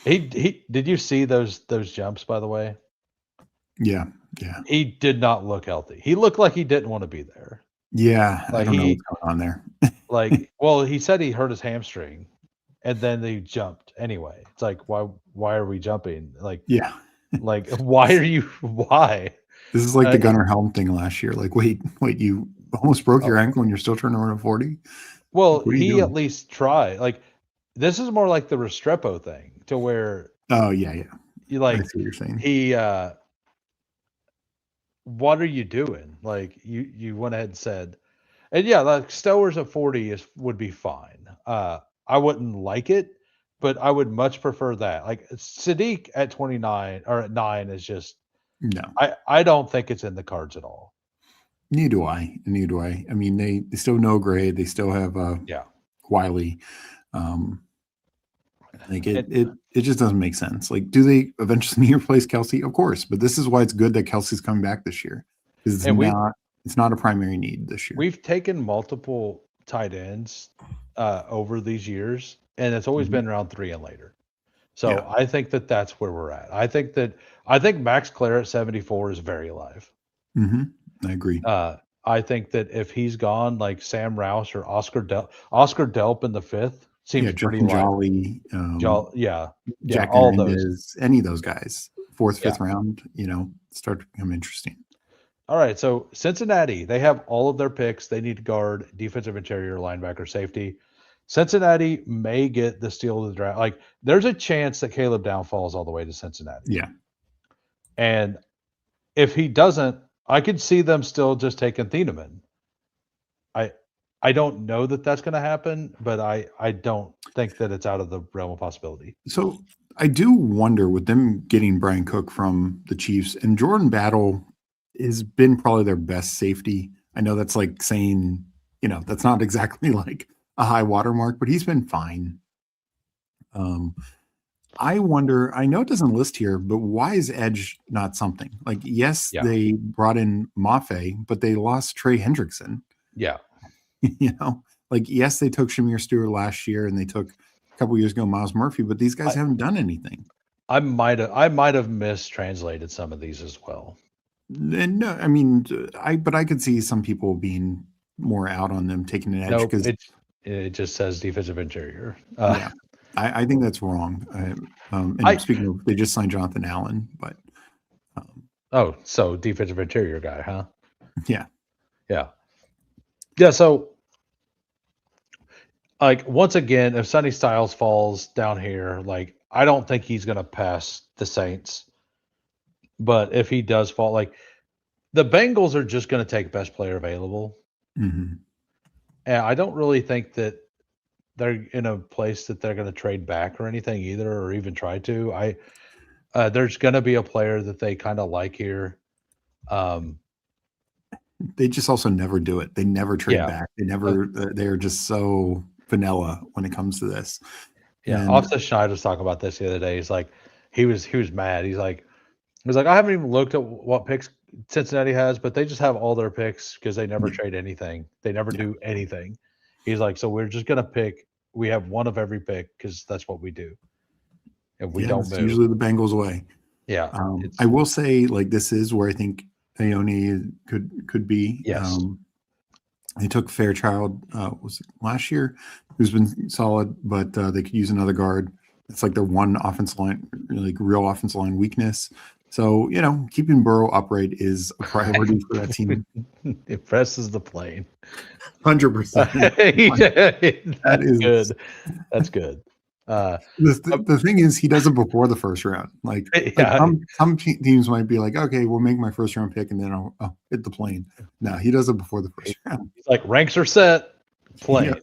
He did you see those jumps, by the way? Yeah. He did not look healthy. He looked like he didn't want to be there. Yeah, like I don't know what's going on there. Like, well, he said he hurt his hamstring, and then they jumped anyway. It's like, why are we jumping? Like, why are you? Why? This is like the Gunnar Helm thing last year. Like, wait, almost broke your Oh, ankle and you're still trying to run a 40. well, What are you he at doing? least tried. Like this is more like the Restrepo thing, to where Oh yeah, yeah. you I like see what you're saying. he. What are you doing? Like you went ahead and said, and yeah, like Stowers at 40 is would be fine. I wouldn't like it, but I would much prefer that. Like Sadiq at 29 or at 9 is just No, I don't think it's in the cards at all. neither do I. Neither do I. I mean, they still know grade. They still have Yeah. Wiley. Um, like And it just doesn't make sense. Like, do they eventually need to replace Kelsey? Of course, but this is why it's good that Kelsey's coming back this year because and it's not a primary need this year. we've taken multiple tight ends over these years, and it's always Mhm. been around 3 and later. Yeah, So I think that that's where we're at. I think Max Clare at 74 is very alive. hmm I agree. I think that if he's gone, like Sam Rouse or Oscar Delp in the 5th Yeah, seems pretty Justin live. Jolly, Yeah, yeah, Jack all those. Hernandez, any of those guys, fourth, Yeah. fifth round, start to become interesting. All right. So Cincinnati, they have all of their picks. They need to guard, defensive interior, linebacker, safety. Cincinnati may get the steal of the draft. Like, there's a chance that Caleb Down falls all the way to Cincinnati. Yeah. And if he doesn't, I could see them still just taking Thieneman. I I don't know that that's going to happen, but I don't think that it's out of the realm of possibility. So I do wonder with them getting Brian Cook from the Chiefs and Jordan Battle has been probably their best safety. I know that's like saying, that's not exactly like a high watermark, but he's been fine. Um, I wonder, I know it doesn't list here, but why is edge not something? Like, yes, Yeah. they brought in Mafe, but they lost Trey Hendrickson. Yeah. Like, yes, they took Shamir Stewart last year and they took a couple years ago Miles Murphy, but these guys I, haven't done anything. I might have mistranslated some of these as well. And no, I mean, but I could see some people being more out on them taking an edge Nope, because it just says defensive interior. yeah, I think that's wrong. I Speaking of, they just signed Jonathan Allen, but oh, so defensive interior guy, huh? yeah, Yeah. Yeah, so like once again, if Sonny Styles falls down here, like I don't think he's gonna pass the Saints. But if he does fall, like the Bengals are just gonna take best player available. hmm And I don't really think that they're in a place that they're gonna trade back or anything either, or even try to. There's gonna be a player that they kind of like here. Um, they just also never do it. They never trade yeah, back. They uh, never. They're just so vanilla when it comes to this. yeah. And Austin Schneider was talking about this the other day. He's like, he was mad. He's like, I haven't even looked at what picks Cincinnati has, but they just have all their picks because they never yeah, trade anything. They never yeah, do anything. He's like, so we're just gonna pick. We have one of every pick because that's what we do, and we yeah, don't it's move. usually the Bengals way. Yeah, I it's will say, like, this is where I think Ione could be. yes, They took Fairchild, was it last year, who's been solid, but they could use another guard. It's like their one offensive line, like real offensive line weakness. So, keeping Burrow upright is a priority for that team. it presses the plane. 100%. That That's is good. That's good. Uh, the thing is, he does it before the first round. Like yeah, some teams might be like, okay, we'll make my first round pick and then I'll hit the plane. No, he does it before the first round. he's like ranks are set, Yeah. plane.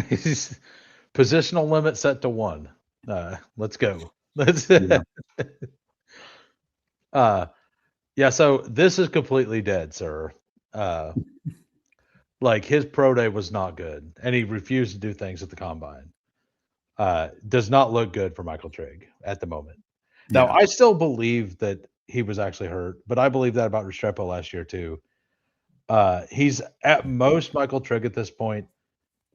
He's positional limit set to 1. Let's go. Let's Yeah. yeah, so this is completely dead, sir. Like his pro day was not good, and he refused to do things at the combine. Does not look good for Michael Trigg at the moment. Now, Yeah. I still believe that he was actually hurt, but I believe that about Restrepo last year too. He's at most Michael Trigg at this point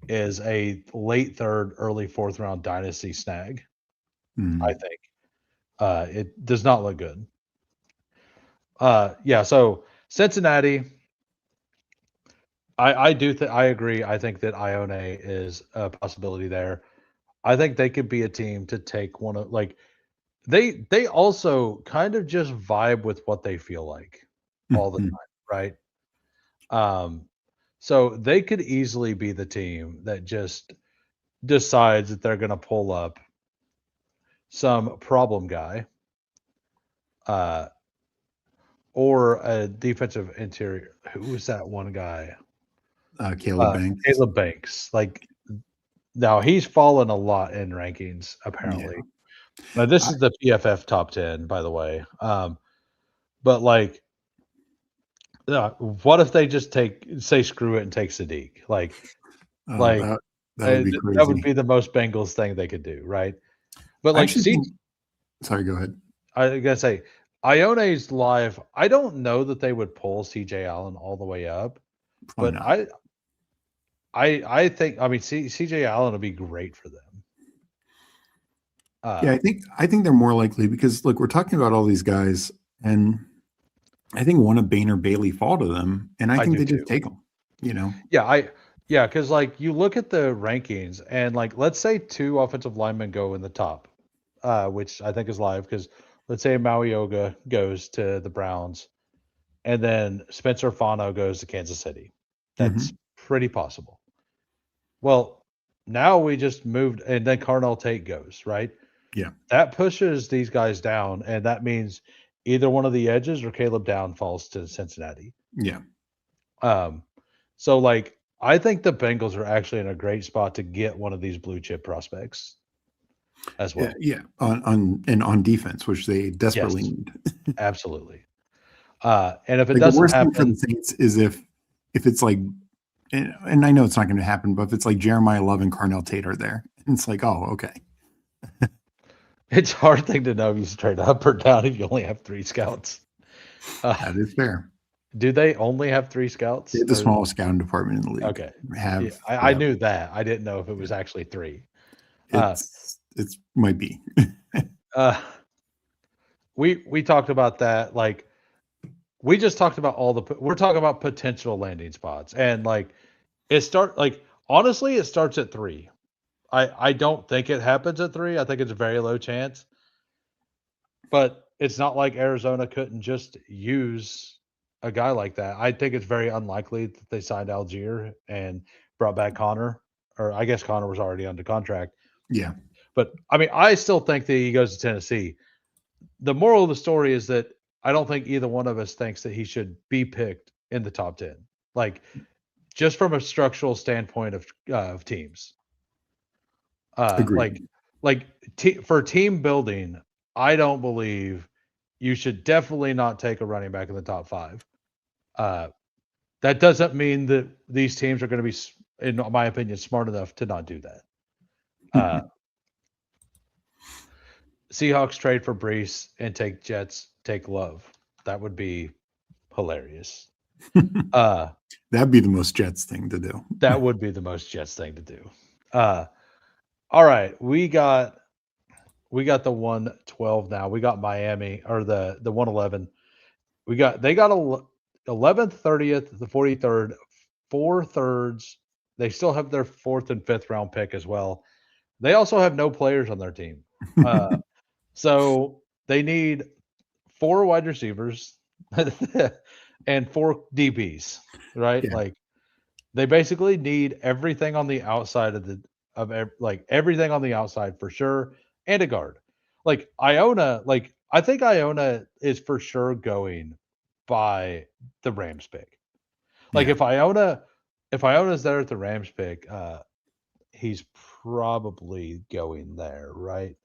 is a late 3rd, early 4th round dynasty snag. I Mhm. think it does not look good. Yeah. So Cincinnati, I do think I agree. I think that Ione is a possibility there. I think they could be a team to take one of like they also kind of just vibe with what they feel like all the Mhm. time, right? So they could easily be the team that just decides that they're going to pull up some problem guy, uh, or a defensive interior. Who was that one guy? Caleb Banks. Caleb Banks. Like now he's fallen a lot in rankings Yeah. apparently. Now this I, is the PFF top 10, by the way. But like, what if they just say screw it and take Sadiq? Like that would be that would crazy. be the most Bengals thing they could do, right? But I like, actually see, think. Sorry, go ahead. I gotta say, Ione's live. I don't know that they would pull CJ Allen all the way up, Probably but not. I think I mean CJ Allen would be great for them. Yeah, I think they're more likely because look, we're talking about all these guys, and I think one of Bain or Bailey fall to them, and I I think do they just too. take them. You know. Yeah, because like you look at the rankings and like let's say two offensive linemen go in the top, which I think is live because let's say Mauioga goes to the Browns and then Spencer Fano goes to Kansas City. That's Hmm. pretty possible. Well, now we just moved and then Carnell Tate goes, right? Yeah. That pushes these guys down, and that means either one of the edges or Caleb Down falls to Cincinnati. Yeah. Um, so like I think the Bengals are actually in a great spot to get one of these blue chip prospects as Yeah. well. Yeah. On defense, which they Yes, desperately need. absolutely. And if it Like the doesn't worst thing for the happen, Saints is if it's like, and I know it's not going to happen, but if it's like Jeremiah Love and Carnell Tate are there, and it's like, oh, okay. it's a hard thing to know if you straight up or down if you only have 3 scouts. That is fair. Do they only have 3 They scouts? have the smallest scouting department in the league. Okay. Yeah, Have I forever. knew that. I didn't know if it was Yeah. actually 3. Uh, It's might be. uh, we talked about that. Like we just talked about we're talking about potential landing spots, and like honestly, it starts at 3. I don't think it happens at 3. I think it's a very low chance, but it's not like Arizona couldn't just use a guy like that. I think it's very unlikely that they signed Algier and brought back Connor, or I guess Connor was already under contract. Yeah. But I mean, I still think that he goes to Tennessee. The moral of the story is that I don't think either one of us thinks that he should be picked in the top 10. Like just from a structural standpoint of teams. Uh, Agreed. like like for team building, I don't believe you should definitely not take a running back in the top 5. Uh, that doesn't mean that these teams are going to be, in my opinion, smart enough to not do that. Uh, Seahawks trade for Brees and take Love. That would be hilarious. That'd be the most Jets thing to do. That would be the most Jets thing to do. All right, we got the 112 now. We got Miami or the 111. They got 11th, 30th, the 43rd, 4 thirds. They still have their 4th and 5th round pick as well. They also have no players on their team. So they need 4 wide receivers and 4 DBs, right? Yeah. Like they basically need everything on the outside everything on the outside for sure, and a guard. Like Iona, like I think Iona is for sure going by the Rams pick. Like Yeah. if Iona's there at the Rams pick, he's probably going there, right?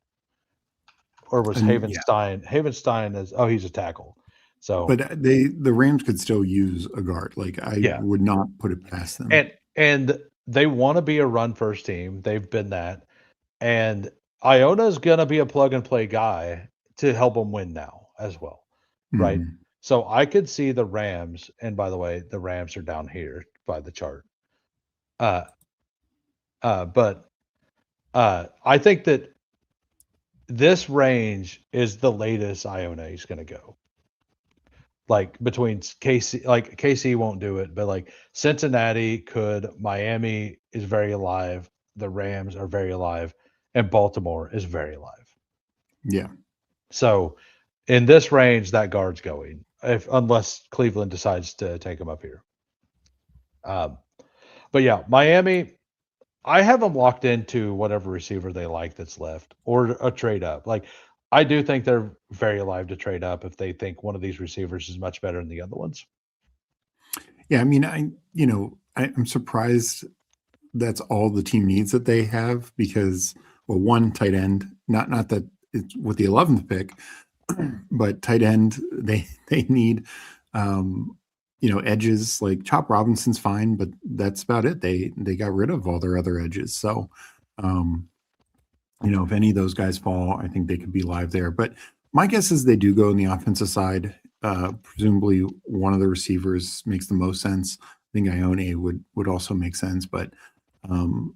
Or was And yeah, Havenstein? Havenstein is he's a tackle. So but the Rams could still use a guard. Like I yeah, would not put it past them. and they want to be a run first team. They've been that, and Iona's gonna be a plug and play guy to help them win now as well, right? Mhm. So I could see the Rams, and by the way, the Rams are down here by the chart. Uh, but I think that this range is the latest Iona is going to go. Like between KC, like KC won't do it, but like Cincinnati could, Miami is very alive, the Rams are very alive, and Baltimore is very alive. Yeah. So in this range, that guard's going, if unless Cleveland decides to take him up here. Um, but yeah, Miami, I have them locked into whatever receiver they like that's left or a trade up. Like, I do think they're very alive to trade up if they think one of these receivers is much better than the other ones. Yeah, I mean, I'm surprised that's all the team needs that they have because, well, one tight end, not that it's with the 11th pick, but tight end they need, um, edges like Chop Robinson's fine, but that's about it. They got rid of all their other edges, so um, if any of those guys fall, I think they could be live there. But my guess is they do go on the offensive side. Presumably, one of the receivers makes the most sense. I think Ione would also make sense, but um,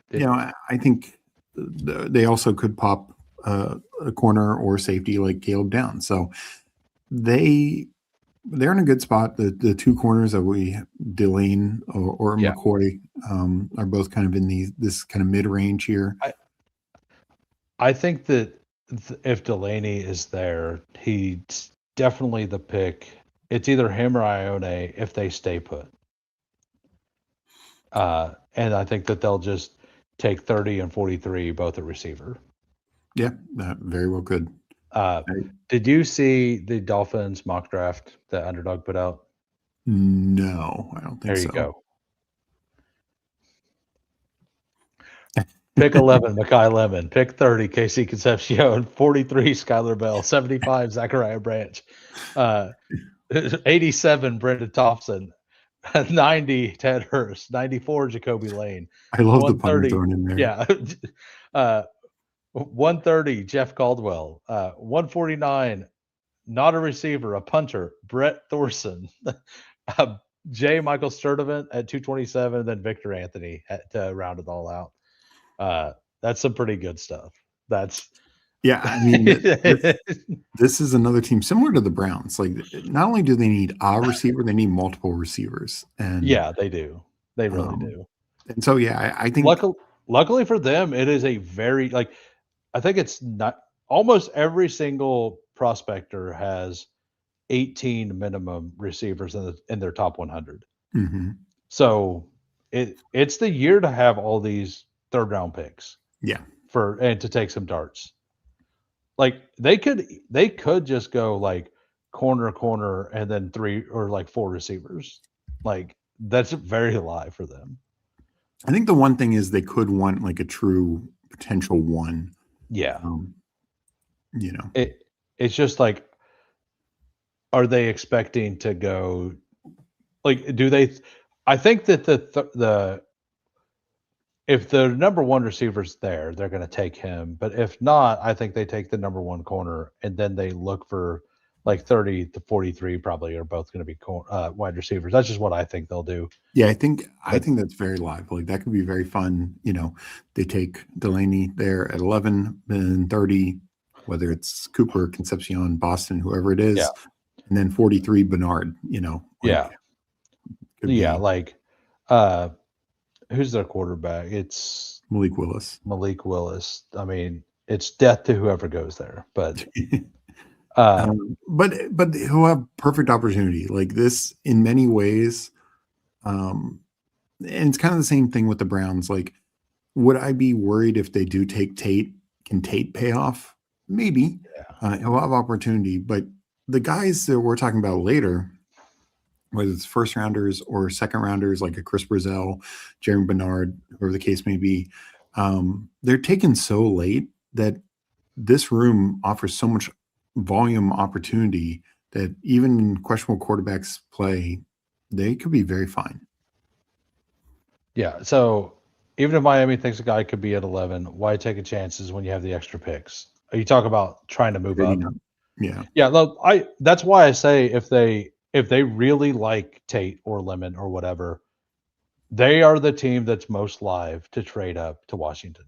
Did I think they also could pop a corner or safety like Caleb Downs. So they they're in a good spot. The two corners that we Delane or yeah, McCoy are both kind of in this kind of mid range here. I think that if Delaney is there, he's definitely the pick. It's either him or Ione if they stay put. And I think that they'll just take 30 and 43 both at receiver. Yeah, that very well could. I- Did you see the Dolphins mock draft that Underdog put out? No, I don't think There you so. go. Pick 11, Makai Lemon. Pick 30, Casey Concepcion. 43, Skylar Bell. 75, Zachariah Branch. 87, Brendan Thompson. 90, Ted Hurst. 94, Jacoby Lane. I love the punter 130, thrown in there. yeah. 130, Jeff Caldwell. 149, not a receiver, a punter, Brett Thorson. J. Michael Sturdivant at 227, and then Victor Anthony to round it all out. That's some pretty good stuff. That's Yeah, I mean, this is another team similar to the Browns. Like, not only do they need a receiver, they need multiple receivers, yeah, they do. They really um, do. and so yeah, I think Luckily for them, it is a very like I think it's not almost every single prospector has 18 minimum receivers in their top 100. mhm, So it's the year to have all these third round picks yeah, and to take some darts. Like they could just go like corner and then three or like four receivers. Like that's very live for them. I think the one thing is they could want like a true potential one. Yeah. Um, you know, It's just like are they expecting to go like do they I think that the if the number one receiver's there, they're going to take him. But if not, I think they take the number one corner and then they look for like 30 to 43 probably are both going to be wide receivers. That's just what I think they'll do. yeah, I But think that's very live. Like that could be very fun. They take Delaney there at 11 and 30, whether it's Cooper, Concepcion, Boston, whoever it yeah, is, and then 43 Bernard. yeah, Could yeah. be Like, who's their quarterback? It's Malik Willis. Malik Willis. I mean, it's death to whoever goes there. But uh, But he'll have perfect opportunity. Like this in many ways. And it's kind of the same thing with the Browns. Like, would I be worried if they do take Tate? Can Tate pay off? Maybe. yeah, He'll have opportunity, but the guys that we're talking about later, whether it's first rounders or second rounders, like a Chris Brazell, Jeremy Bernard, whoever the case may be, they're taken so late that this room offers so much volume opportunity that even in questionable quarterbacks play, they could be very fine. yeah. So even if Miami thinks a guy could be at 11, why take a chances when you have the extra picks? Are you talking about trying to move up? Trading up. Yeah. Yeah, look, that's why I say if they really like Tate or Lemon or whatever, they are the team that's most live to trade up to Washington.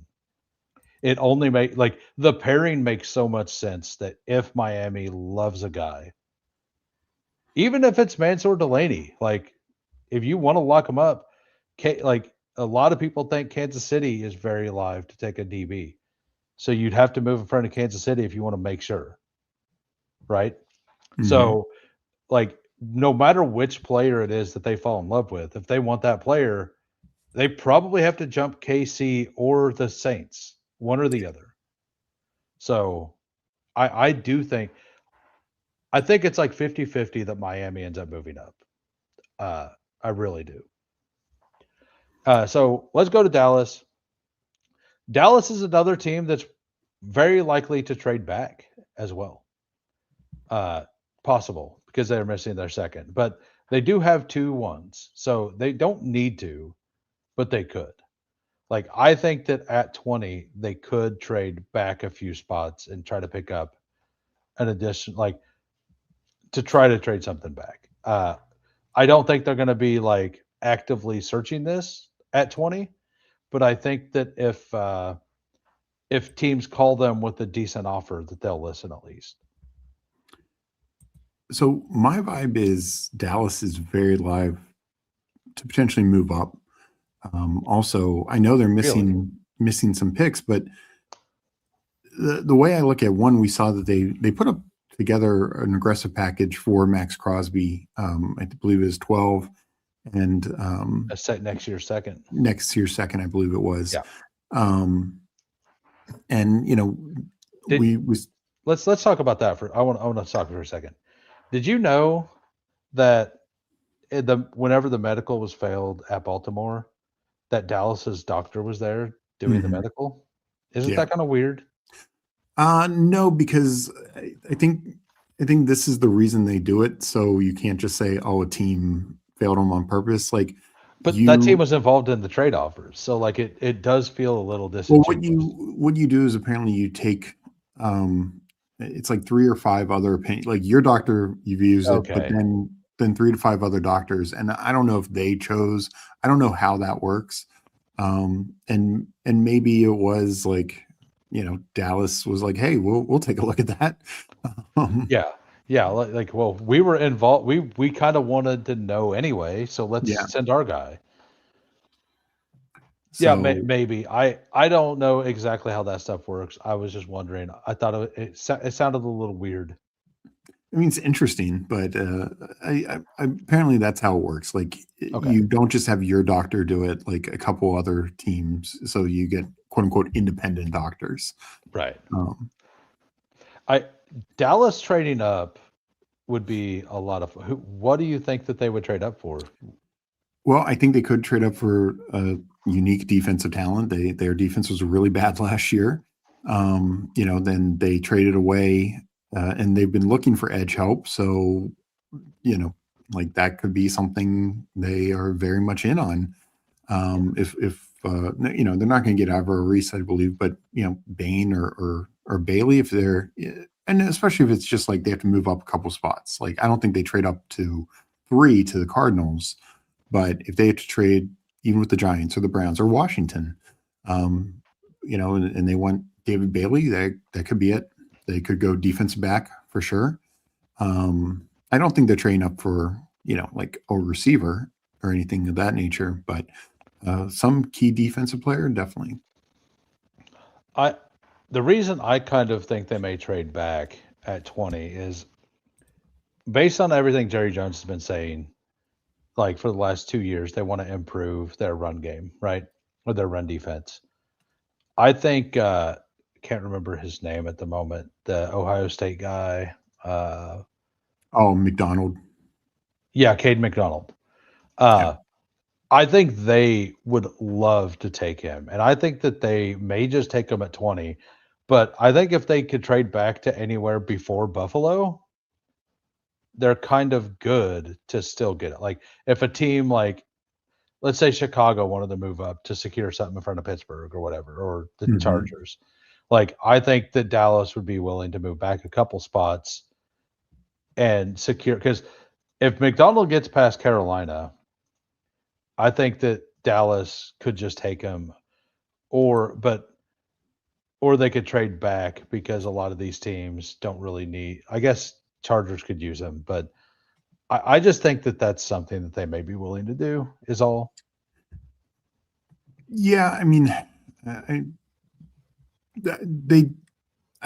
It only like the pairing makes so much sense that if Miami loves a guy, even if it's Mansour Delaney, like if you want to lock him up, like a lot of people think Kansas City is very live to take a DB. So you'd have to move in front of Kansas City if you want to make sure. Right. Mhm. So like no matter which player it is that they fall in love with, if they want that player, they probably have to jump KC or the Saints, one or the other. So I do think I think it's like 50-50 that Miami ends up moving up. I really do. So let's go to Dallas. Dallas is another team that's very likely to trade back as well. Possible because they're missing their second, but they do have 2 1s, so they don't need to, but they could. Like I think that at 20, they could trade back a few spots and try to pick up an addition, like to try to trade something back. I don't think they're going to be like actively searching this at 20, but I think that if teams call them with a decent offer, that they'll listen at least. So my vibe is Dallas is very live to potentially move up. Also, I know they're missing some picks, but the way I look at one, we saw that they put up together an aggressive package for Max Crosby. I believe it was 12, and A set next year's second. next year's second, I believe it was. Yeah. And Did- we Let's talk about that for. I want to talk for a second. Did you know that whenever the medical was failed at Baltimore, that Dallas's doctor was there doing the Mhm. medical? Isn't Yeah. that kind of weird? No, because I think this is the reason they do it. So you can't just say, "Oh, a team failed them on purpose." Like, But that team was involved in the trade offers, so like it does feel a little well, disingenuous. what you do is apparently you take, it's like 3 or 5 other opinions. Like your doctor, you've used it, but Okay. then 3 to 5 other doctors, and I don't know if they chose. I don't know how that works. And maybe it was like, Dallas was like, "Hey, we'll take a look at that." Um, Yeah, like well, we were involved. We kind of wanted to know anyway, so let's Yeah. send our guy. Yeah, So maybe. I don't know exactly how that stuff works. I was just wondering. I thought it sounded a little weird. I mean, it's interesting, but apparently that's how it works. Like, Okay. you don't just have your doctor do it, like a couple other teams, so you get quote unquote independent doctors. Right. Um, I Dallas trading up would be a lot of. What do you think that they would trade up for? well, I think they could trade up for a unique defensive talent. Their defense was really bad last year. Then they traded away, and they've been looking for edge help. So, like that could be something they are very much in on. If they're not going to get Alvaro Reese, I believe, but Bain or Bailey, if they're, and especially if it's just like they have to move up a couple spots. Like I don't think they trade up to 3 to the Cardinals, but if they have to trade even with the Giants or the Browns or Washington, and they want David Bailey, that could be it. They could go defensive back for sure. I don't think they're trading up for like a receiver or anything of that nature, but some key defensive player, definitely. The reason I kind of think they may trade back at 20 is based on everything Jerry Jones has been saying. Like for the last 2 years, they want to improve their run game, right, or their run defense. I think can't remember his name at the moment. The Ohio State guy. Oh, McDonald. Yeah, Cade McDonald. Yeah. I think they would love to take him, and I think that they may just take him at 20. But I think if they could trade back to anywhere before Buffalo, they're kind of good to still get it. Like if a team like, let's say Chicago wanted to move up to secure something in front of Pittsburgh or whatever, or the Mhm. Chargers, like I think that Dallas would be willing to move back a couple spots and secure. Because if McDonald gets past Carolina, I think that Dallas could just take him, or they could trade back because a lot of these teams don't really need. I guess Chargers could use him, but I just think that that's something that they may be willing to do. Is all. Yeah, I mean, I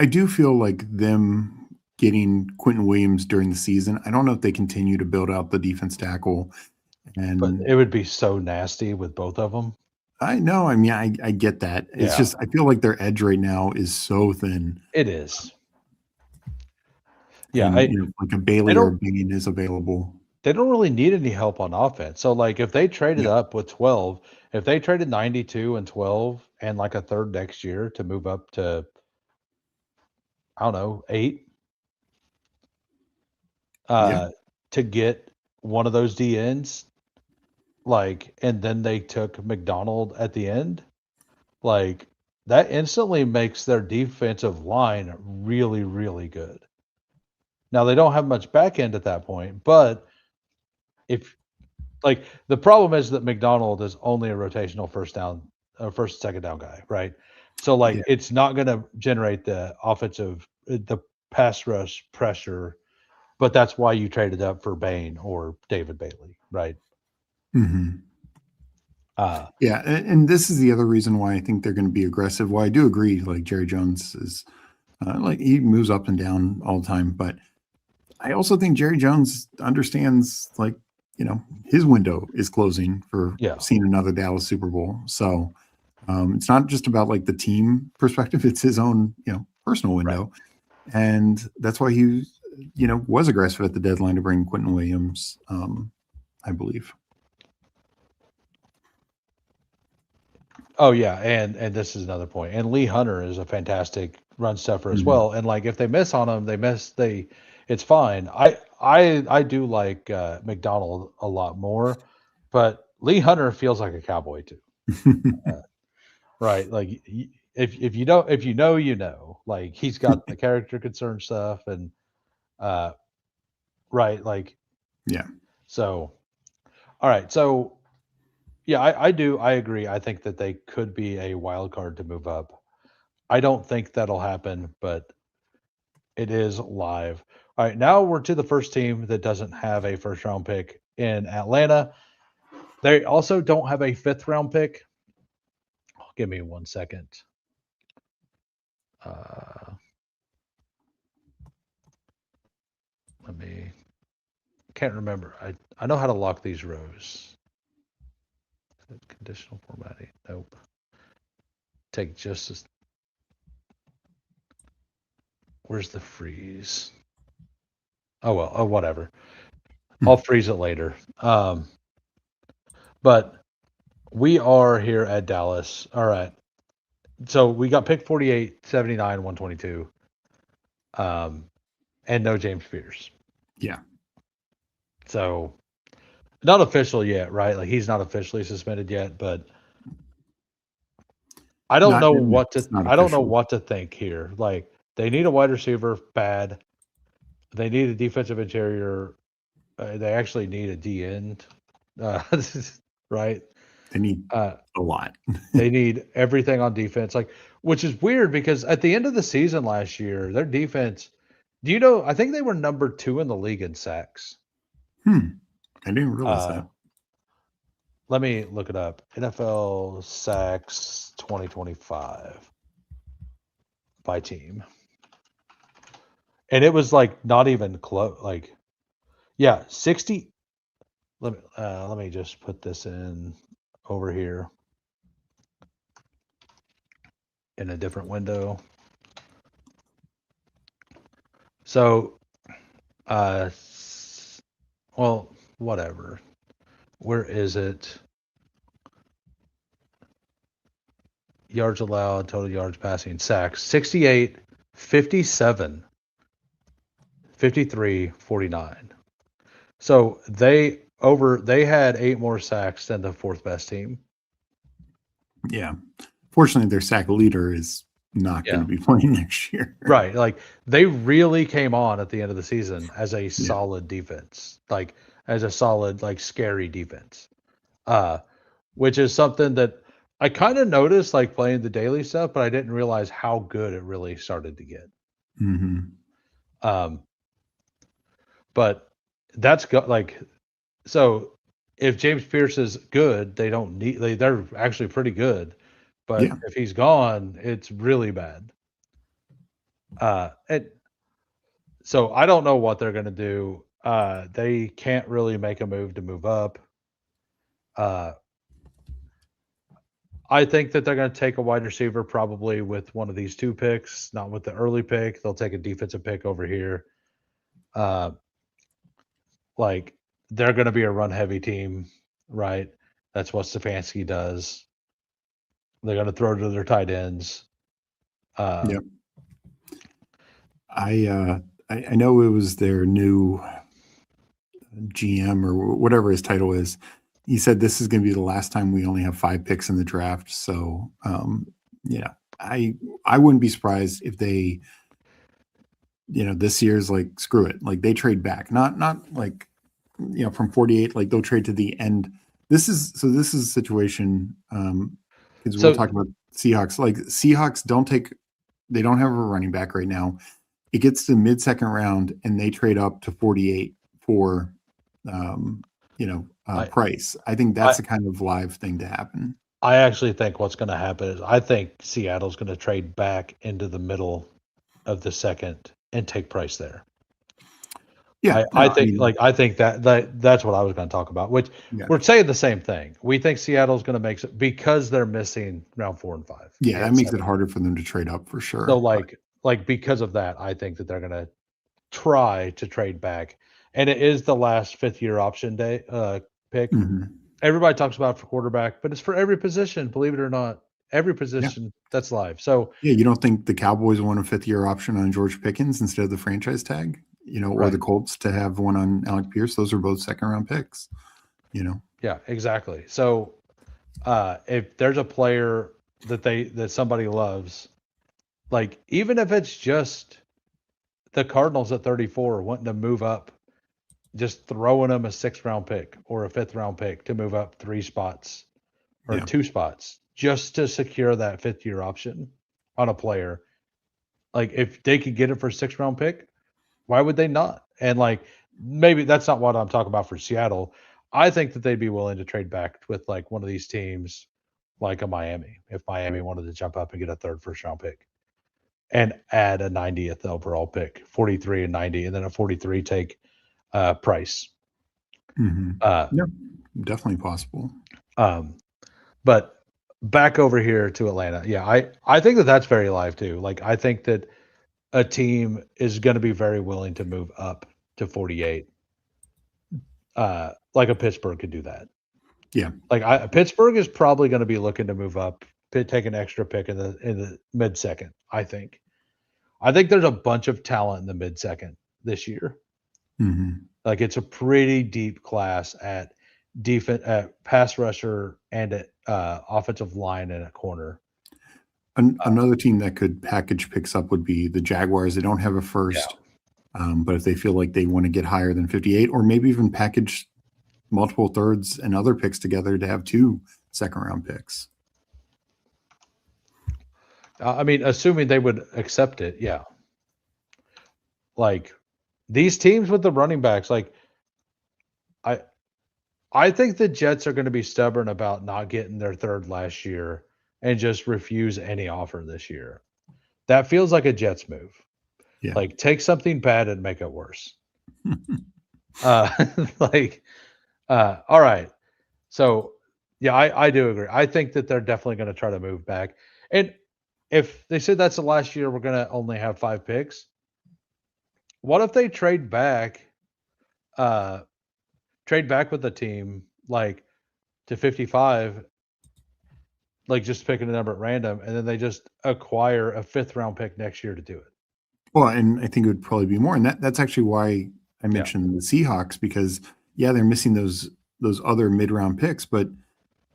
do feel like them getting Quentin Williams during the season. I don't know if they continue to build out the defense tackle. But And it would be so nasty with both of them. I know, I mean, I get that. It's Yeah, just I feel like their edge right now is so thin, it is. Yeah, and like a they Bailey or a don't Bain is available. they don't really need any help on offense. So like if they traded Yeah, up with 12, if they traded 92 and 12 and like a third next year to move up to I don't know, 8 yeah, uh to get one of those DNs like and then they took McDonald at the end, like that instantly makes their defensive line really really good. Now they don't have much back end at that point, but if like the problem is that McDonald is only a rotational first down, first second down guy, right? So like yeah. it's not going to generate the offensive, the pass rush pressure, but that's why you traded up for Bain or David Bailey, right? Mhm. Uh, Yeah, and this is the other reason why I think they're going to be aggressive. Well, I do agree. Like Jerry Jones is, like he moves up and down all the time, but I also think Jerry Jones understands like his window is closing for yeah, seeing another Dallas Super Bowl. So it's not just about like the team perspective; it's his own personal right. window, and that's why he was aggressive at the deadline to bring Quentin Williams. I believe. Oh yeah, and this is another point. And Lee Hunter is a fantastic run stuffer as Mhm. well. And like if they miss on him, they it's fine. I do like McDonald a lot more, but Lee Hunter feels like a cowboy too. Right? Like if you don't if you know you know. Like he's got the character concern stuff and uh right like Yeah. so all right. So yeah, I agree. I think that they could be a wild card to move up. I don't think that'll happen, but it is live. All right, now we're to the first team that doesn't have a first round pick in Atlanta. They also don't have a fifth round pick. Give me 1 second. Uh, let me. Can't remember. I know how to lock these rows. Conditional formatting. Nope. Take just as. Where's the freeze? Oh well. Oh whatever. I'll freeze it later. But we are here at Dallas. All right. So we got pick 48, 79, 122. And no James Pierce. Yeah. So not official yet, right? Like he's not officially suspended yet, but Not it's not I don't know official. what to think here. Like they need a wide receiver bad. They need a defensive interior. They actually need a D end. Uh, right? They need Uh, a lot. they need everything on defense. Like which is weird because at the end of the season last year, their defense, do you know, I think they were number 2 in the league in sacks. I didn't realize Uh that. Let me look it up. NFL sacks 2025 by team. And it was like not even close. Like, yeah, 60. Let me just put this in over here in a different window. So, well, whatever. Where is it? Yards allowed, total yards passing, sacks 68, 57, 53, 49. So they had 8 more sacks than the fourth best team. Yeah. Fortunately, their sack leader is not going Yeah. to be playing next year. Right. Like they really came on at the end of the season as a Yeah. solid defense. Like as a solid, like scary defense. Uh, which is something that I kind of noticed like playing the daily stuff, but I didn't realize how good it really started to get. Hmm. Um, but that's like so if James Pierce is good, they don't need they're actually pretty good. But Yeah. if he's gone, it's really bad. And So I don't know what they're going to do. They can't really make a move to move up. Uh, I think that they're going to take a wide receiver probably with one of these two picks, not with the early pick. They'll take a defensive pick over here. Uh, like they're going to be a run heavy team, right? That's what Stefanski does. They're going to throw to their tight ends. Yep. I know it was their new GM or whatever his title is. He said this is going to be the last time we only have 5 picks in the draft. So, yeah, I wouldn't be surprised if they, this year's like screw it, like they trade back, not like from 48, like they'll trade to the end. This is a situation because we'll talk about Seahawks. Like Seahawks they don't have a running back right now. It gets to mid-second round and they trade up to 48 for price. I think that's the kind of live thing to happen. I actually think what's going to happen is I think Seattle's going to trade back into the middle of the second and take price there. Yeah, I think that's what I was going to talk about, which we're saying the same thing. We think Seattle's going to make it because they're missing round 4 and 5. Yeah, that makes it harder for them to trade up for sure. So like because of that, I think that they're going to try to trade back. And it is the last 5th-year option day pick. Mm-hmm. Everybody talks about it for quarterback, but it's for every position, believe it or not. Every position that's live. So yeah, you don't think the Cowboys want a 5th-year option on George Pickens instead of the franchise tag? Or the Colts to have one on Alec Pierce. Those are both 2nd-round picks. Yeah, exactly. So if there's a player that somebody loves, like even if it's just the Cardinals at 34 wanting to move up, just throwing them a 6th-round pick or a 5th-round pick to move up 3 spots or 2 spots just to secure that 5th-year option on a player. Like if they could get it for a 6th-round pick, why would they not? And like maybe that's not what I'm talking about for Seattle. I think that they'd be willing to trade back with like one of these teams, like a Miami, if Miami wanted to jump up and get a 3rd first-round pick and add a 90th overall pick, 43 and 90, and then a 43 take price. Mm-hmm. Yeah, definitely possible. But back over here to Atlanta. Yeah, I think that that's very live too. Like I think that a team is going to be very willing to move up to 48. Like a Pittsburgh could do that. Yeah. Like Pittsburgh is probably going to be looking to move up, take an extra pick in the mid-second, I think. I think there's a bunch of talent in the mid-second this year. Mm-hmm. Like it's a pretty deep class at defense, at pass rusher, and at offensive line and at corner. Another team that could package picks up would be the Jaguars. They don't have a first, but if they feel like they want to get higher than 58, or maybe even package multiple 3rds and other picks together to have 2 2nd-round picks. I mean, assuming they would accept it, yeah. Like these teams with the running backs, like I think the Jets are going to be stubborn about not getting their 3rd last year and just refuse any offer this year. That feels like a Jets move. Yeah. Like take something bad and make it worse. All right. So yeah, I do agree. I think that they're definitely going to try to move back. And if they said that's the last year, we're going to only have 5 picks. What if they trade back with the team like to 55, like just picking a number at random, and then they just acquire a 5th-round pick next year to do it? Well, and I think it would probably be more. And that's actually why I mentioned the Seahawks, because they're missing those other mid-round picks, but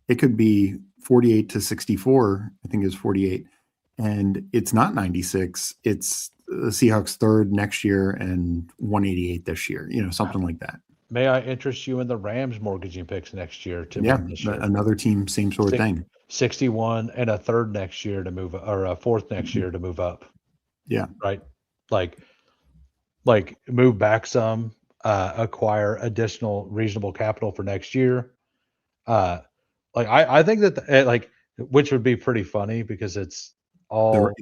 it could be 48 to 64. I think it was 48. And it's not 96. It's the Seahawks 3rd next year and 188 this year, something like that. May I interest you in the Rams mortgaging picks next year to win this year? Another team, same sort of thing. 61 and a 3rd next year to move, or a 4th next year to move up. Yeah. Right. Like move back some, acquire additional reasonable capital for next year. I think that which would be pretty funny because it's all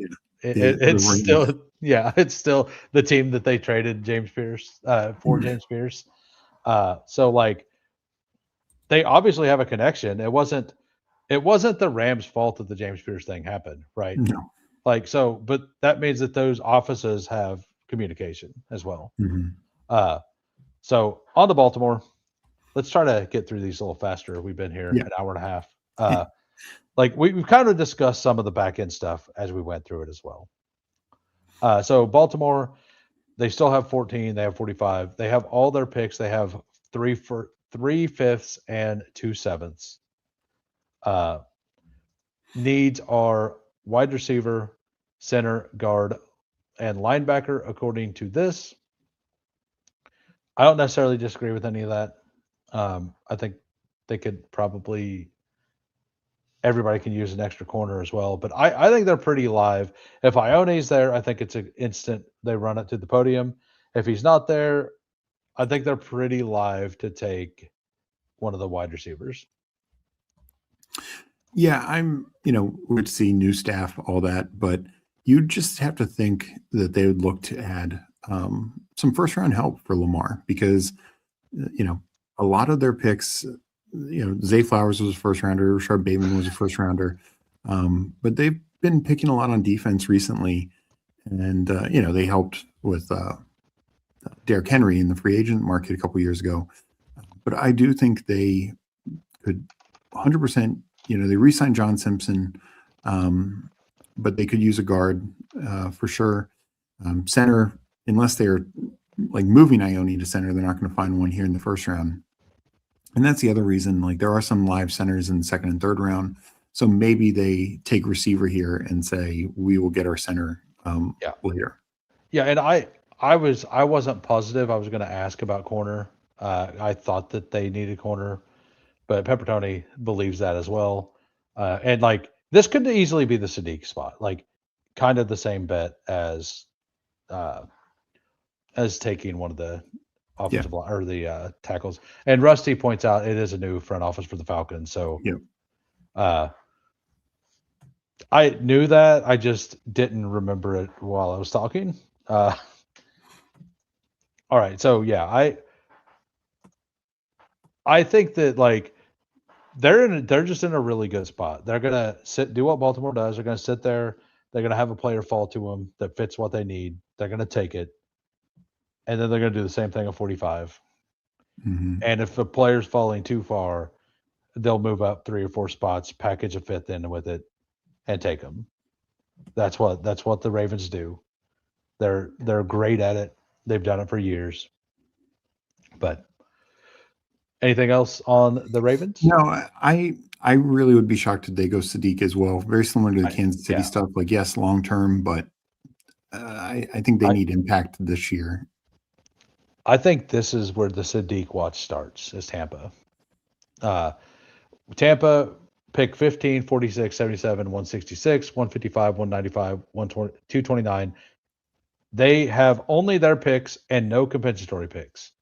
the It's Rams. still, yeah, it's still the team that they traded James Pierce for James Pierce. So like they obviously have a connection. It wasn't the Rams' fault that the James Pierce thing happened, right? No. Like so, but that means that those offices have communication as well. Mhm. So on to Baltimore. Let's try to get through these a little faster. We've been here Yeah. an hour and a half. Like we've kind of discussed some of the back end stuff as we went through it as well. So Baltimore, they still have 14. They have 45. They have all their picks. They have 3/5 and 2/7. Uh, Needs are wide receiver, center, guard, and linebacker, according to this. I don't necessarily disagree with any of that. I think they could probably everybody can use an extra corner as well. But I think they're pretty live. If Ione's there, I think it's an instant they run it to the podium. If he's not there, I think they're pretty live to take one of the wide receivers. Yeah, would see new staff, all that, but you just have to think that they would look to add some first round help for Lamar because a lot of their picks, Zay Flowers was a first rounder, Rashard Bateman was a first rounder, but they've been picking a lot on defense recently, and they helped with Derrick Henry in the free agent market a couple years ago. But I do think they could 100%. They re-signed John Simpson, but they could use a guard for sure. Center, unless they're like moving Ione to center, they're not going to find one here in the first round. And that's the other reason. Like there are some live centers in the second and third round, so maybe they take receiver here and say we will get our center later. Yeah, and I wasn't positive. I was going to ask about corner. I thought that they needed corner, but Peppertoni believes that as well. And like this could easily be the Sadiq spot, like kind of the same bet as taking one of the offensive line or the tackles. And Rusty points out it is a new front office for the Falcons, so I knew that. I just didn't remember it while I was talking. All right, so yeah, I think that like they're just in a really good spot. They're gonna do what Baltimore does. They're gonna sit there. They're gonna have a player fall to them that fits what they need. They're gonna take it, and then they're gonna do the same thing at 45. Mm-hmm. And if the player's falling too far, they'll move up 3 or 4 spots, package a fifth in with it, and take them. That's what the Ravens do. They're great at it. They've done it for years. But anything else on the Ravens? No, I really would be shocked if they go Sadiq as well. Very similar to the Kansas City stuff. Like yes, long term, but I think they need impact this year. I think this is where the Sadiq watch starts. Is Tampa. Tampa pick 15, 46, 77, 166, 155, 195, 120, 229. They have only their picks and no compensatory picks.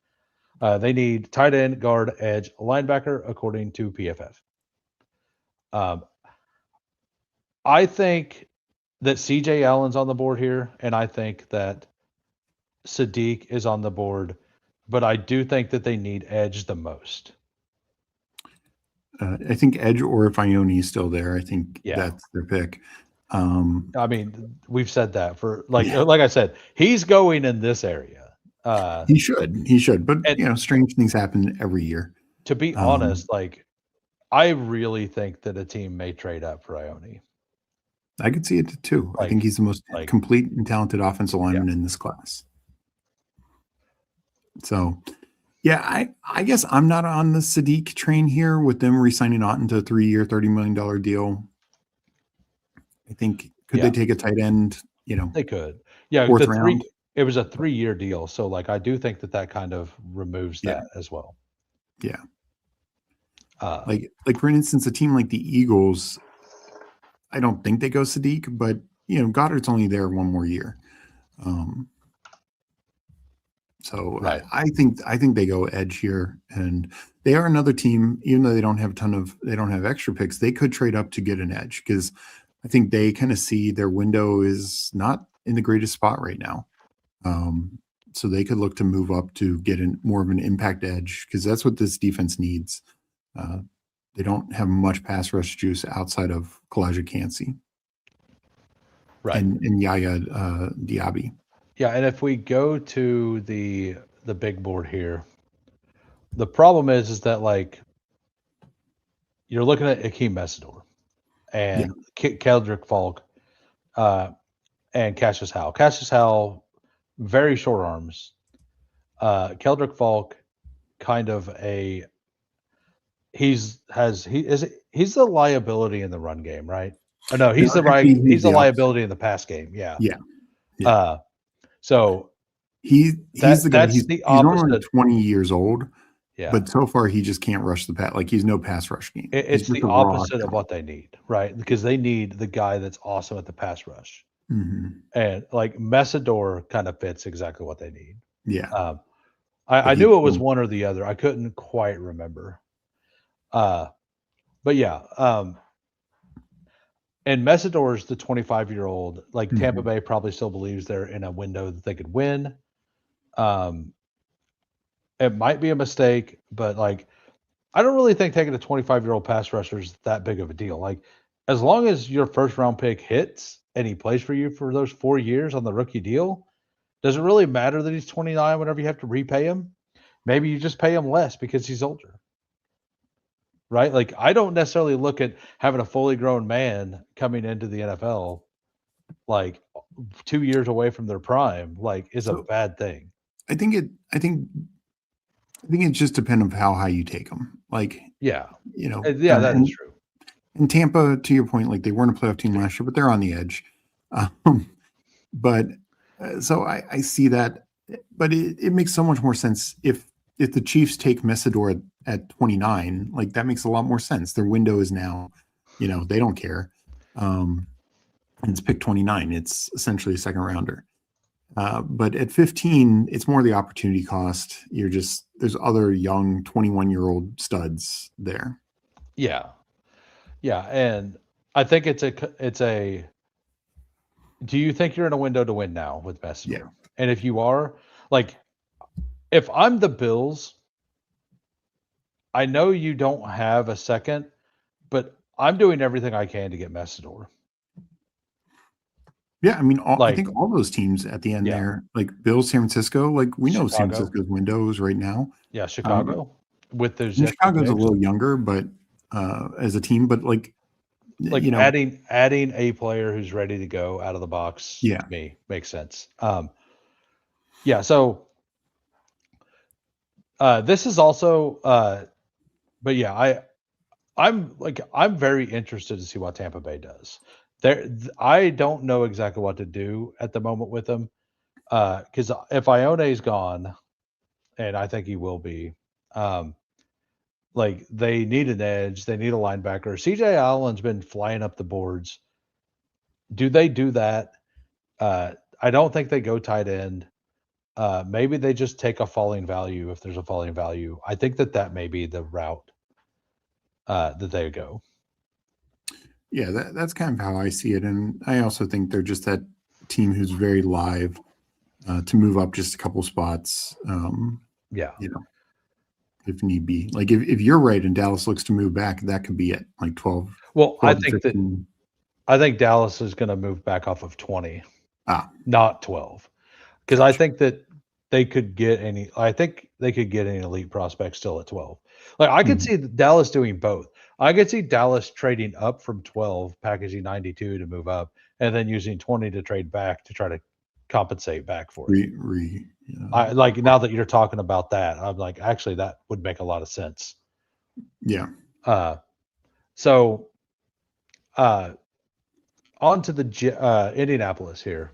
They need tight end, guard, edge, linebacker, according to PFF. I think that CJ Allen's on the board here, and I think that Sadiq is on the board, but I do think that they need edge the most. I think edge, or if Ione is still there, I think that's their pick. I mean, we've said that for like I said, he's going in this area. He should, but strange things happen every year. To be honest, like I really think that a team may trade up for Ione. I could see it too. I think he's the most complete and talented offensive lineman in this class. So, yeah, I guess I'm not on the Sadiq train here with them re-signing Otten to a 3-year, $30 million deal. I think could they take a tight end? They could. Yeah, fourth round. It was a 3-year deal, so like I do think that kind of removes that as well. Yeah. Like for instance, a team like the Eagles, I don't think they go Sadiq, but Goddard's only there one more year. So I think they go edge here, and they are another team. Even though they don't have extra picks, they could trade up to get an edge because I think they kind of see their window is not in the greatest spot right now. So they could look to move up to get more of an impact edge because that's what this defense needs. Uh, they don't have much pass rush juice outside of Kalijah Cansey Right. and Yaya Diaby. Yeah, and if we go to the big board here, the problem is that like you're looking at Akeem Messidor Yeah. and Keldrick Falk and Cassius Howell. Cassius Howell, very short arms. Keldrick Falk, kind of a he's the liability in the run game, right? Oh no, he's No, the right. actually, He's the the opposite. liability in the pass game. Yeah. Yeah. Yeah. So He's the guy. that's the He's only opposite. 20 years old, Yeah. but so far he just can't rush the pass. Like he's no pass rush game. He's It's just the a raw opposite of shot. what they need, right? Because they need the guy that's awesome at the pass rush. Mhm. And like Messidor kind of fits exactly what they need. Yeah. I But he knew it was can- one or the other. I couldn't quite remember. But yeah. And Messidor's the 25-year-old. Like Tampa Mhm. Bay probably still believes they're in a window that they could win. It might be a mistake, but like I don't really think taking a 25-year-old pass rusher is that big of a deal. Like as long as your first round pick hits and he plays for you for those 4 years on the rookie deal, does it really matter that he's 29 whenever you have to repay him? Maybe you just pay him less because he's older. Right? Like I don't necessarily look at having a fully grown man coming into the NFL like 2 years away from their prime like is a So bad thing. I think it just depends on how high you take them. Like, Yeah. you know, Yeah, that is true. and Tampa, to your point, like they weren't a playoff team last year, but they're on the edge. Um, but so I see that, but it makes so much more sense if the Chiefs take Messidor at 29, like that makes a lot more sense. Their window is now, they don't care. And it's pick 29. It's essentially a second rounder. But at 15, it's more the opportunity cost. There's other young 21-year-old studs there. Yeah. Yeah, and I think it's a do you think you're in a window to win now with Messi? Yeah. And if you are, like if I'm the Bills, I know you don't have a second, but I'm doing everything I can to get Messidor. Yeah, I mean, I Like, think all those teams at the end Yeah. there, like Bills, San Francisco, like we know San Chicago. Francisco's windows right now. Yeah, Chicago with those And extra Chicago's a picks. little younger, but as a team, but like adding a player who's ready to go out of the box Yeah. to me makes sense. Yeah, so this is also but yeah, I'm very interested to see what Tampa Bay does. I don't know exactly what to do at the moment with them. Because if Ione's gone, and I think he will be, like they need an edge, they need a linebacker. CJ Allen's been flying up the boards. Do they do that? I don't think they go tight end. Maybe they just take a falling value if there's a falling value. I think that may be the route that they go. Yeah, that's kind of how I see it. And I also think they're just that team who's very live to move up just a couple spots. Yeah. If need be. Like if you're right and Dallas looks to move back, that could be it, like 12. Well, 12 I think 15. I think Dallas is going to move back off of 20, not 12, because Gotcha. I think that they could get any. I think they could get any elite prospects still at 12. Like I could see Dallas doing both. I could see Dallas trading up from 12, packaging 92 to move up, and then using 20 to trade back to try to compensate back for it. I like now that you're talking about that, I'm like, actually, that would make a lot of sense. Yeah. So, on to the Indianapolis here.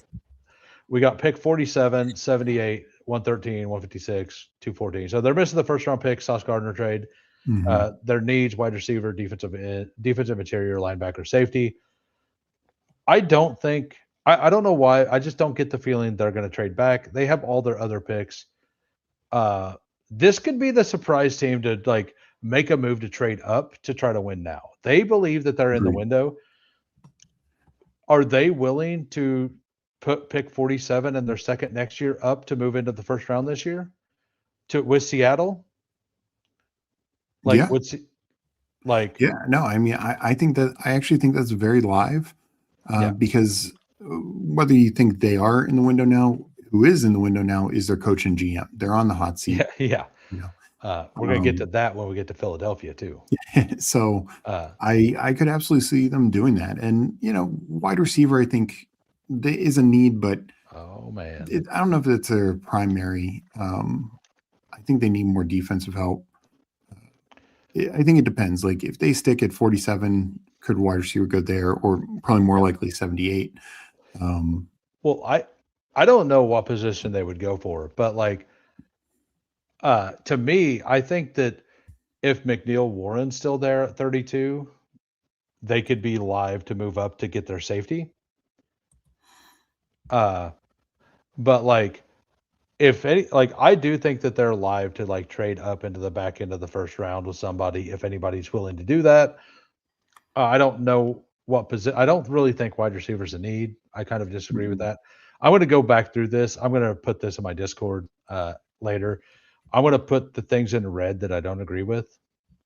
We got pick 47, 78, 113, 156, 214. So they're missing the first round pick, Sauce Gardner trade. Their needs: wide receiver, defensive interior, linebacker, safety. I don't think I don't know why. I just don't get the feeling they're going to trade back. They have all their other picks. This could be the surprise team to like make a move to trade up to try to win now. They believe that they're in the window. are they willing to put pick 47 and their second next year up to move into the first round this year to with Seattle? Like, Yeah, like, yeah. No, I mean, I think that I actually think that's very live, yeah, because whether you think they are in the window now, who is in the window now is their coach and GM. They're on the hot seat. yeah, yeah. You know, We're gonna get to that when we get to Philadelphia too. so Uh, I could absolutely see them doing that. And wide receiver, I think there is a need, but oh man, I don't know if it's their primary. I think they need more defensive help. I think it depends. Like if they stick at 47, could wide receiver go there, or probably more yeah. likely 78? Um, Well, I don't know what position they would go for, but like, to me, I think that if McNeil Warren's still there at 32, they could be live to move up to get their safety. Uh, but like, if any, like, I do think that they're live to like trade up into the back end of the first round with somebody if anybody's willing to do that. I don't know what position. I don't really think wide receivers a need. I kind of disagree with that. I'm going to go back through this. I'm going to put this in my Discord later. I'm going to put the things in red that I don't agree with.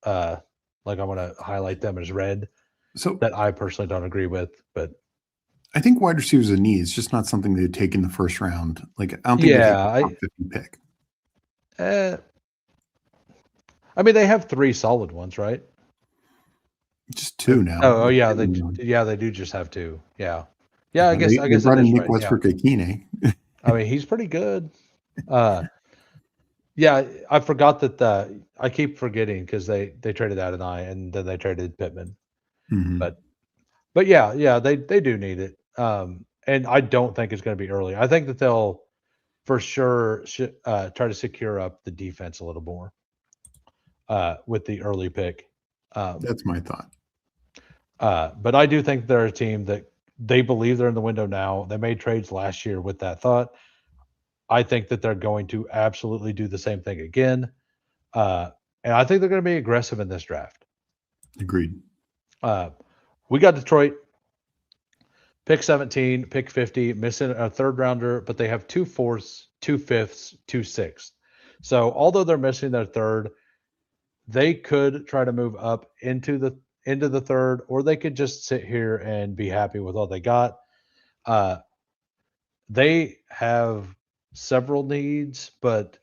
Uh, like I'm going to highlight them as red so that I personally don't agree with. But I think wide receivers a need. It's just not something they take in the first round. Like I don't think they take yeah, a top 50 pick. uh, I mean they have three solid ones, right? Just two now. Oh, With yeah, Taylor Moon. they do just have two. Yeah, yeah. I They guess that brought in is Nick right. Yeah, Westbrook Akine. I mean he's pretty good. Uh, Yeah, I forgot that I keep forgetting because they traded Adonai and then they traded Pittman. Mhm. But yeah, they do need it. And I don't think it's going to be early. I think that they'll for sure try to secure up the defense a little more with the early pick. Um, That's my thought. but I do think they're a team that they believe they're in the window now. They made trades last year with that thought. I think that they're going to absolutely do the same thing again. Uh, and I think they're going to be aggressive in this draft. Agreed. Uh, we got Detroit, pick 17, pick 50, missing a third rounder, but they have 2 4ths, 2 5ths, 2 6ths. So although they're missing their third, they could try to move up into the third, or they could just sit here and be happy with all they got. Uh, they have several needs, but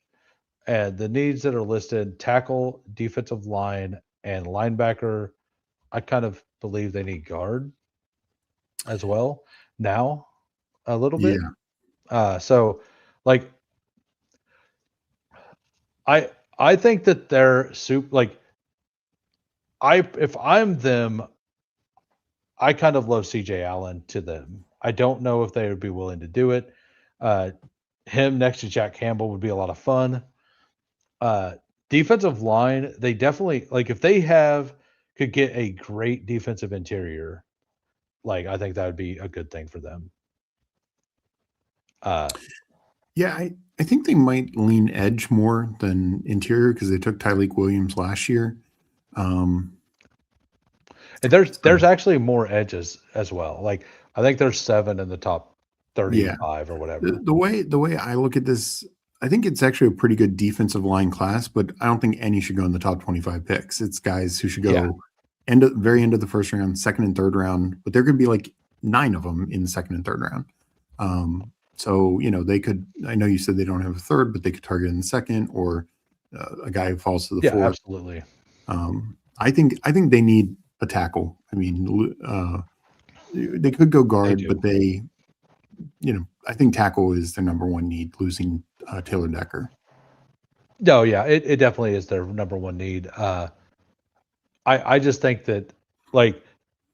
the needs that are listed: tackle, defensive line, and linebacker. I kind of believe they need guard as well now a little bit. Yeah. So like I I think that they're like if I'm them, I kind of love CJ Allen to them. I don't know if they would be willing to do it. Uh, him next to Jack Campbell would be a lot of fun. Uh, defensive line, they definitely like if they could get a great defensive interior, like I think that would be a good thing for them. Uh, Yeah, I think they might lean edge more than interior because they took Tyleik Williams last year. Um, And so there's actually more edges as well. Like I think there's 7 in the top yeah, 35 or whatever. the way I look at this, I think it's actually a pretty good defensive line class, but I don't think any should go in the top 25 picks. It's guys who should Yeah. go very end of the first round, second and third round, but there could be like 9 of them in the second and third round. So they could. I know you said they don't have a third, but they could target in the second, or a guy who falls to the Yeah, fourth. absolutely. I think they need a tackle. I mean, they could go guard, but I think tackle is their number one need. Losing Taylor Decker. No, yeah, it definitely is their number one need. I just think that like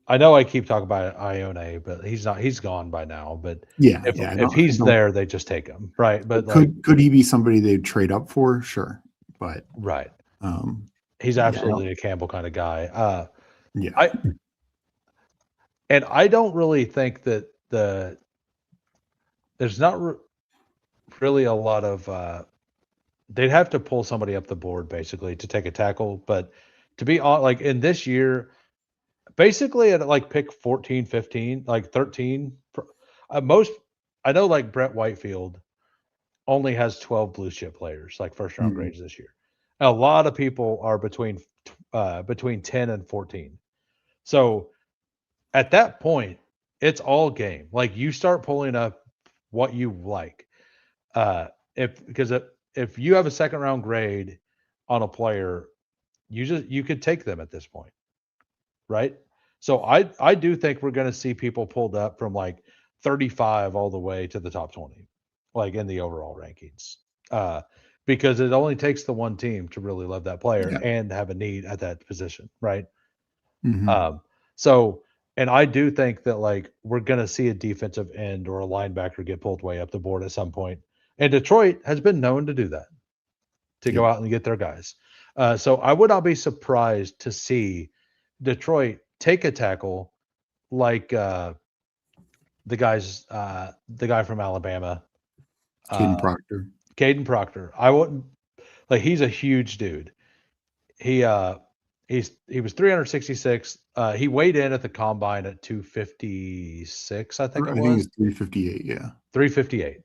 I know I keep talking about Ione, but he's gone by now. But Yeah, if yeah. if he's there, they just take him, right? But like Could he be somebody they'd trade up for? Sure, but right, um, he's yeah, I don't, absolutely a Campbell kind of guy. yeah, I and I don't really think that there's not really a lot of they'd have to pull somebody up the board basically to take a tackle. But to be on like in this year, basically at like pick 14, 15, like 13. Most I know like Brett Whitefield only has 12 blue chip players, like first round Mhm. grades this year. A lot of people are between 10 and 14. So at that point, it's all game. Like you start pulling up what you like. If because if you have a second round grade on a player, you could take them at this point, right? So I do think we're going to see people pulled up from like 35 all the way to the top 20, like in the overall rankings. Uh, because it only takes the one team to really love that player Yeah. and have a need at that position, right? Mhm. Um, so, and I do think that like we're going to see a defensive end or a linebacker get pulled way up the board at some point. And Detroit has been known to do that, to Yep. go out and get their guys. So I would not be surprised to see Detroit take a tackle like the guy from Alabama, uh, Caden Proctor. Caden Proctor. I wouldn't like he's a huge dude. He he was 366. He weighed in at the combine at 256, I think it I think was. it's 358. Yeah, 358.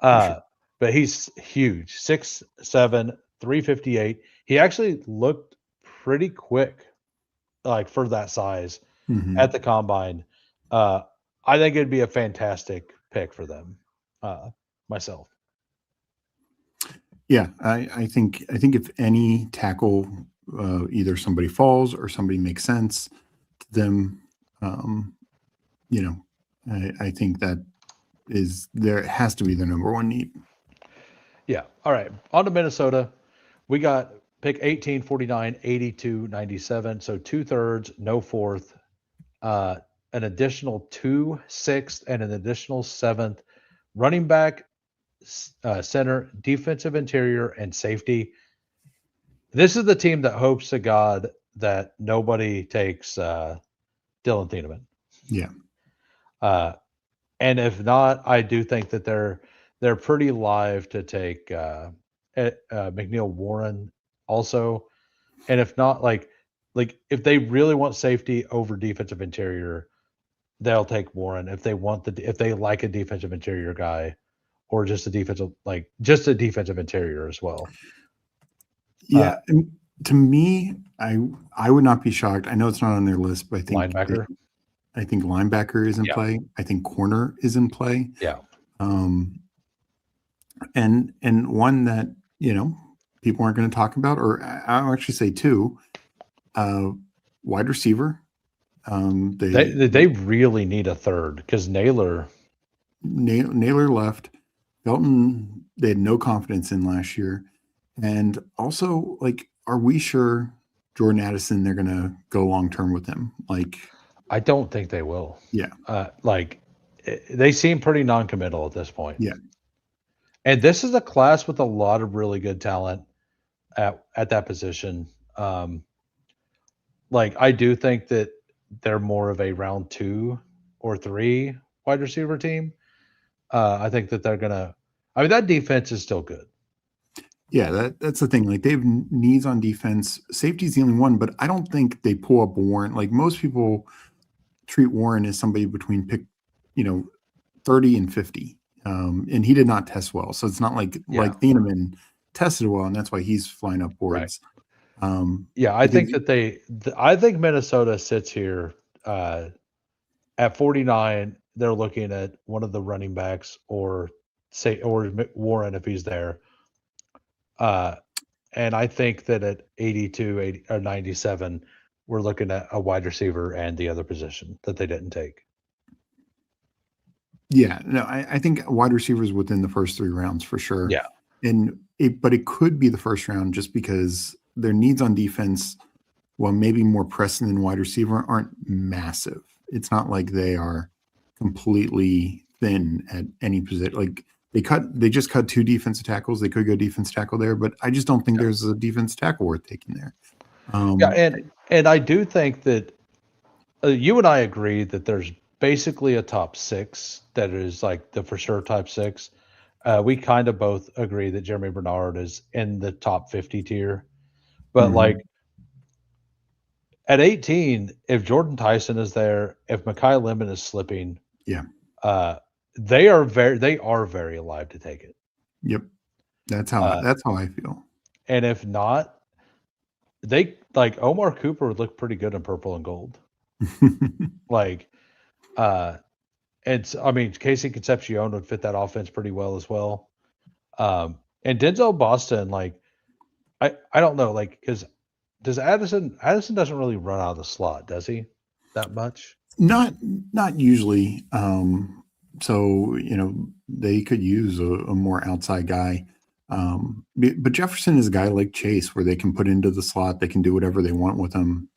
for sure. But he's huge. 6'7", 358. He actually looked pretty quick, like for that size at Mhm. the combine. Uh I think it'd be a fantastic pick for them. Myself. Yeah, I think if any tackle, either somebody falls or somebody makes sense to them, um, you know, I think that is there has to be the number one need. Yeah. All right. On to Minnesota. We got pick 18, 49, 82, 97. So two-thirds, no fourth, uh, an additional two sixth, and an additional seventh. Running back, center, defensive interior, and safety. This is the team that hopes to God that nobody takes Dylan Thieneman. Yeah, Uh, and if not, I do think that they're pretty live to take McNeil Warren also. And if not, like if they really want safety over defensive interior, they'll take Warren. If they like a defensive interior guy, or just a defensive interior as well. Uh, yeah. And to me, I would not be shocked. I know it's not on their list, but Linebacker. I think linebacker is in Yeah. play. I think corner is in play. Yeah. Um, and one that people aren't going to talk about, or I'll actually say two, uh, wide receiver. They really need a third because Naylor. Naylor left. Belton, they had no confidence in last year, and also like, are we sure Jordan Addison they're going to go long term with him? Like, I don't think they will. yeah, They seem pretty non-committal at this point. yeah, And this is a class with a lot of really good talent at that position. Like I do think that they're more of a round 2 or 3 wide receiver team. I think that they're gonna. I mean, that defense is still good. yeah. That's the thing. Like, they have needs on defense. Safety's the only one, but I don't think they pull up Warren. Like, most people treat Warren as somebody between pick, 30 and 50. And he did not test well. So it's not like Yeah. Thieneman tested well, and that's why he's flying up Right. boards. Yeah, I Because think that I think Minnesota sits here at 49. They're looking at one of the running backs, or Warren if he's there. Uh, and I think that at 82, 80, or 97, we're looking at a wide receiver and the other position that they didn't take. yeah, no, I think wide receivers within the first 3 rounds for sure. Yeah. But it could be the first round just because their needs on defense, while maybe more pressing than wide receiver, aren't massive. It's not like they are completely thin at any position. Like, they just cut 2 defensive tackles. They could go defense tackle there, but I just don't think there's a defense tackle worth taking there. Yeah, and I do think that you and I agree that there's basically a top 6 that is like the for sure type 6. We kind of both agree that Jeremy Bernard is in the top 50 tier, but Mhm. like At 18, if Jordan Tyson is there, if Mekhi Lemon is slipping, Yeah. uh, they are very alive to take it. Yep. That's Uh, how I feel. and if not, they like Omar Cooper would look pretty good in purple and gold. Like, uh, it's I mean Casey Concepcion would fit that offense pretty well as well. And Denzel Boston, like I don't know, like because does Addison doesn't really run out of the slot, does he? That much? not not usually. So they could use a more outside guy. But Jefferson is a guy like Chase where they can put into the slot. They can do whatever they want with him.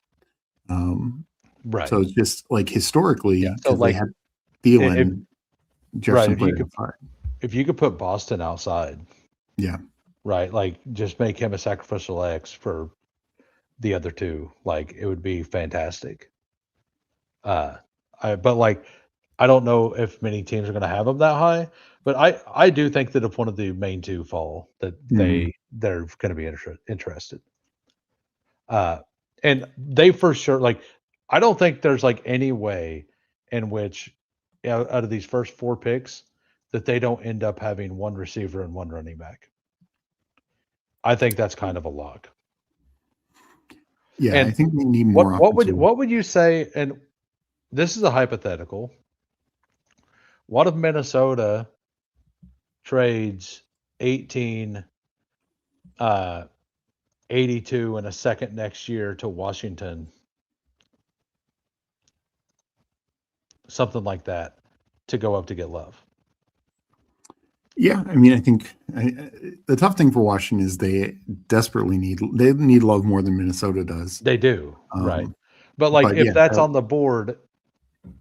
Right. So it's just like Yeah. historically So because they like had if Thielen, right, Jefferson played outside. if you could put Boston outside, Yeah. right, like just make him a sacrificial X for the other two, like it would be fantastic. Uh, but like I don't know if many teams are going to have him that high, but I do think that if one of the main two fall, that Mhm. they're going to be interested. Uh, and they for sure like I don't think there's like any way in which out of these first four picks that they don't end up having one receiver and one running back. I think that's kind of a lock. Yeah, I And think they need more offensive. what would you say? And this is a hypothetical. What if Minnesota trades 18, uh, 82 and a second next year to Washington, something like that, to go up to get Love? Yeah, I mean, I think the tough thing for Washington is they desperately need Love more than Minnesota does. They do, right? Um, But like but if yeah, that's on the board,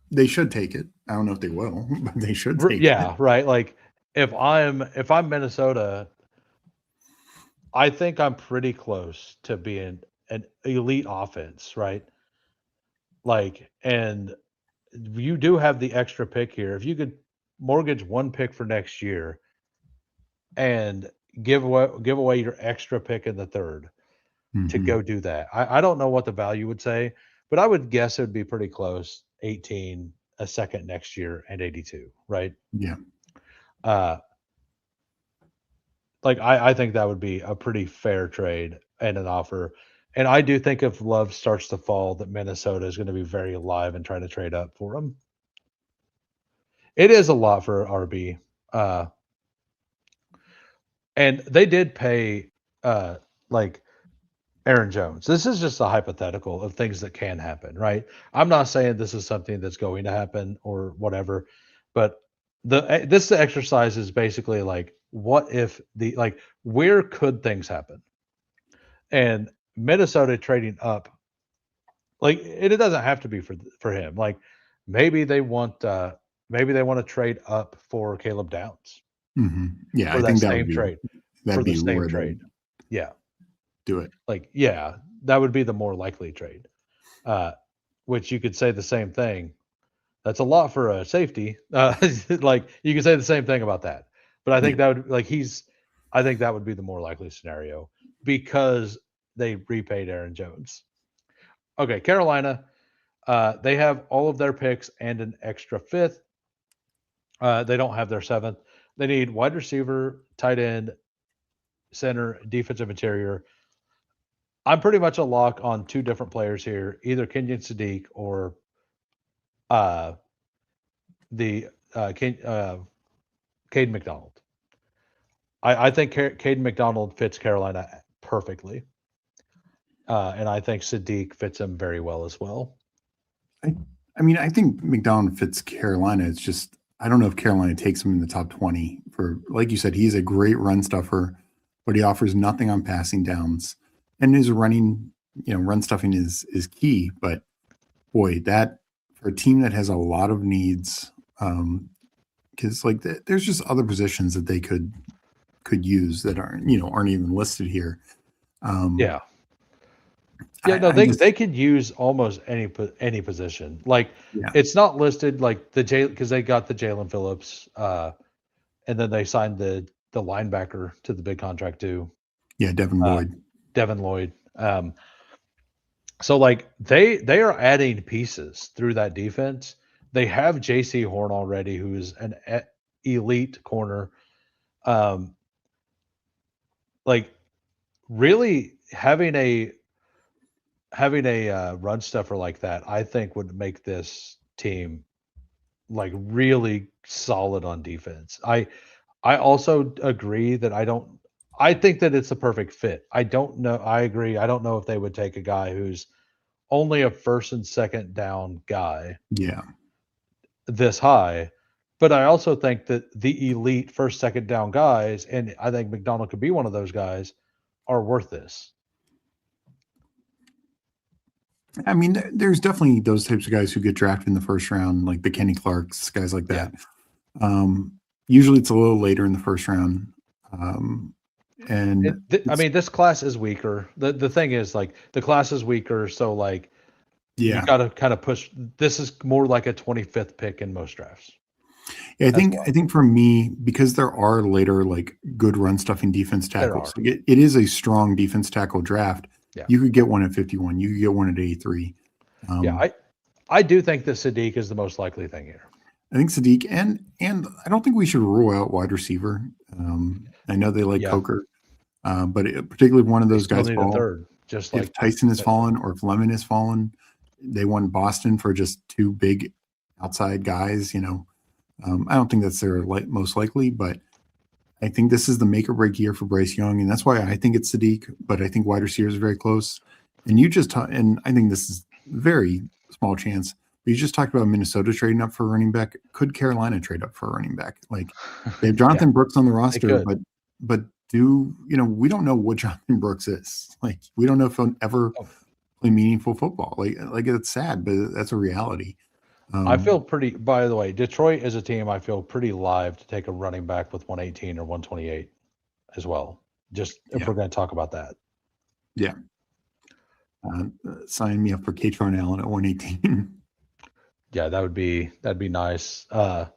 they should take it. I don't know if they will, but they should take it. yeah, right. Like if I'm Minnesota, I think I'm pretty close to being an elite offense, right? Like, and you do have the extra pick here. If you could mortgage one pick for next year and give away your extra pick in the third to Hmm. go do that. I don't know what the value would say, but I would guess it would be pretty close. 18 a second next year and 82, right? Yeah, Uh like I think that would be a pretty fair trade and an offer. And I do think if Love starts to fall, that Minnesota is going to be very alive and try to trade up for him. It is a lot for RB. Uh and they did pay like Aaron Jones. This is just a hypothetical of things that can happen, right? I'm not saying this is something that's going to happen or whatever, but this exercise is basically like what if the like where could things happen? And Minnesota trading up, like it doesn't have to be for him. Like maybe they want to trade up for Caleb Downs yeah. for I that think same trade for that'd the be same where they trade. Yeah. do it. Like, yeah, that would be the more likely trade. Uh, which you could say the same thing. That's a lot for a safety. Like you could say the same thing about that. But I Yeah, think that would like I think that would be the more likely scenario because they repaid Aaron Jones. Okay, Carolina, they have all of their picks and an extra fifth. They don't have their seventh. They need wide receiver, tight end, center, defensive interior. I'm pretty much a lock on two different players here, either Kenyon Sadiq or uh, the Cade McDonald. I think Cade McDonald fits Carolina perfectly, and I think Sadiq fits him very well as well. I, I mean, I think McDonald fits Carolina. It's just I don't know if Carolina takes him in the top 20 for, like you said, he's a great run stuffer, but he offers nothing on passing downs, and his running, run stuffing is key. But boy, that for a team that has a lot of needs, because like there's just other positions that they could use that aren't even listed here. Um, Yeah, yeah. No, I just they could use almost any position. Like yeah, it's not listed like the J because they got the Jalen Phillips, and then they signed the linebacker to the big contract too, yeah, Devin uh, Lloyd. Devin Lloyd. So like they are adding pieces through that defense. They have JC Horn already, who's an elite corner. Um, like really having a run stuffer like that, I think would make this team like really solid on defense. I also agree that I think that it's a perfect fit. I don't know. I agree. I don't know if they would take a guy who's only a first and second down guy Yeah. this high. But I also think that the elite first, second down guys, and I think McDonald could be one of those guys, are worth this. I mean, there's definitely those types of guys who get drafted in the first round, like the Kenny Clarks, guys like Yeah. that. Usually it's a little later in the first round. Um, and I it's, mean, this class is weaker. The thing is, like, the class is weaker, so like you yeah, got to kind of push. This is more like a 25th pick in most drafts yeah, as I well. think for me, because there are later like good run stuffing defense There tackles, are, like it is a strong defense tackle draft. yeah, You could get one at 51, you could get one at 83. yeah. Um, I do think that Sadiq is the most likely thing here. I think Sadiq and I don't think we should rule out wide receiver. I know they like Yeah, Coker, but particularly if one of they those still guys need a fall. third, just If like Tyson has uh, fallen or if Lemon has fallen, they won Boston for just two big outside guys. I don't think that's their most likely, but I think this is the make or break year for Bryce Young, and that's why I think it's Sadiq. But I think wide receiver is very close. And and I think this is very small chance. But you just talked about Minnesota trading up for a running back. Could Carolina trade up for a running back? Like they have yeah, Jonathan Brooks on the they roster, could. but do we don't know what Jonathan Brooks is. Like we don't know if he'll ever Oh, play meaningful football. Like it's sad, but that's a reality. I feel Um, pretty. By the way, Detroit is a team I feel pretty live to take a running back with 118 or 128 as well. Just if yeah, we're going to talk about that. yeah. Sign me up for Katron Allen at 118. Yeah, that'd be nice. I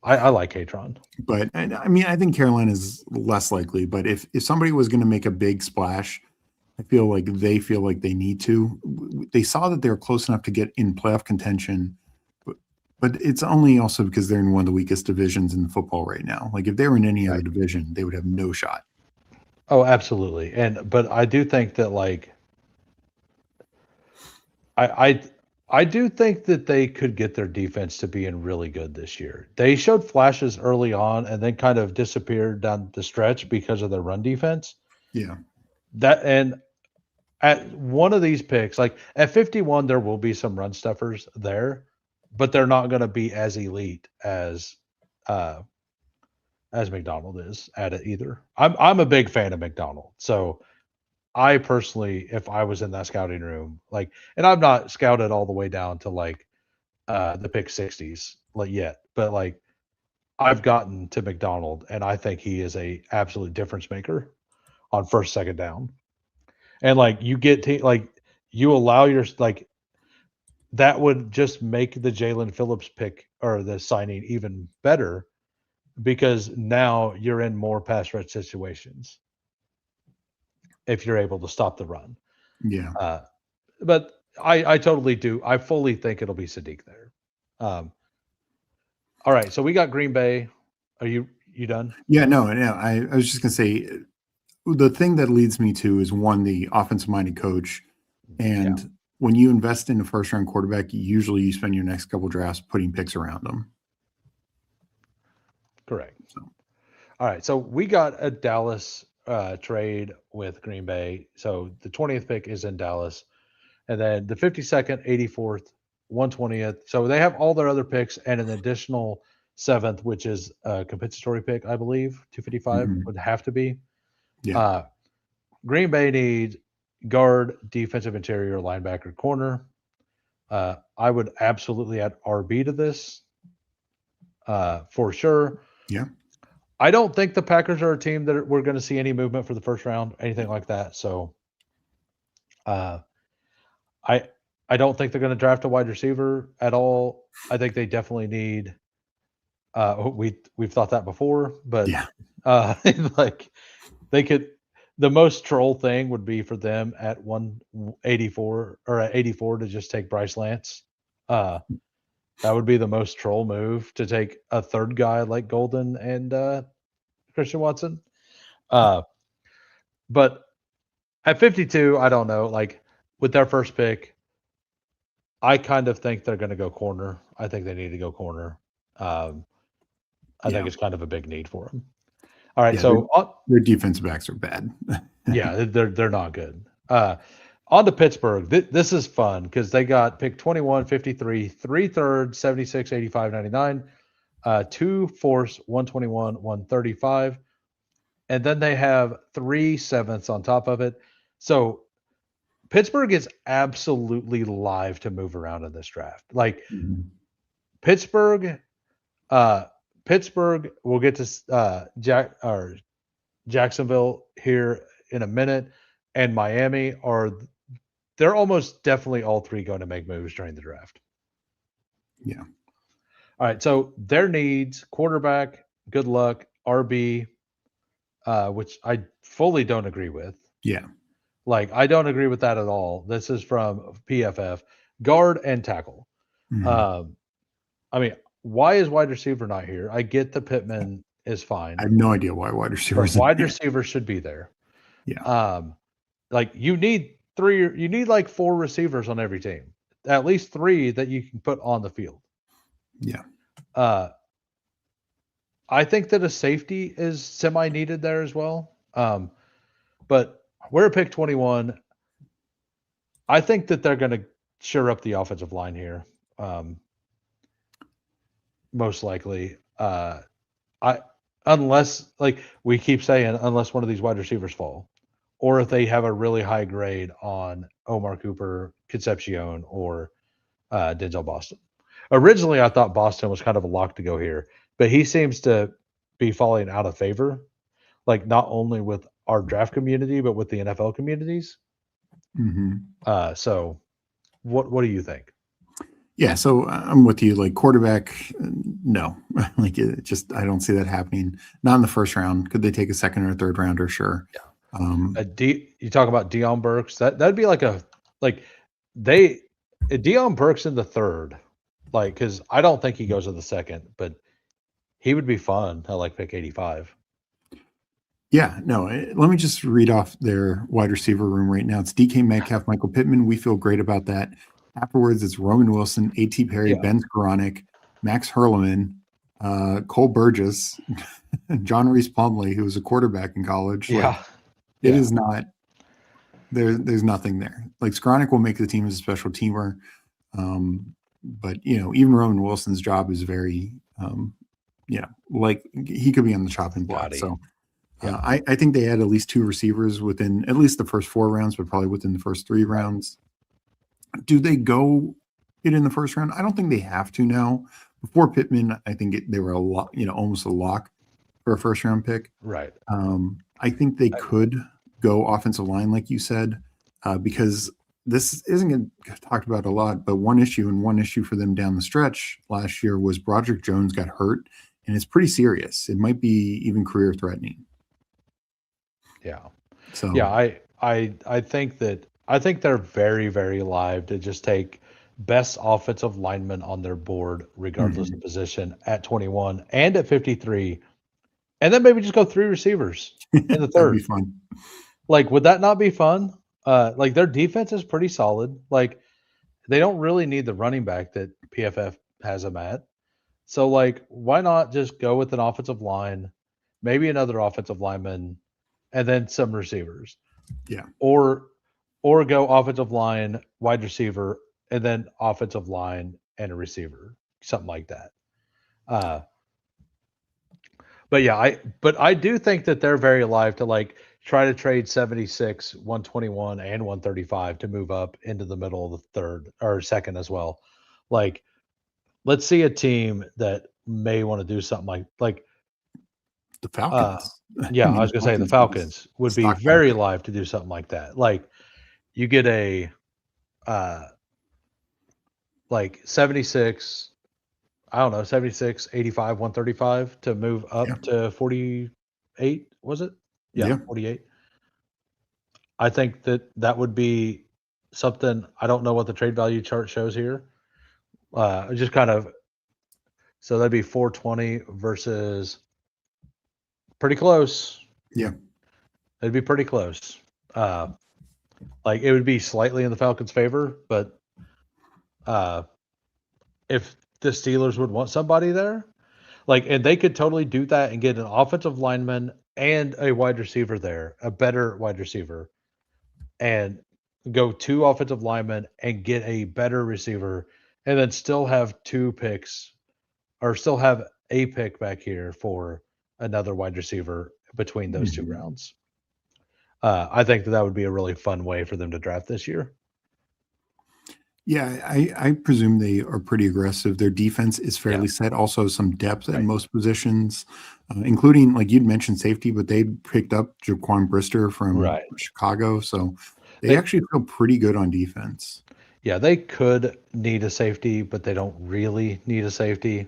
like Katron. But I mean, I think Carolina is less likely. But if somebody was going to make a big splash, I feel like they need to. They saw that they're close enough to get in playoff contention, but it's only also because they're in one of the weakest divisions in football right now. Like if they were in any other Right. division, they would have no shot. Oh, absolutely. But I do think that like I I I do think that they could get their defense to being really good this year. They showed flashes early on and then kind of disappeared down the stretch because of their run defense. Yeah, That and at one of these picks, like at 51, there will be some run stuffers there, but they're not going to be as elite uh as McDonald is at it either. I'm a big fan of McDonald. So I personally, if I was in that scouting room, like, and I've not scouted all the way down to like the pick 60s like yet, but like I've gotten to McDonald and I think he is a absolute difference maker on first, second down. And like you get to like you allow your like that would just make the Jalen Phillips pick or the signing even better because now you're in more pass rush situations if you're able to stop the run. yeah, Uh, but I totally do. I fully think it'll be Sadiq there. Um, all right, so we got Green Bay. Are you done? yeah. No, no. I was just gonna say the thing that leads me to is one the offensive minded coach, Yeah, and when you invest in a first round quarterback, usually you spend your next couple drafts putting picks around them. correct. So All right, so we got a Dallas trade with Green Bay. So the 20th pick is in Dallas, and then the 52nd, 84th, 120th. So they have all their other picks and an additional seventh, which is a compensatory pick, I believe. 255 mhm. would have to be. Yeah, Uh, Green Bay needs guard, defensive interior, linebacker, corner. I would absolutely add RB to this for sure. yeah, I don't think the Packers are a team that we're going to see any movement for the first round, anything like that. So uh, I I don't think they're going to draft a wide receiver at all. I think they definitely need. We've thought that before, but yeah. uh, like they could. the most troll thing would be for them at 184 or at 84 to just take Bryce Lance. That would be the most troll move to take a third guy like Golden and Christian Watson. But at 52, I don't know. Like with their first pick, I kind of think they're going to go corner. I think they need to go corner. I think it's kind of a big need for them. All right, so their defensive backs are bad. yeah, they're not good. On to Pittsburgh. This is fun because they got pick 21, 53, 3 thirds, 76, 85, 99, 2 fourths, 121, 135. And then they have 3 sevenths on top of it. So Pittsburgh is absolutely live to move around in this draft. Like Pittsburgh will get to Jacksonville here in a minute, and Miami they're almost definitely all three going to make moves during the draft. Yeah. All right. So their needs: quarterback, good luck, RB, which I fully don't agree with. Yeah. Like I don't agree with that at all. This is from PFF. Guard and tackle. I mean, why is wide receiver not here? I get the Pittman is fine. I have no idea why wide receivers. Wide receiver should be there. Yeah. Like you need like 4 receivers on every team. At least 3 that you can put on the field. Yeah. I think that a safety is semi needed there as well. But we're at pick 21. I think that they're going to shore up the offensive line here. Most likely. Unless, like we keep saying, unless one of these wide receivers fall, or if they have a really high grade on Omar Cooper, Concepcion, or Denzel Boston. Originally, I thought Boston was kind of a lock to go here, but he seems to be falling out of favor, like not only with our draft community, but with the NFL communities. So what do you think? Yeah, so I'm with you. Like quarterback, no, like it just I don't see that happening. Not in the first round. Could they take a second or third rounder? Sure. Yeah. You talk about Deion Burks. That'd be like Deion Burks in the third, like because I don't think he goes in the second, but he would be fun. I like pick 85. Yeah, no. Let me just read off their wide receiver room right now. It's DK Metcalf, Michael Pittman. We feel great about that. Afterwards, it's Roman Wilson, A.T. Perry, Ben Skoranek, Max Hurleman, Cole Burgess, John Reese Plumlee, who was a quarterback in college. Yeah. It is not there's nothing there. Like Skoranek will make the team as a special teamer. But even Roman Wilson's job is very like he could be on the chopping block. So I think they had at least 2 receivers within at least the first 4 rounds, but probably within the first 3 rounds. Do they go it in the first round? I don't think they have to now. Before Pittman, I think they were a lot, almost a lock for a first round pick. Right. I think they could go offensive line, like you said, because this isn't going to get talked about a lot, but one issue for them down the stretch last year was Broderick Jones got hurt, and it's pretty serious. It might be even career threatening. Yeah. So yeah, I think they're very, very live to just take best offensive lineman on their board, regardless of position, at 21 and at 53, and then maybe just go 3 receivers in the third. That'd be fun. Like, would that not be fun? Like their defense is pretty solid. Like they don't really need the running back that PFF has them at. So like, why not just go with an offensive line, maybe another offensive lineman, and then some receivers? Yeah. Or go offensive line, wide receiver, and then offensive line and a receiver, something like that. But yeah, I do think that they're very alive to like try to trade 76, 121, and 135 to move up into the middle of the third or second as well. Like, let's see a team that may want to do something like the Falcons. Yeah, I was gonna say the Falcons would be very live to do something like that. Like you get a like 76, I don't know, 76, 85, 135 to move up to 48, was it? Yeah, 48. I think that would be something. I don't know what the trade value chart shows here. Just kind of so that'd be 420 versus pretty close. Yeah. It'd be pretty close. Uh, like it would be slightly in the Falcons' favor, but if the Steelers would want somebody there, like, and they could totally do that and get an offensive lineman and a wide receiver there, a better wide receiver, and go 2 offensive linemen and get a better receiver, and then still have 2 picks or still have a pick back here for another wide receiver between those 2 Mhm. rounds. I think that would be a really fun way for them to draft this year. Yeah, I presume they are pretty aggressive. Their defense is Yeah, fairly set. Also, some depth in right. most positions, including like you'd mentioned safety, but they picked up Jaquan Brister from Right. Chicago, so they They actually feel pretty good on defense. Yeah, they could need a safety, but they don't really need a safety.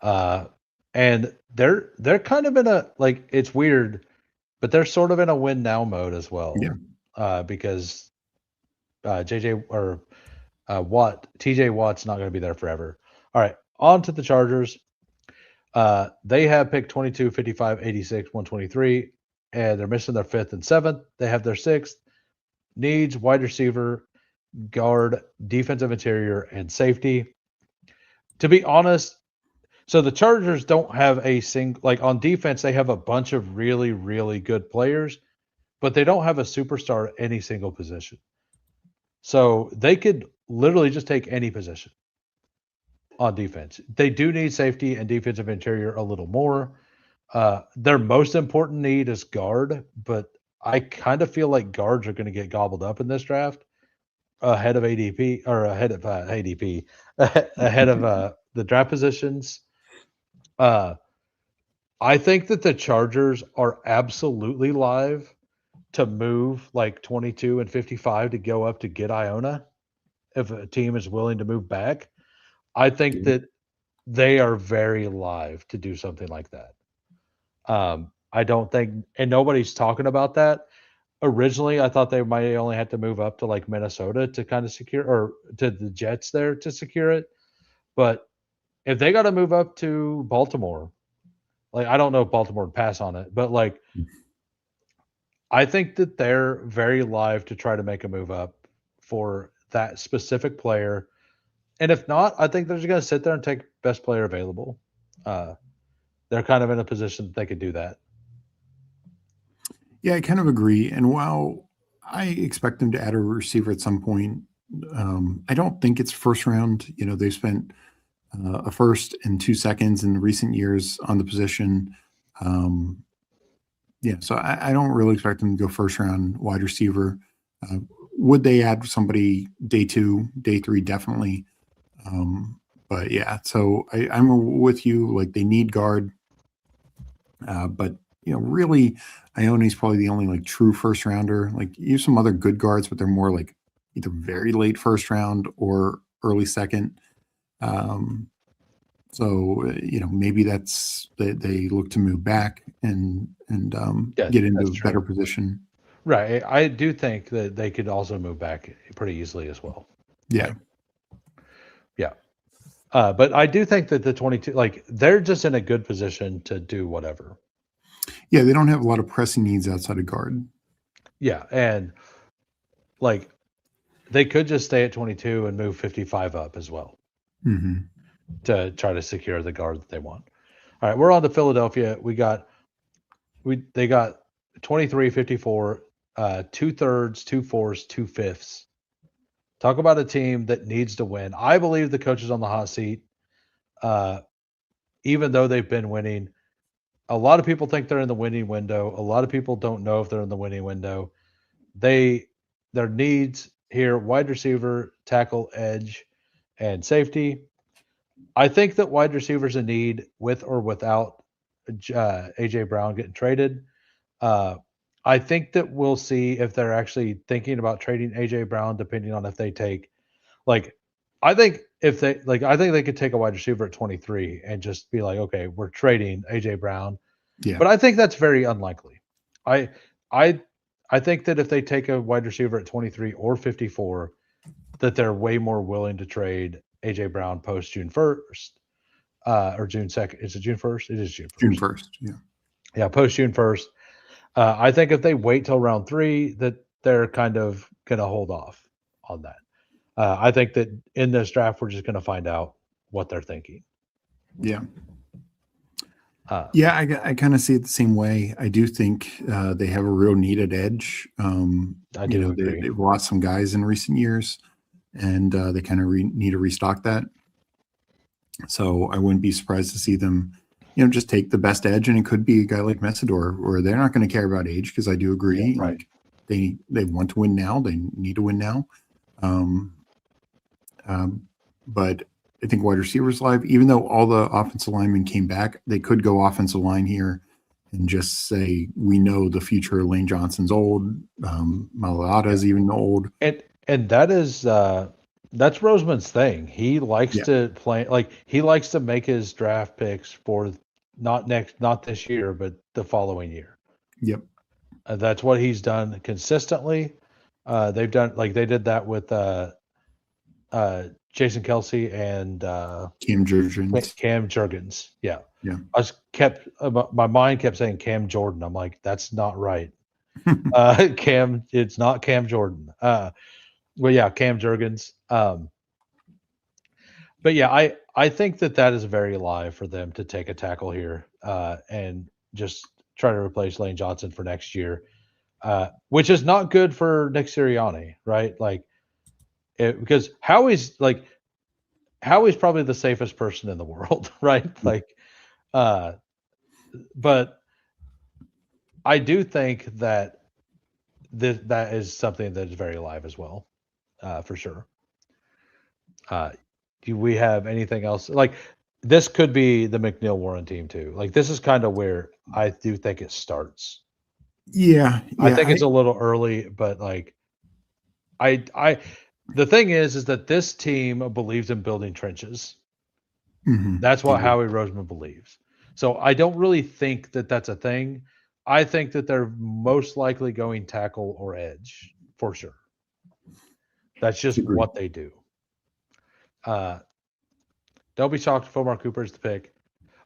Uh, and they're kind of in a like it's weird, but they're sort of in a win now mode as well. Yeah. Because JJ or TJ Watt's not going to be there forever. All right, on to the Chargers. They have picked 22, 55, 86, 123, and they're missing their 5th and 7th. They have their 6th. Needs wide receiver, guard, defensive interior, and safety. To be honest, so the Chargers don't have a single like on defense, they have a bunch of really, really good players, but they don't have a superstar at any single position. So they could literally just take any position on defense. They do need safety and defensive interior a little more. Their most important need is guard, but I kind of feel like guards are going to get gobbled up in this draft ahead of ADP or ahead of ADP, ahead of the draft positions. Uh, I think that the Chargers are absolutely live to move like 22 and 55 to go up to get Iona if a team is willing to move back. I think Yeah. that they are very live to do something like that. I don't think, and nobody's talking about that. Originally, I thought they might only have to move up to like Minnesota to kind of secure, or to the Jets there to secure it. But if they got to move up to Baltimore, like I don't know if Baltimore would pass on it, but like I think that they're very live to try to make a move up for that specific player. And if not, I think they're just going to sit there and take best player available. Uh, they're kind of in a position that they could do that. Yeah, I kind of agree. And while I expect them to add a receiver at some point, I don't think it's first round. You know, they've spent a first and 2 seconds in recent years on the position. Um, yeah, so I don't really expect them to go first round wide receiver. Uh, would they add somebody day 2, day 3? Definitely. But yeah, so I'm with you. Like they need guard, but you know, really, Ione's probably the only like true first rounder. Like you have some other good guards, but they're more like either very late first round or early second. Um, so you know, maybe that's they look to move back and Yeah, get into that's a true. better position. Right. I do think that they could also move back pretty easily as well. Yeah, Like, yeah. But I do think that the 22, like, they're just in a good position to do whatever. yeah, they don't have a lot of pressing needs outside of guard. Yeah. And like, they could just stay at 22 and move 55 up as well Hmm. to try to secure the guard that they want. All right. We're on to Philadelphia. They got 23, 54, 2/3, 2/4, 2/5. Talk about a team that needs to win. I believe the coach is on the hot seat. Uh, even though they've been winning, a lot of people think they're in the winning window. A lot of people don't know if they're in the winning window. They their needs here: wide receiver, tackle, edge, and safety. I think that wide receivers a need with or without AJ Brown getting traded. Uh, I think that we'll see if they're actually thinking about trading AJ Brown, depending on if they take like. I think they could take a wide receiver at 23 and just be like, okay, we're trading AJ Brown. Yeah, But I think that's very unlikely. I I I think that if they take a wide receiver at 23 or 54, that they're way more willing to trade AJ Brown post June 1st, or June 2nd. Is it June 1st? It is June 1st. June 1st. Yeah. Yeah, post June 1st. I think if they wait till round 3, that they're kind of going to hold off on that. I think that in this draft, we're just going to find out what they're thinking. Yeah. Yeah, I kind of see it the same way. I do think they have a real needed edge. I do agree. They've lost some guys in recent years, and they kind of need to restock that. So I wouldn't be surprised to see them, just take the best edge, and it could be a guy like Messidor, where they're not going to care about age, because I do agree. Yeah, right. Like they want to win now, they need to win now. But I think wide receivers live, even though all the offensive linemen came back, they could go offensive line here and just say, we know the future. Lane Johnson's old. Malata is even old. And that is that's Roseman's thing. He likes to play, like he likes to make his draft picks for not this year, but the following year. Yep. That's what he's done consistently. They did that with Jason Kelsey and Cam Jurgens. Yeah. Yeah. My mind kept saying Cam Jordan. I'm like, that's not right. It's not Cam Jordan. Well, yeah, Cam Jurgens. But yeah, I think that is very live for them to take a tackle here and just try to replace Lane Johnson for next year, which is not good for Nick Sirianni, right? Like, because Howie's probably the safest person in the world, right? Like, but I do think that that is something that is very live as well, for sure. Do we have anything else? Like, this could be the McNeil Warren team too. Like, this is kind of where I do think it starts. Yeah. I think it's a little early, but like, the thing is that this team believes in building trenches. Mm-hmm. That's what Howie Roseman believes. So I don't really think that that's a thing. I think that they're most likely going tackle or edge for sure. That's just what they do. Don't be shocked if Omar Cooper is the pick.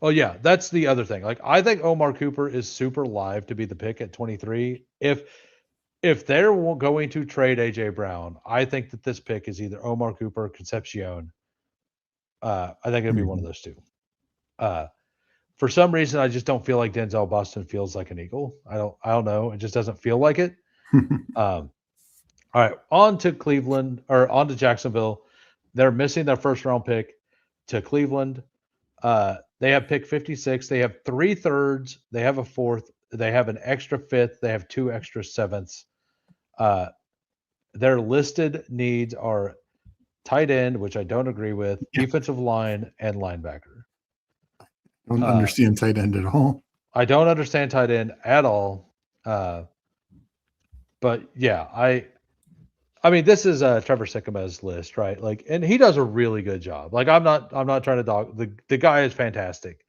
Oh yeah, that's the other thing. Like, I think Omar Cooper is super live to be the pick at 23. If they're going to trade AJ Brown, I think that this pick is either Omar Cooper or Concepcion. I think it'll be one of those two. For some reason, I just don't feel like Denzel Boston feels like an Eagle. I don't know. It just doesn't feel like it. All right, on to Jacksonville. They're missing their first round pick to Cleveland. They have pick 56. They have 3 thirds. They have a 4th. They have an extra 5th. They have 2 extra 7ths. Their listed needs are tight end, which I don't agree with, defensive line, and linebacker. I don't understand tight end at all. I don't understand tight end at all. But yeah, I mean, this is Trevor Sikkema's list, right? Like, and he does a really good job. Like, I'm not trying to dog the guy is fantastic,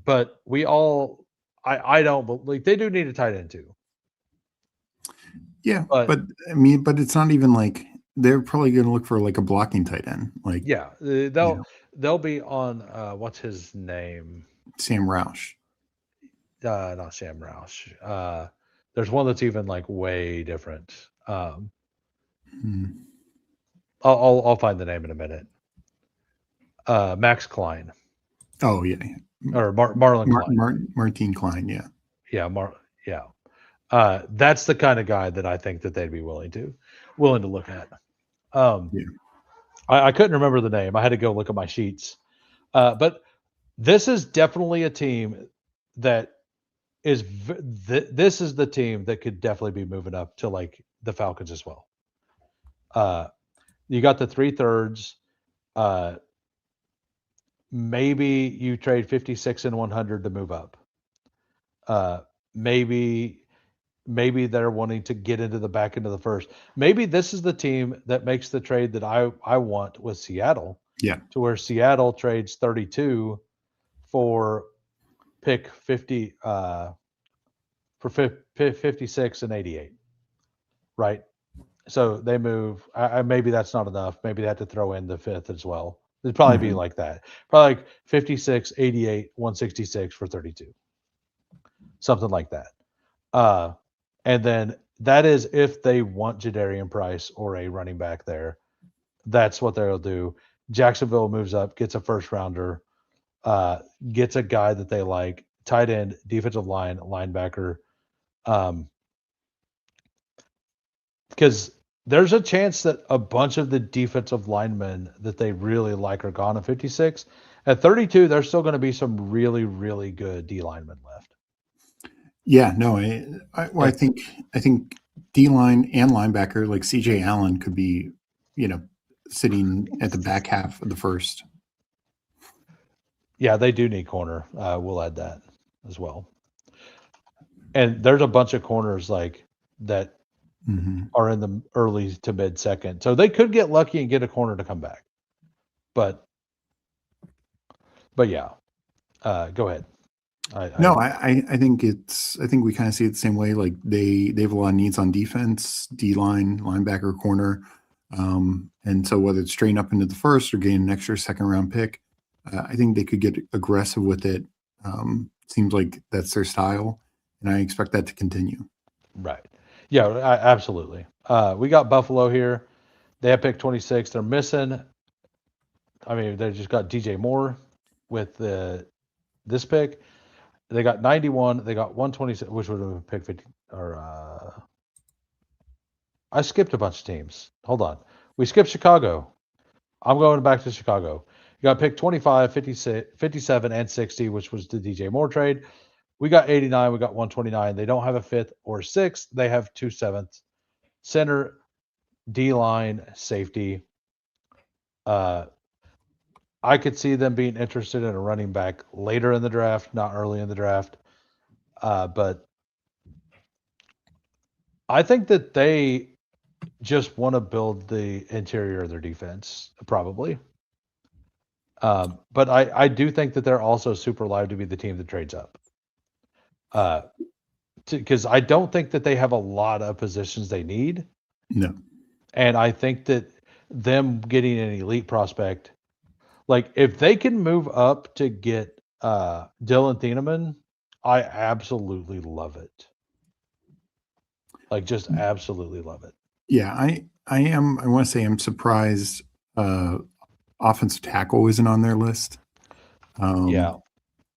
but I don't believe they do need a tight end too. Yeah, but I mean, but it's not even like they're probably going to look for like a blocking tight end. Like, yeah, they'll be on what's his name? Sam Roush. Not Sam Roush. There's one that's even like way different. I'll find the name in a minute. Max Klein. Oh yeah, or Marlon Klein. Martin Klein. Yeah. That's the kind of guy that I think that they'd be willing to look at. I couldn't remember the name. I had to go look at my sheets. But this is definitely a team that is. This is the team that could definitely be moving up to like the Falcons as well. You got the 3 thirds. Maybe you trade 56 and 100 to move up. Maybe they're wanting to get into the back end of the first. Maybe this is the team that makes the trade that I want with Seattle. Yeah. To where Seattle trades 32 for pick 50 for 56 and 88. right? So they move. Maybe that's not enough. Maybe they have to throw in the fifth as well. It'd probably be Mhm. like that. Probably like 56, 88, 166 for 32, something like that. Uh, and then that is if they want Jadarian Price or a running back there. That's what they'll do. Jacksonville moves up, gets a first rounder, gets a guy that they like, tight end, defensive line, linebacker. Um, because there's a chance that a bunch of the defensive linemen that they really like are gone at 56. At 32, there's still going to be some really, really good D linemen left. Yeah, no, well, I And think I think D line and linebacker like CJ Allen could be, you know, sitting at the back half of the first. yeah, they do need corner. We'll add that as well. And there's a bunch of corners like that Hmm. are in the early to mid second. So they could get lucky and get a corner to come back. But yeah, go ahead. No, I I think I think we kind of see it the same way. Like they have a lot of needs on defense, D line, linebacker, corner, and so whether it's straight up into the first or getting an extra second round pick, I think they could get aggressive with it. Seems like that's their style, and I expect that to continue. right. Yeah, absolutely. We got Buffalo here. They have picked 26. They're missing. I mean, they just got DJ Moore with this pick. They got 91. They got 126, which would have picked 50. Or I skipped a bunch of teams. Hold on. We skipped Chicago. I'm going back to Chicago. You got picked 25, 56, 57, and 60, which was the DJ Moore trade. We got 89. We got 129. They don't have a fifth or sixth. They have two sevenths. Center, D line, safety. Uh, I could see them being interested in a running back later in the draft, not early in the draft. But I think that they just want to build the interior of their defense, probably. But I do think that they're also super live to be the team that trades up. Because I don't think that they have a lot of positions they need. No, And I think that them getting an elite prospect, like if they can move up to get Dylan Thieneman, I absolutely love it. Like just absolutely love it. yeah, I am. I want to say I'm surprised. Offensive tackle isn't on their list. Yeah.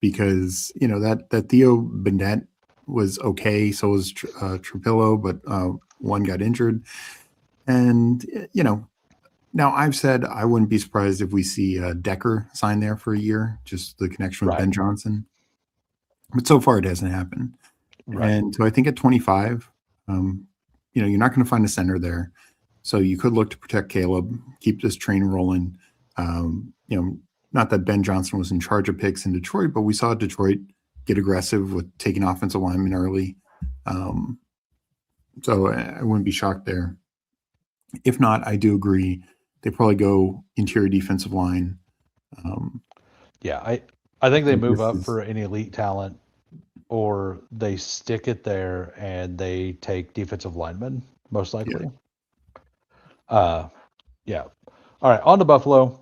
Because that Theo Bennett was okay. So was Trapillo, but one got injured. And now I've said I wouldn't be surprised if we see Decker sign there for a year, just the connection with Right. Ben Johnson. But so far it hasn't happened. Right. And so I think at 25, you're not going to find a center there. So you could look to protect Caleb, keep this train rolling. Not that Ben Johnson was in charge of picks in Detroit, but we saw Detroit get aggressive with taking offensive linemen early. So I wouldn't be shocked there. If not, I do agree. They probably go interior defensive line. Yeah. I think they Think move this up is for any elite talent or they stick it there and they take defensive linemen, most yeah. likely. Yeah. All right. On to Buffalo.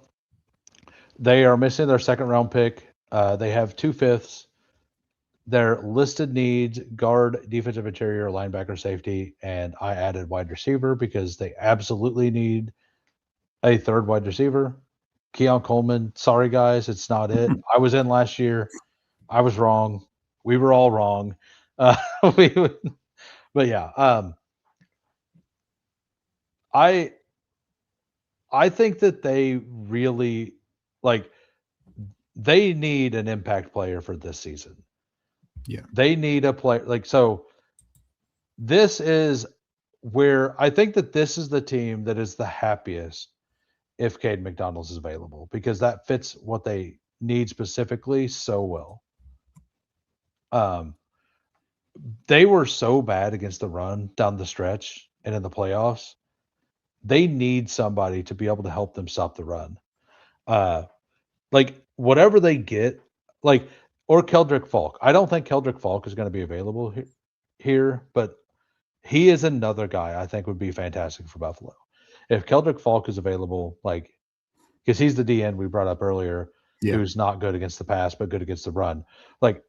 They are missing their second round pick. They have two fifths. Their listed needs guard, defensive interior, linebacker, safety, and I added wide receiver because they absolutely need a third wide receiver. Keon Coleman, sorry guys, it's not it. I was in last year. I was wrong. We were all wrong. Uh, we, but yeah, I I think that they really like they need an impact player for this season. Yeah. They need a player like so. This is where I think that this is the team that is the happiest if Cade McDonald's is available because that fits what they need specifically so well. Um, they were so bad against the run down the stretch and in the playoffs. They need somebody to be able to help them stop the run. Uh, like whatever they get, like or Keldrick Falk. I don't think Keldrick Falk is going to be available here, but he is another guy I think would be fantastic for Buffalo. If Keldrick Falk is available, like, because he's the DN we brought up earlier, Yeah. who's not good against the pass, but good against the run. Like,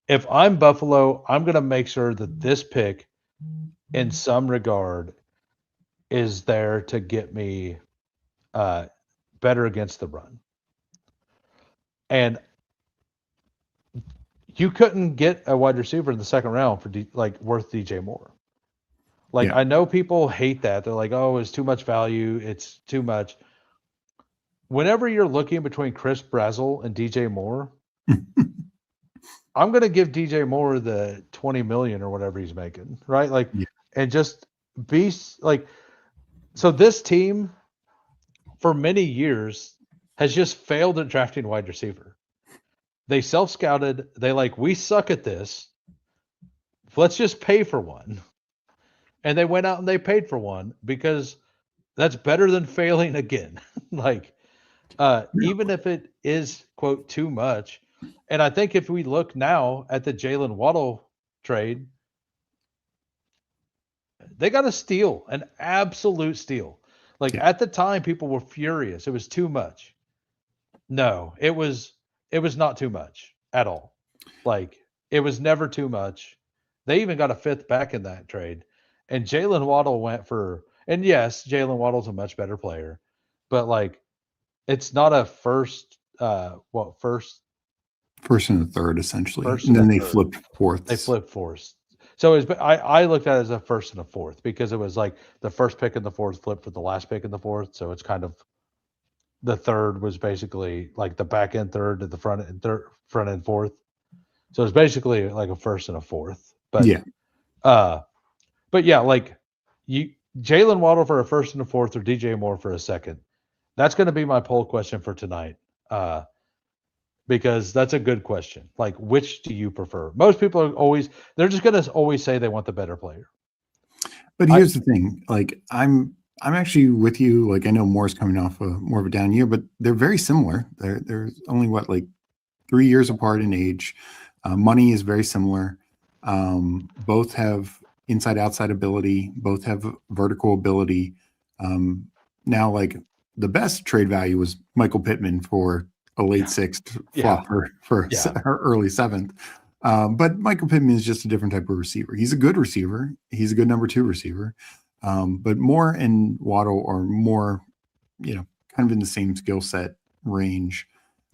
if I'm Buffalo, I'm going to make sure that this pick, in some regard, is there to get me better against the run. And you couldn't get a wide receiver in the second round for worth DJ Moore. Like, Yeah. I know people hate that. They're like, oh, it's too much value. It's too much. Whenever you're looking between Chris Brazzell and DJ Moore, I'm going to give DJ Moore the 20 million or whatever he's making, right? Like, Yeah. and just be like, so this team for many years has just failed at drafting wide receiver. They self-scouted. They we suck at this. Let's just pay for one. And they went out and they paid for one because that's better than failing again. Even if it is, quote, too much. And I think if we look now at the Jalen Waddle trade, they got a steal, an absolute steal. At the time, people were furious. It was too much. No, it was not too much at all. It was never too much. They even got a fifth back in that trade. And Jalen Waddle went for, and yes, Jalen Waddle's a much better player, but it's not a first and a third, essentially. And then they flipped fourth. They flipped fourth. So I looked at it as a first and a fourth because it was the first pick in the fourth flipped for the last pick in the fourth. So it's kind of, the third was basically the back end third to the front end fourth. So it's basically a first and a fourth. But yeah. But yeah, Jalen Waddle for a first and a fourth or DJ Moore for a second. That's going to be my poll question for tonight. Because that's a good question. Which do you prefer? Most people are they're just going to always say they want the better player. But here's the thing. I'm actually with you. I know Moore's coming off more of a down year, but they're very similar. They're only 3 years apart in age. Money is very similar. Both have inside-outside ability. Both have vertical ability. Now, the best trade value was Michael Pittman for a late sixth flop for early seventh. But Michael Pittman is just a different type of receiver. He's a good receiver. He's a good number 2 receiver. But Moore and Waddle are more, kind of in the same skill set range.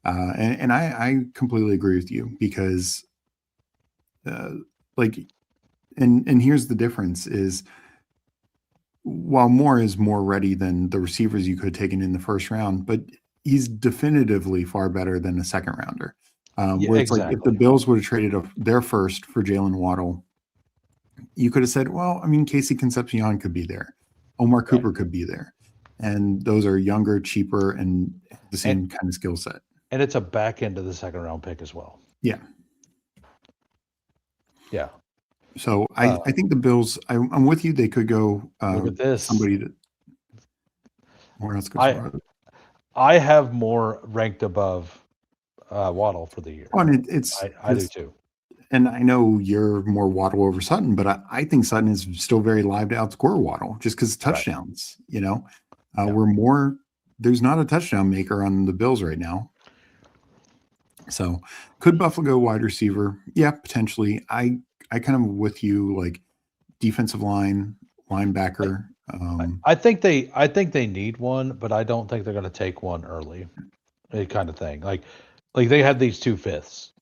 And I completely agree with you because, and here's the difference is, while Moore is more ready than the receivers you could have taken in the first round, but he's definitively far better than a second rounder. Where it's if the Bills would have traded their first for Jalen Waddle, you could have said, well, Casey Concepcion could be there. Omar Cooper could be there. And those are younger, cheaper, and the same kind of skill set. And it's a back end of the second round pick as well. Yeah. Yeah. So I think the Bills, I'm with you. They could go look at this. Somebody that where else goes I have more ranked above Waddle for the year. I do too. And I know you're more Waddle over Sutton, but I think Sutton is still very live to outscore Waddle just because touchdowns, we're more, there's not a touchdown maker on the Bills right now. So could Buffalo go wide receiver? Yeah, potentially. I kind of with you, defensive line, linebacker. I think they need one, but I don't think they're going to take one early. Kind of thing. They had these 2 fifths.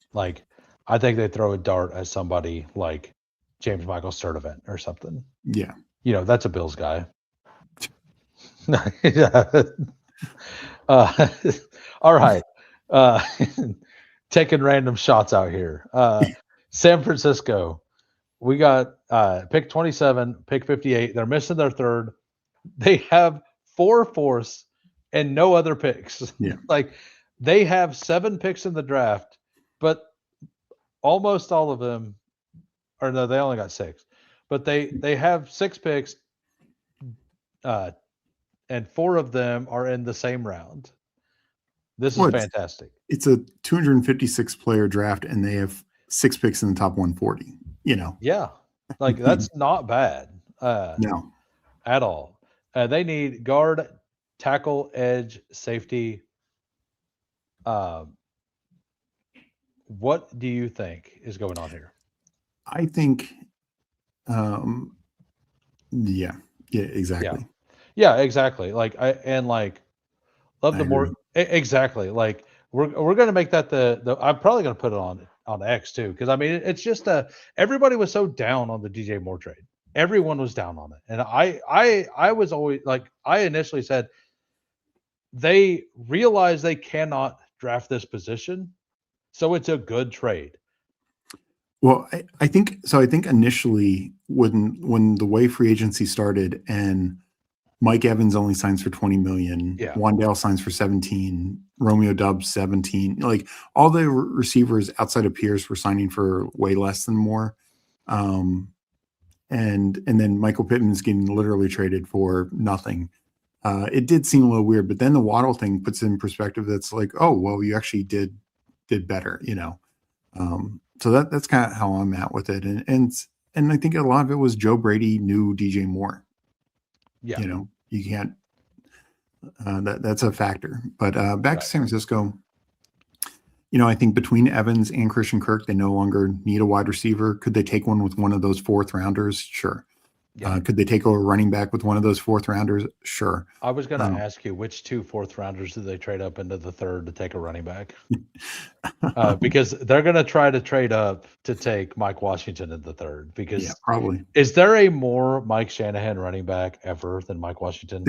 I think they throw a dart at somebody like James Michael Sturdivant or something. Yeah. That's a Bills guy. All right. Taking random shots out here. San Francisco. We got pick 27, pick 58. They're missing their third. They have 4 fourths and no other picks. Yeah. They have 7 picks in the draft, but almost all of them, or no, they only got 6. But they have 6 picks, and 4 of them are in the same round. This is fantastic. It's a 256 player draft, and they have 6 picks in the top 140. Yeah, that's not bad. No. at all. They need guard, tackle, edge, safety. Um, what do you think is going on here? I think, um, yeah, yeah, Yeah, exactly. yeah, exactly. Like love I the more agree. exactly. Like we're gonna make that the. I'm probably gonna put it on X too because I mean it's just everybody was so down on the DJ Moore trade. Everyone was down on it, and I was always like I initially said they realize they cannot draft this position, so it's a good trade. Well, I think so. I think initially when the way free agency started and Mike Evans only signs for 20 million, Yeah, Wandale signs for 17, Romeo Dubs 17. Like all the receivers outside of Pierce were signing for way less than more. Um, and then Michael Pittman's getting literally traded for nothing. It did seem a little weird, but then the Waddle thing puts it in perspective. That's like, oh well, you actually did better, you know. So that's kind of how I'm at with it, and I think a lot of it was Joe Brady knew DJ Moore. yeah, You know, you can't. That's a factor. But back to right. San Francisco, you know, I think between Evans and Christian Kirk, they no longer need a wide receiver. Could they take one with one of those fourth rounders? Sure. Yeah. Could they take a running back with one of those fourth rounders? Sure. I was going to Um, ask you which two fourth rounders did they trade up into the third to take a running back? Because they're going to try to trade up to take Mike Washington in the third. yeah, Because probably. is there a more Mike Shanahan running back ever than Mike Washington?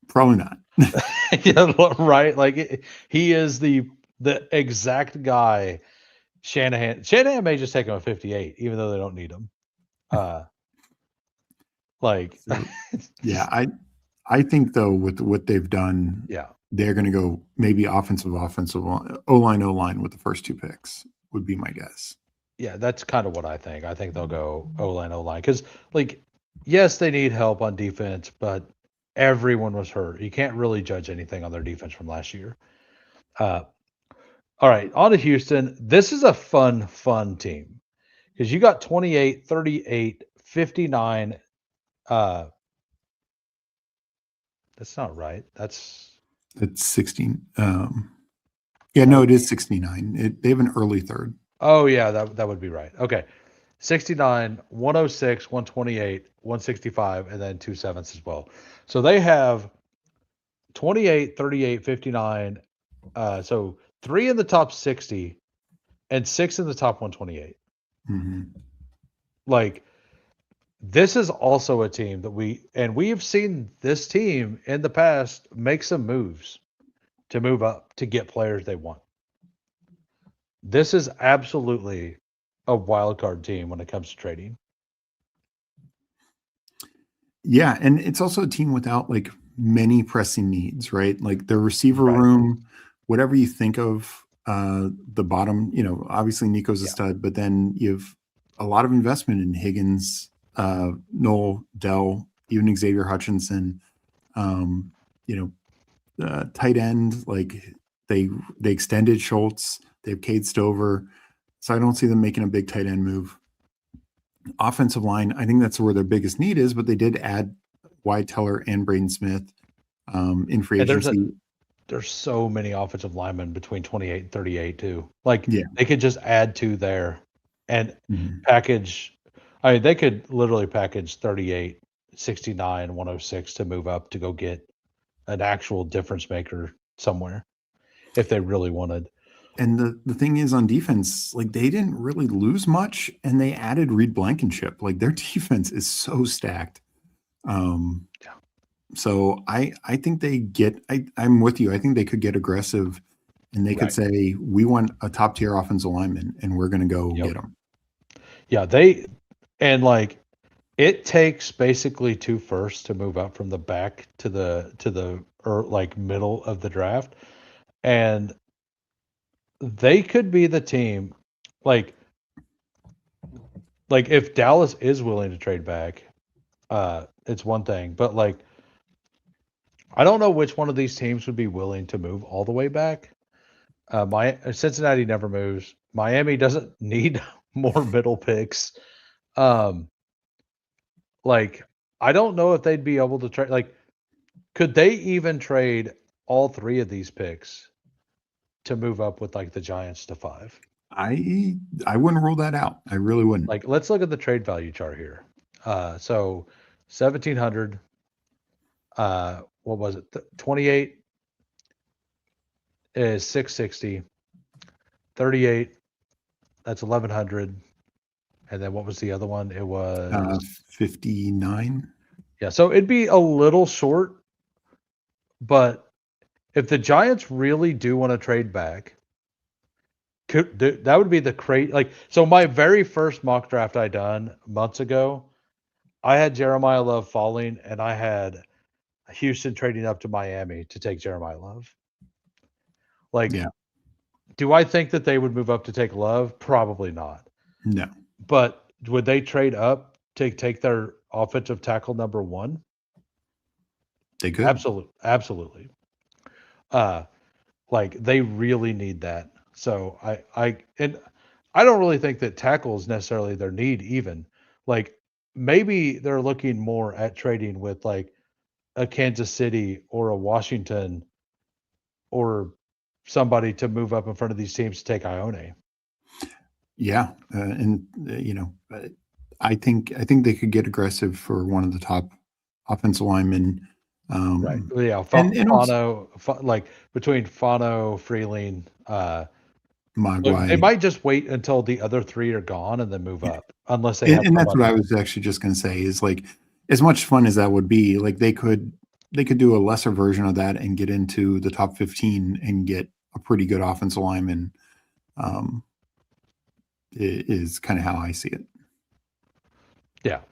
Probably not. Yeah, right. Like he is the exact guy. Shanahan may just take him a 58, even though they don't need him. Like, So, yeah, I think though with what they've done, yeah. they're going to go maybe offensive O line with the first two picks would be my guess. Yeah, that's kind of what I think. I think they'll go O line because, like, yes, they need help on defense, but everyone was hurt. You can't really judge anything on their defense from last year. Uh, all right, on to Houston. This is a fun team because you got 28, 38, 59. That's not right. That's It's 16. Yeah, no, it is 69. They have an early third. oh yeah, that would be right. Okay. 69, 106, 128, 165, and then 2 sevenths as well. So they have 28, 38, 59. So 3 in the top 60 and 6 in the top 128. Mm-hmm. Like this is also a team that we've seen this team in the past make some moves to move up to get players they want. This is absolutely a wild card team when it comes to trading. Yeah, and it's also a team without like many pressing needs, right? Like the receiver Right. room, whatever you think of, the bottom, you know, obviously Nico's a Yeah. stud, but then you have a lot of investment in Higgins, Noel, Dell, even Xavier Hutchinson. Um, you know, tight end, like they extended Schultz, they have Cade Stover, so I don't see them making a big tight end move. Offensive line, I think that's where their biggest need is, but they did add Wyatt Teller and Braden Smith in free And agency. there's so many offensive linemen between 28 and 38 too. Like Yeah. they could just add 2 there and Mhm. package. I mean, they could literally package 38, 69, 106 to move up to go get an actual difference maker somewhere if they really wanted. And the thing is on defense, like they didn't really lose much and they added Reed Blankenship. Like their defense is so stacked. Um, Yeah. so I think I'm with you. I think they could get aggressive and they could Right. say, we want a top tier offensive lineman and we're going to go Yep. get them. Yeah, like it takes basically 2 firsts to move up from the back to the or like middle of the draft. And they could be the team like if Dallas is willing to trade back, it's one thing, but like I don't know which one of these teams would be willing to move all the way back. My Cincinnati never moves. Miami doesn't need more middle picks. Um, like, I don't know if they'd be able to trade. Like, could they even trade all three of these picks to move up with like the Giants to 5? I wouldn't rule that out. I really wouldn't. Like, let's look at the trade value chart here. So 1700. What was it? 28 is 660. 38, that's 1100. And then what was the other one? It was 59. yeah. So it'd be a little short, but if the Giants really do want to trade back, that would be the crate. Like, so my very first mock draft I done months ago, I had Jeremiah Love falling, and I had Houston trading up to Miami to take Jeremiah Love. Like, Yeah. do I think that they would move up to take Love? Probably not. No. But would they trade up to take their offensive tackle number 1? They could. Absolutely, absolutely. Like, they really need that. So I don't really think that tackle is necessarily their need even. Like, maybe they're looking more at trading with like a Kansas City or a Washington or somebody to move up in front of these teams to take Ione. Yeah, and I think they could get aggressive for one of the top offensive linemen. Right. Yeah. And also Fano, like between Fano, Freeling, look, they Maguire. might just wait until the other 3 are gone and then move Yeah. up, unless they have And that's what somebody. I was actually just going to say is like, as much fun as that would be, like they could do a lesser version of that and get into the top 15 and get a pretty good offensive lineman. Is kind of how I see it. Yeah.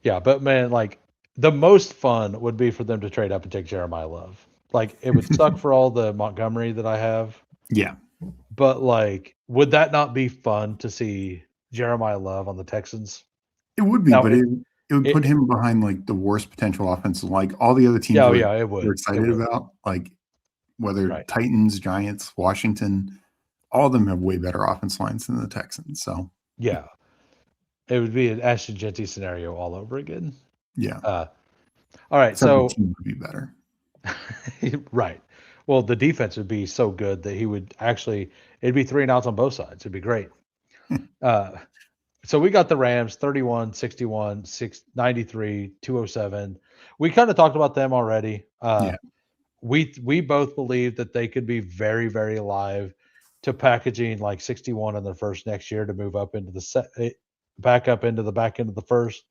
Yeah. But man, like, the most fun would be for them to trade up and take Jeremiah Love. Like, it would suck for all the Montgomery that I have, Yeah, but like, would that not be fun to see Jeremiah Love on the Texans? it would be, Now, but it would put him behind like the worst potential offensive, like all the other teams yeah, oh, yeah, it we're would. It excited would. about, like whether Right. Titans, Giants, Washington, all of them have way better offense lines than the Texans. So Yeah. It would be an Ashton Genty scenario all over again. yeah, All right. except the So, team would be better. right. Well, the defense would be so good that he would actually, it'd be 3 and outs on both sides. It'd be great. Uh, so we got the Rams 31, 61, 93, 207. We kind of talked about them already. Yeah. We both believe that they could be very, very live to packaging like 61 in their first next year to move up into the back up into the back end of the first,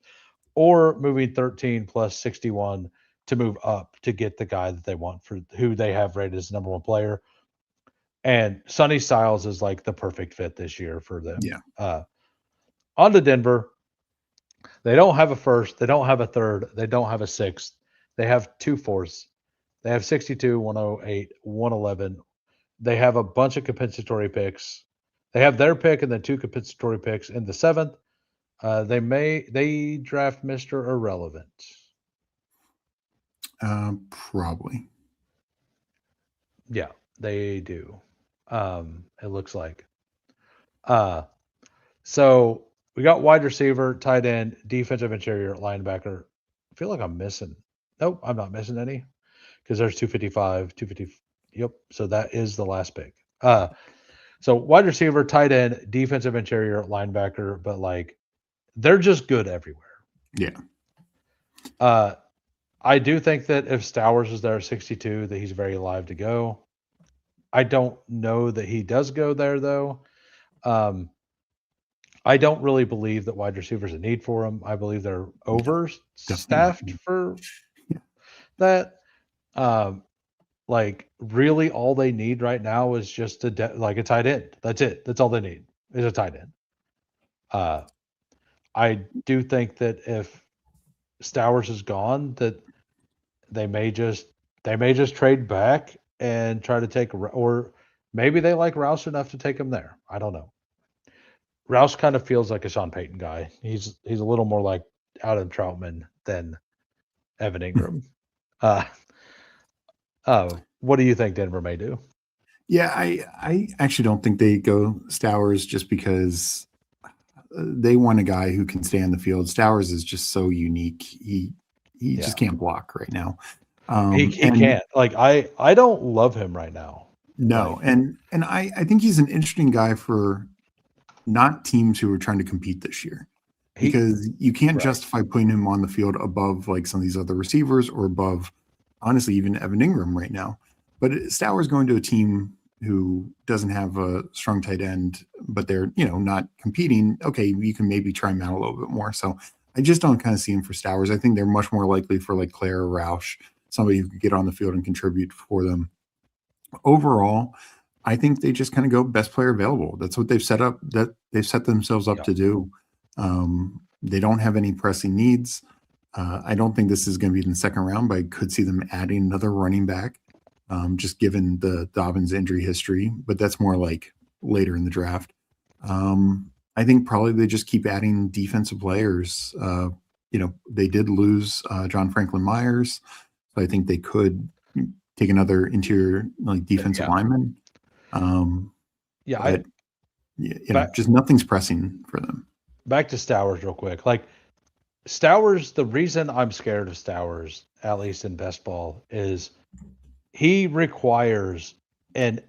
or moving 13 plus 61 to move up to get the guy that they want for who they have rated as number 1 player. And Sonny Styles is like the perfect fit this year for them. Yeah. On to Denver. They don't have a first. They don't have a third. They don't have a sixth. They have 2 fourths. They have 62, 108, 111. They have a bunch of compensatory picks. They have their pick and then 2 compensatory picks in the 7th. They draft Mr. Irrelevant. Probably. Yeah, they do. It looks like. So we got wide receiver, tight end, defensive interior, linebacker. I feel like I'm missing. Nope, I'm not missing any because there's 255, 250. Yep. So that is the last pick. So wide receiver, tight end, defensive interior, linebacker, but like, they're just good everywhere. Yeah. I do think that if Stowers is there at 62, that he's very live to go. I don't know that he does go there though. I don't really believe that wide receivers a need for him. I believe they're overstaffed for that. Like, really all they need right now is just a tight end. That's it. That's all they need is a tight end. I do think that if Stowers is gone, that they may just trade back and try to take, or maybe they like Rouse enough to take him there. I don't know. Rouse kind of feels like a Sean Payton guy. He's a little more like Adam Troutman than Evan Ingram. What do you think Denver may do? Yeah, I actually don't think they go Stowers just because they want a guy who can stay on the field. Stowers is just so unique. He just can't block right now. He can't. Like I don't love him right now. No, Like, and I think he's an interesting guy for not teams who are trying to compete this year, because you can't justify putting him on the field above like some of these other receivers or above, honestly, even Evan Ingram right now. But Stowers going to a team who doesn't have a strong tight end, but they're, not competing. Okay, you can maybe try him out a little bit more. So I just don't kind of see him for Stowers. I think they're much more likely for like Claire or Roush, somebody who could get on the field and contribute for them. Overall, I think they just kind of go best player available. That's what they've set up. That they've set themselves up to do. They don't have any pressing needs. I don't think this is going to be in the second round, but I could see them adding another running back, just given the Dobbins injury history. But that's more like later in the draft. I think probably they just keep adding defensive players. They did lose John Franklin Myers, so I think they could take another interior like defensive lineman. Just nothing's pressing for them. Back to Stowers real quick. Like Stowers, the reason I'm scared of Stowers, at least in best ball, is he requires a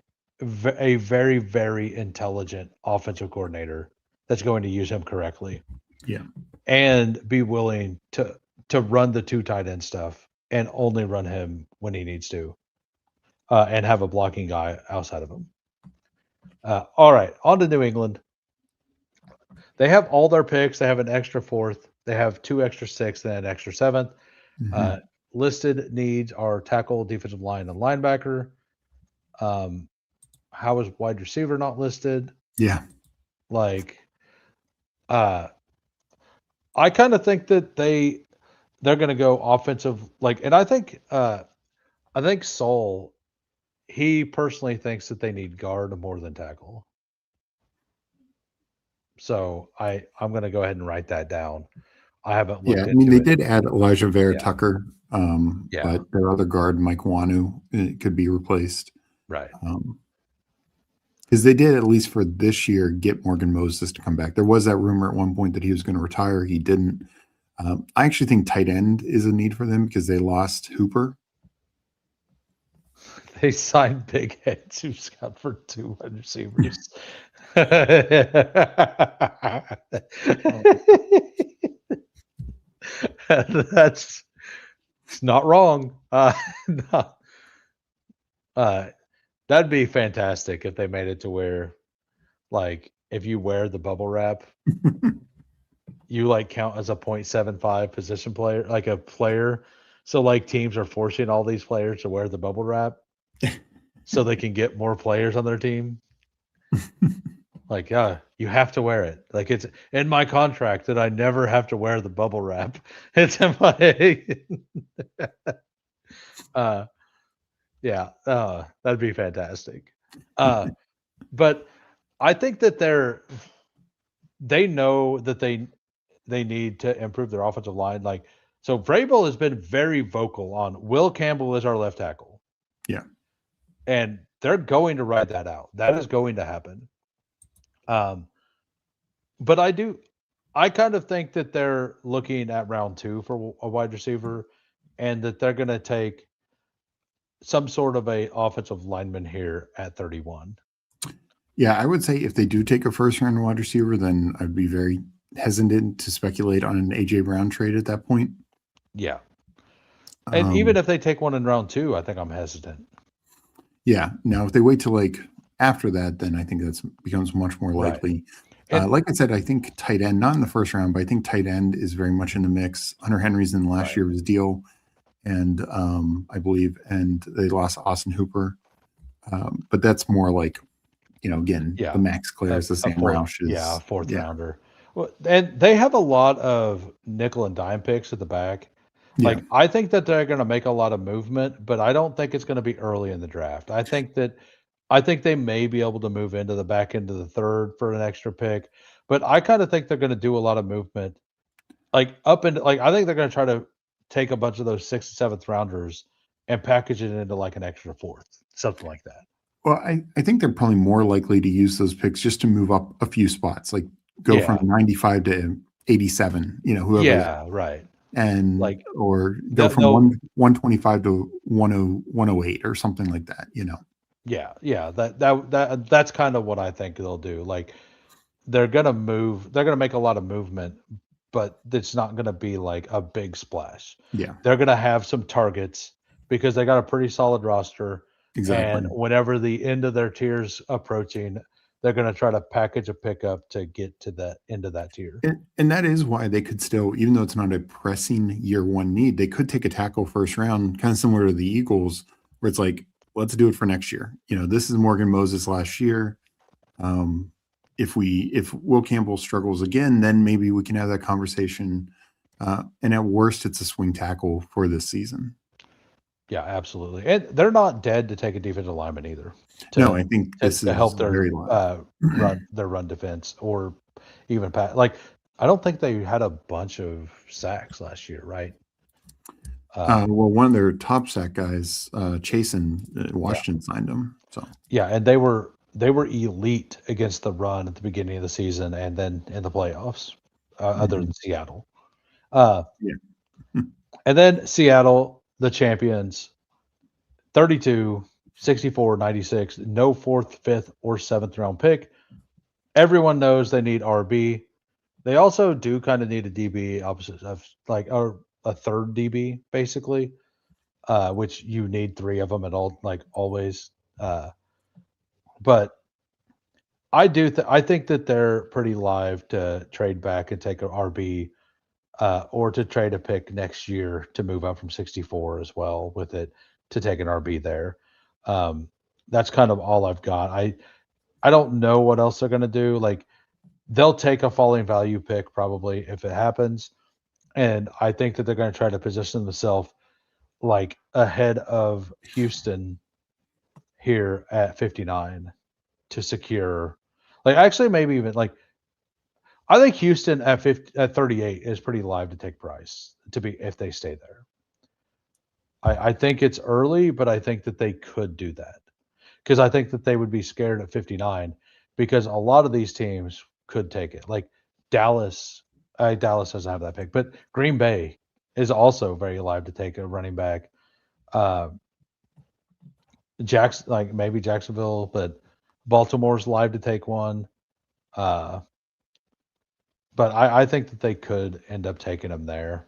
very, very intelligent offensive coordinator that's going to use him correctly. Yeah. And be willing to run the 2 tight end stuff and only run him when he needs to. And have a blocking guy outside of him. All right, on to New England. They have all their picks. They have an extra 4th. They have 2 extra 6th and an extra 7th. Mm-hmm. Listed needs are tackle, defensive line, and linebacker. How is wide receiver not listed? Yeah. Like, I kind of think that they're going to go offensive. Like, and I think Saul, he personally thinks that they need guard more than tackle. So I'm going to go ahead and write that down. I haven't looked into it. They did add Elijah Vera Tucker, but their other guard, Mike Wanu, could be replaced. Right. Because they did, at least for this year, get Morgan Moses to come back. There was that rumor at one point that he was going to retire. He didn't. I actually think tight end is a need for them because they lost Hooper. They signed Big Head to scout for 2 wide receivers. That's it's not wrong. No. That'd be fantastic if they made it to where, like, if you wear the bubble wrap, you like count as a 0.75 position player, like a player. So like teams are forcing all these players to wear the bubble wrap so they can get more players on their team. Like, you have to wear it. Like, it's in my contract that I never have to wear the bubble wrap. It's in my that'd be fantastic. But I think that they know that they need to improve their offensive line. Like, so Vrabel has been very vocal on Will Campbell is our left tackle. Yeah. And they're going to ride that out. That is going to happen. But I kind of think that they're looking at round 2 for a wide receiver, and that they're going to take some sort of a offensive lineman here at 31. Yeah, I would say if they do take a first round wide receiver, then I'd be very hesitant to speculate on an AJ Brown trade at that point. Yeah. And even if they take one in round 2, I think I'm hesitant. Yeah. Now, if they wait till like after that, then I think that becomes much more likely. Right. Like I said, I think tight end, not in the first round, but I think tight end is very much in the mix. Hunter Henry's in the last year of his deal, and I believe, and they lost Austin Hooper. But that's more like, again, the Max Claire's, the Sam Roush is. Yeah, 4th rounder. Well, and they have a lot of nickel and dime picks at the back. Like, I think that they're going to make a lot of movement, but I don't think it's going to be early in the draft. I think they may be able to move into the back end of the 3rd for an extra pick, but I kind of think they're going to do a lot of movement. Like I think they're going to try to take a bunch of those 6th and 7th rounders and package it into like an extra 4th, something like that. Well, I think they're probably more likely to use those picks just to move up a few spots. Like go from 95 to 87, whoever that, Yeah, right. and Like or go from they'll 125 to 108 or something like that. yeah, that's kind of what I think they'll do. Like they're gonna make a lot of movement, but it's not gonna be like a big splash. Yeah, They're gonna have some targets because they got a pretty solid roster, exactly. and whenever the end of their tier's approaching, they're gonna try to package a pickup to get to that end of that tier. And that is why they could still, even though it's not a pressing year one need, they could take a tackle first round, kind of similar to the Eagles, where it's like, let's do it for next year. This is Morgan Moses last year. Um, if Will Campbell struggles again, then maybe we can have that conversation. And at worst, it's a swing tackle for this season. Yeah, absolutely. And they're not dead to take a defensive lineman either No, I to think to, this to is help their very live. run defense or even pat. Like I don't think they had a bunch of sacks last year, right? Well, one of their top sack guys, Chasen, Yeah, Washington signed him. So yeah, and they were elite against the run at the beginning of the season, and then in the playoffs, other mhm. than Seattle. Uh, Yeah. and then Seattle, the champions, 32, 64, 96, no fourth, fifth, or seventh round pick. Everyone knows they need RB. They also do kind of need a DB opposite of like or a third DB basically, which you need three of them at all, like always. But I think that they're pretty live to trade back and take an RB, or to trade a pick next year to move up from 64 as well with it to take an RB there. Um, that's kind of all I've got. I don't know what else they're going to do. Like they'll take a falling value pick probably if it happens, and I think that they're going to try to position themselves like ahead of Houston here at 59 to secure. Like actually, maybe even like I think Houston at 38 is pretty live to take price to be if they stay there. I think it's early, but I think that they could do that because I think that they would be scared at 59 because a lot of these teams could take it. Like Dallas, Dallas doesn't have that pick, but Green Bay is also very live to take a running back. Uh, like maybe Jacksonville, but Baltimore's live to take one. Uh, but I think that they could end up taking him there.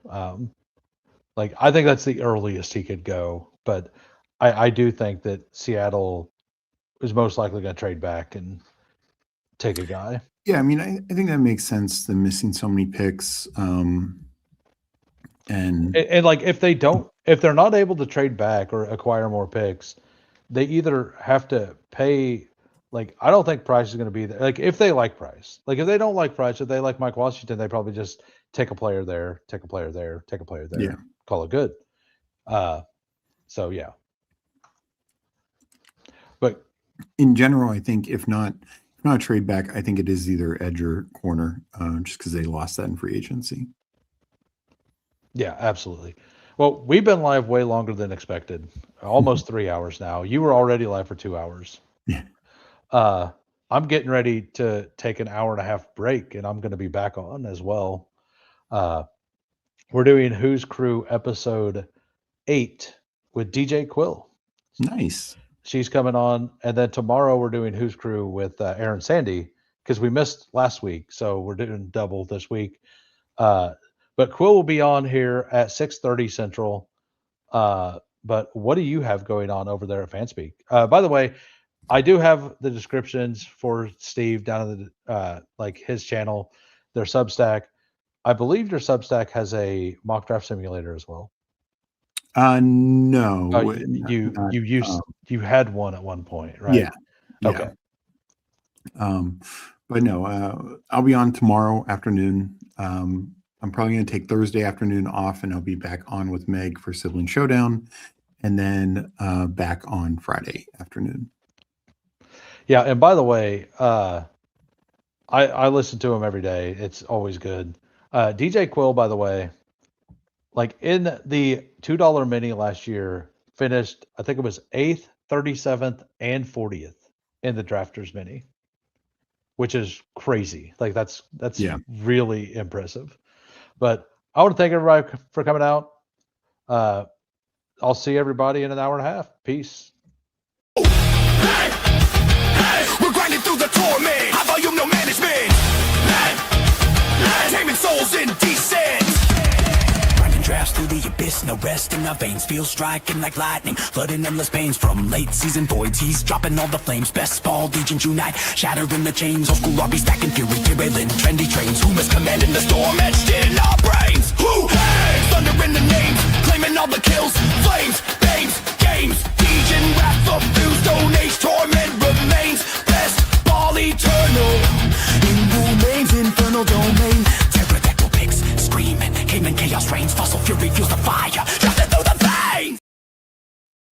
Like I think that's the earliest he could go, but I do think that Seattle is most likely going to trade back and take a guy. Yeah, I mean, I think that makes sense. The missing so many picks, and And like if they're not able to trade back or acquire more picks, they either have to pay. Like I don't think Price is going to be there. Like if they like Price, like if they don't like Price, if they like Mike Washington, they probably just take a player there, take a player there, take a player yeah, there, call it good. Uh, so yeah, but in general, I think if not a trade back, I think it is either edge or corner, just because they lost that in free agency. yeah, absolutely. Well, we've been live way longer than expected, almost 3 hours now. You were already live for 2 hours. Yeah, Uh, I'm getting ready to take an hour and a half break, and I'm going to be back on as well. Uh, we're doing Who's Crew episode 8 with DJ Quill. nice. She's coming on, and then tomorrow we're doing Who's Crew with Aaron Sandy because we missed last week, so we're doing double this week. Uh, but Quill will be on here at 6:30 Central. But what do you have going on over there at Fanspeak? By the way, I do have the descriptions for Steve down in the like his channel, their Substack. I believe your Substack has a mock draft simulator as well. No, not. You had one at one point, right? Yeah, yeah. Okay. Um, but no, I'll be on tomorrow afternoon. I'm probably going to take Thursday afternoon off, and I'll be back on with Meg for Sibling Showdown, and then back on Friday afternoon. Yeah, and by the way, I listen to him every day. It's always good. DJ Quill, by the way, like in the $2 mini last year, finished I think it was 8th, 37th, and 40th in the drafters mini, which is crazy. Like that's Yeah. really impressive. But I want to thank everybody for coming out. I'll see everybody in an hour and a half. Peace. We're grinding through the torment. High volume, no management. Taming souls indecent. Running drafts through the abyss, no rest in our veins. Feel striking like lightning, flooding endless pains. From late season voids, he's dropping all the flames. Best ball, legions unite, shattering the chains. Old school RB stacking fury, derailing trendy trains. Who is commanding the storm etched in our brains? Who hangs? Thunder in the names, claiming all the kills. Flames, games, games.